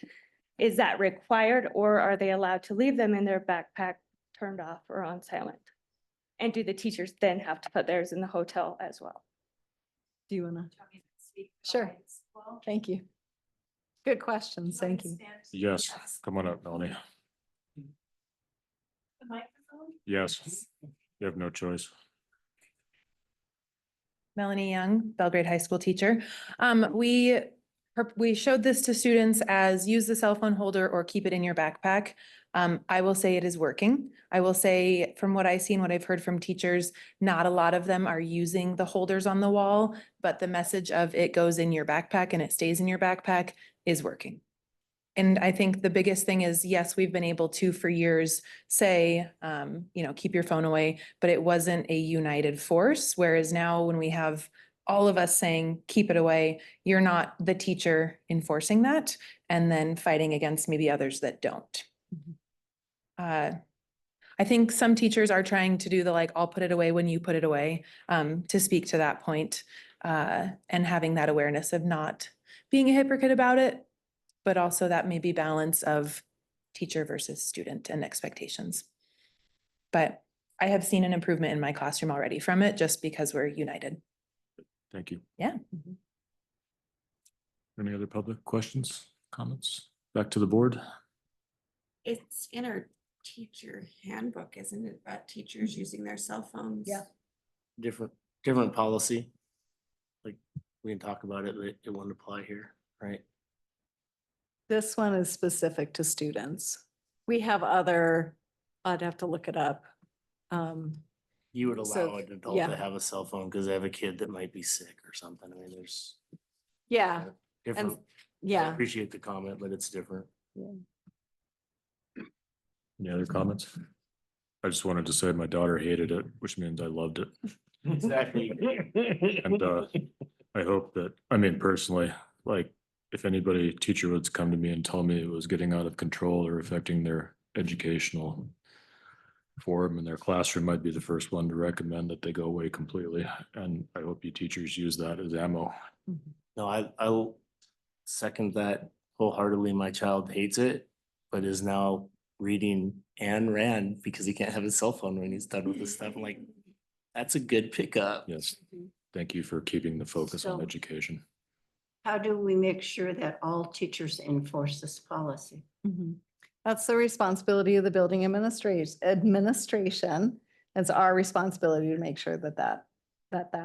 is that required, or are they allowed to leave them in their backpack turned off or on silent? And do the teachers then have to put theirs in the hotel as well? Do you want to? Sure. Thank you. Good questions. Thank you. Yes, come on up, Melanie. The microphone? Yes, you have no choice. Melanie Young, Belgrade High School teacher. We showed this to students as use the cell phone holder or keep it in your backpack. I will say it is working. I will say from what I've seen, what I've heard from teachers, not a lot of them are using the holders on the wall, but the message of it goes in your backpack and it stays in your backpack is working. And I think the biggest thing is, yes, we've been able to for years say, keep your phone away, but it wasn't a united force. Whereas now when we have all of us saying, keep it away, you're not the teacher enforcing that and then fighting against maybe others that don't. I think some teachers are trying to do the like, I'll put it away when you put it away, to speak to that point, and having that awareness of not being a hypocrite about it, but also that maybe balance of teacher versus student and expectations. But I have seen an improvement in my classroom already from it just because we're united. Thank you. Yeah. Any other public questions, comments? Back to the board. It's in our teacher handbook, isn't it, about teachers using their cell phones? Yeah. Different policy. Like, we can talk about it, but it wouldn't apply here, right? This one is specific to students. We have other, I'd have to look it up. You would So, allow an adult yeah. to have a cell phone because they have a kid that might be sick or something. I mean, there's Yeah, different. and I yeah. appreciate the comment, but it's different. Any other comments? I just wanted to say my daughter hated it, which means I loved it. Exactly. And I hope that, I mean, personally, like, if anybody, teacher would come to me and tell me it was getting out of control or affecting their educational forum in their classroom, I'd be the first one to recommend that they go away completely. And I hope you teachers use that as ammo. No, I'll second that wholeheartedly. My child hates it, but is now reading Ayn Rand because he can't have his cell phone when he's done with this stuff. I'm like, that's a good pickup. Yes. Thank you for keeping the focus on So- education. How do we make sure that all teachers enforce this policy? That's the responsibility of the building administration. It's our responsibility to make sure that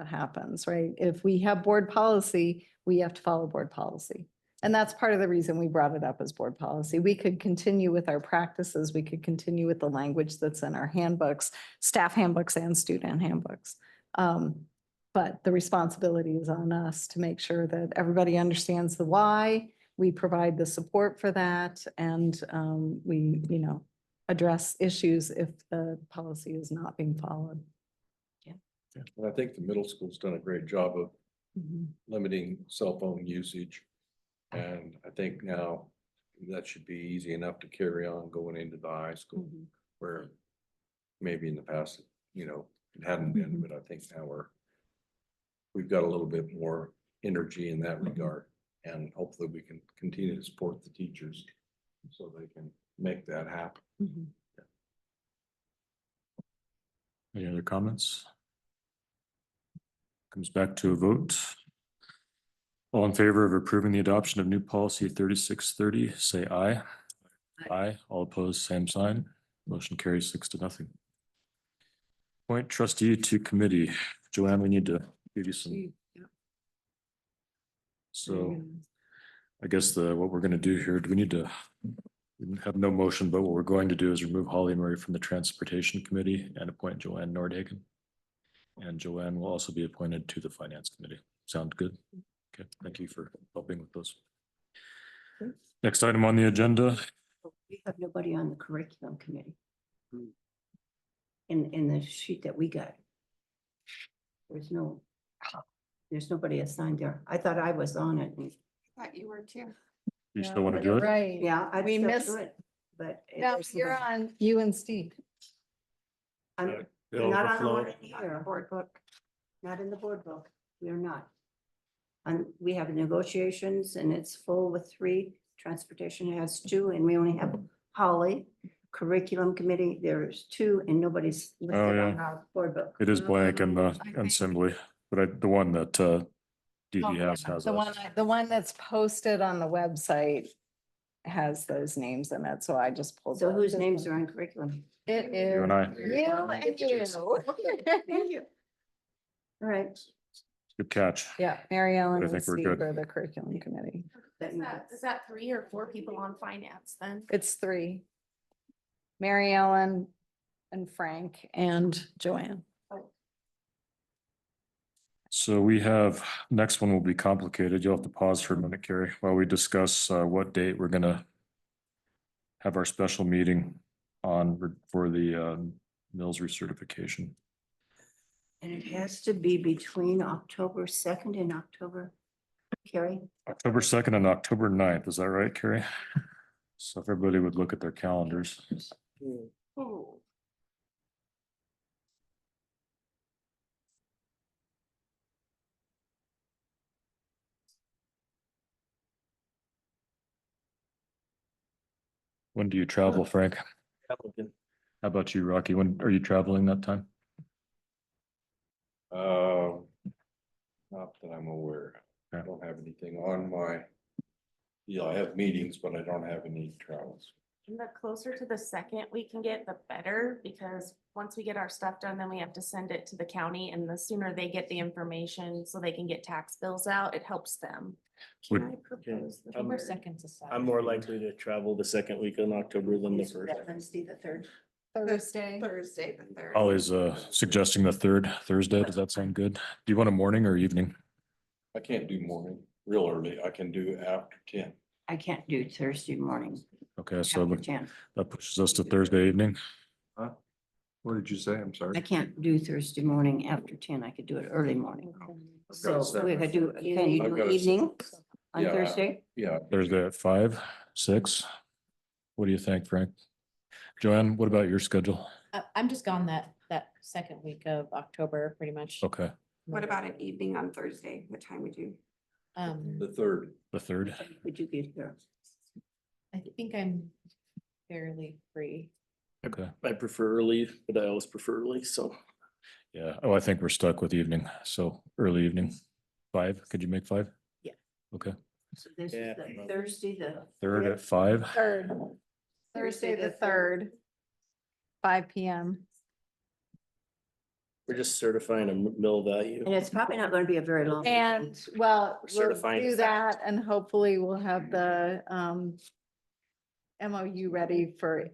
happens, right? If we have board policy, we have to follow board policy. And that's part of the reason we brought it up as board policy. We could continue with our practices. We could continue with the language that's in our handbooks, staff handbooks and student handbooks. But the responsibility is on us to make sure that everybody understands the why. We provide the support for that and we, address issues if the policy is not being followed. And I think the middle school's done a great job of limiting cell phone usage. And I think now that should be easy enough to carry on going into the high school where maybe in the past, it hadn't been, but I think now we've got a little bit more energy in that regard. And hopefully we can continue to support the teachers so they can make that happen. Any other comments? Comes back to a vote. All in favor of approving the adoption of new policy 3630, say aye. Aye. All opposed, same sign. Motion carries 6-0. Appoint trustee to committee. Joanne, we need to give you some. So I guess what we're going to do here, we have no motion, but what we're going to do is remove Holly Murray from the transportation committee and appoint Joanne Nordhagen. And Joanne will also be appointed to the finance committee. Sound good? Okay, thank you for helping with those. Next item on the agenda. We have nobody on the curriculum committee. In the sheet that we got. There's nobody assigned there. I thought I was on it. Thought you were too. You still want to do it? Right. Yeah, I We missed- it, but. No, you're on, you and Steve. I'm It'll not on the overflow. one in here, board book, not in the board book. We are not. And we have negotiations and it's full with 3. Transportation has 2 and we only have Holly. Curriculum committee, there's 2 and nobody's listed Oh, on yeah. our board book. It is blank in the assembly, but the one that DD has The one, us. the one that's posted on the website has those names in it, so I just pulled. So that. whose names are on curriculum? It is. You and I. You and you. Thank you. All right. Good catch. Yeah, Mary Ellen I and think we're Steve good. are the curriculum committee. Is that 3 or 4 people on finance then? It's 3. Mary Ellen and Frank and Joanne. So we next one will be complicated. You'll have to pause for a minute, Carrie, while we discuss what date we're gonna have our special meeting on for the Mills recertification. And it has to be between October 2nd and October, Carrie? October 2nd and October 9th, is that right, Carrie? So if everybody would look at their calendars. Oh. When do you travel, Frank? How about you, Rocky? When are you traveling that time? Not that I'm aware. I don't have anything on my, yeah, I have meetings, but I don't have any travels. And the closer to the second we can get, the better, because once we get our stuff done, then we have to send it to the county, and the sooner they get the information so they can get tax bills out, it helps them. Can I propose the I'm- third? Second's a Saturday. I'm more likely to travel the second week in October than the Is first. that Wednesday, the 3rd? Thursday. Thursday, the third. Always suggesting the 3rd Thursday. Does that sound good? Do you want a morning or evening? I can't do morning real early. I can do after 10. I can't do Thursday morning. Okay, so After 10. that pushes us to Thursday evening. Huh? What did you say? I'm sorry. I can't do Thursday morning after 10. I could do it early morning. I've got a So we could do, can you I've do got a evening on Yeah. Thursday? Yeah, Thursday at 5, 6. What do you think, Frank? Joanne, what about your schedule? I'm just gone that second week of October, pretty much. Okay, What about an evening on Thursday? What time would you? the 3rd. the 3rd. Would you get here? I think I'm fairly free. Okay, I prefer early, but I always prefer early, so. yeah. Oh, I think we're stuck with evening. So early evening. 5, could you make 5? Yeah. Okay, So this is Yeah. the Thursday, the 3rd at 5. Thursday, the 3rd, 5 PM. We're just certifying a mill value. And it's probably not going to be a very long. And well, We're we'll certifying do it. that and hopefully we'll have the MOU ready for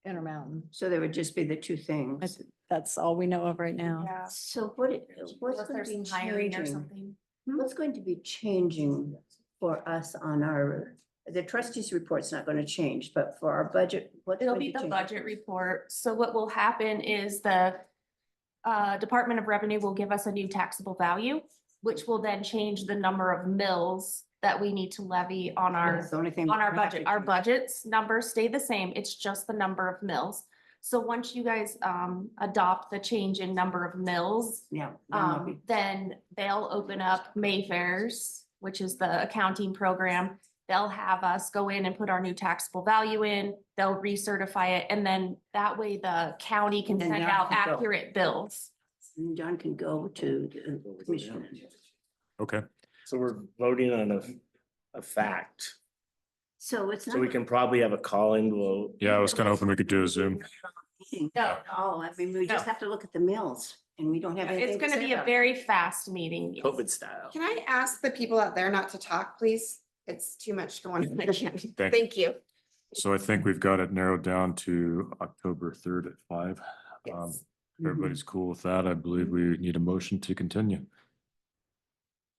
Intermountain. So there would just be the two things. That's all we know of right now. Yeah. So what's Unless going to there's be some hiring or changing? something. What's going to be changing for us on our, the trustees report's not going to change, but for our budget, what's It'll going be to the change? budget report. So what will happen is the Department of Revenue will give us a new taxable value, which will then change the number of mills that we need to levy on our That's the only thing. on our we're gonna have budget. to Our change. budgets numbers stay the same. It's just the number of mills. So once you guys adopt the change in number of mills, Yeah. then there'll be- then they'll open up Mayfairs, which is the accounting program. They'll have us go in and put our new taxable value in, they'll recertify it, and then that way the county can And send John out can go. accurate bills. And John can go to the commissioner. Okay, So we're voting on a fact. So it's not. So we can probably have a call-in vote. yeah, I was kind of hoping we could do a Zoom. No. Oh, I mean, we just No. have to look at the mills and we don't have anything. It's to gonna say be a about it. very fast meeting. yes. COVID style. Can I ask the people out there not to talk, please? It's too much going on again. Thank- Thank you. So I think we've got it narrowed down to October 3rd at 5. Yes. If everybody's cool with that, I believe we need a motion to continue.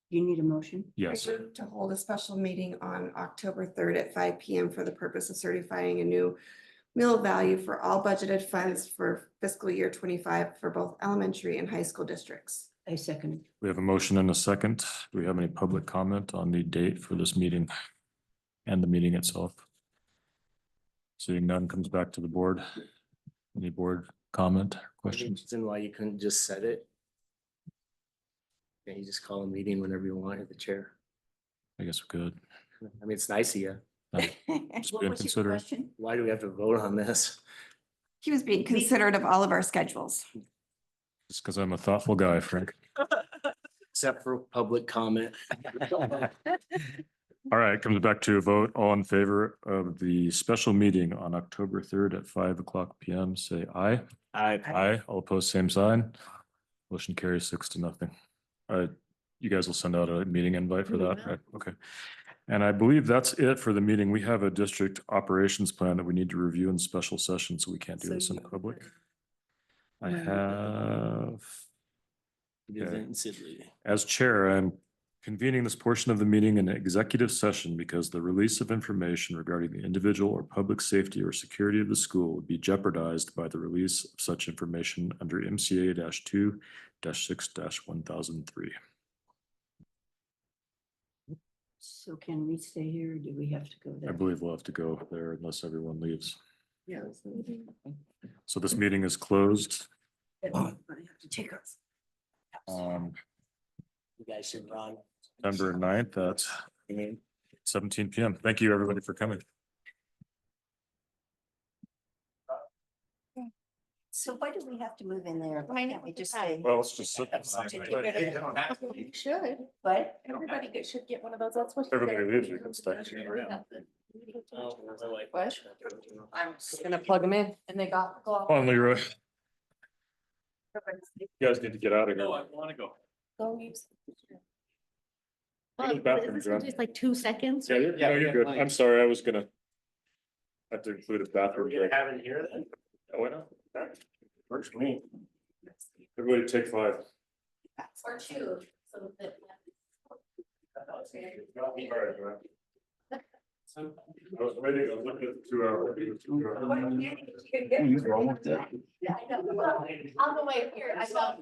You need a motion? Yes, I move to hold a special meeting on October 3rd at 5 PM for the purpose of certifying a new mill value for all budgeted funds for fiscal year 25 for both elementary and high school districts. I second. we have a motion and a second. Do we have any public comment on the date for this meeting and the meeting itself? Seeing none, comes back to the board. Any board comment or questions? Reason why you couldn't just set it. Yeah, you just call a meeting whenever you want at the chair. I guess we could. I mean, it's nice of you. Just What being was your considerate. question? Why do we have to vote on this? He was being considerate of all of our schedules. Just because I'm a thoughtful guy, Frank. Except for public comment. All right, comes back to a vote. All in favor of the special meeting on October 3rd at 5:00 PM, say aye. Aye. All opposed, same sign. Motion carries 6-0. You guys will send out a meeting invite for that, right? Okay. And I believe that's it for the meeting. We have a district operations plan that we need to review in special session, so we can't do this in public. I have, It isn't Sidley. as chair, I'm convening this portion of the meeting in executive session because the release of information regarding the individual or public safety or security of the school would be jeopardized by the release of such information under MCA 2-6-1003. So can we stay here or do we have to go I there? believe we'll have to go there unless everyone leaves. Yeah. So this meeting is closed. I have to take us. You guys should run. September 9th at 17 PM. Thank you, everybody, for coming. So why do we have to move in there? Why can't we just say? Well, let's just sit. You should, But everybody should get one of those, that's what. Everybody leaves, you can stay. What? I'm just gonna plug them in and they got. Come on, Leroy. You guys need to get out of here. want to go. Go use. Go to the bathroom, John. Just like 2 seconds. Yeah, no, you're good. I'm sorry, I was gonna have to include a bathroom break. Have it here then? Oh, why not? Works for me. Everybody take 5. Or 2, so that. All right, man. I was waiting, I was looking at the 2 hour. Yeah, I know. On the way here, I felt,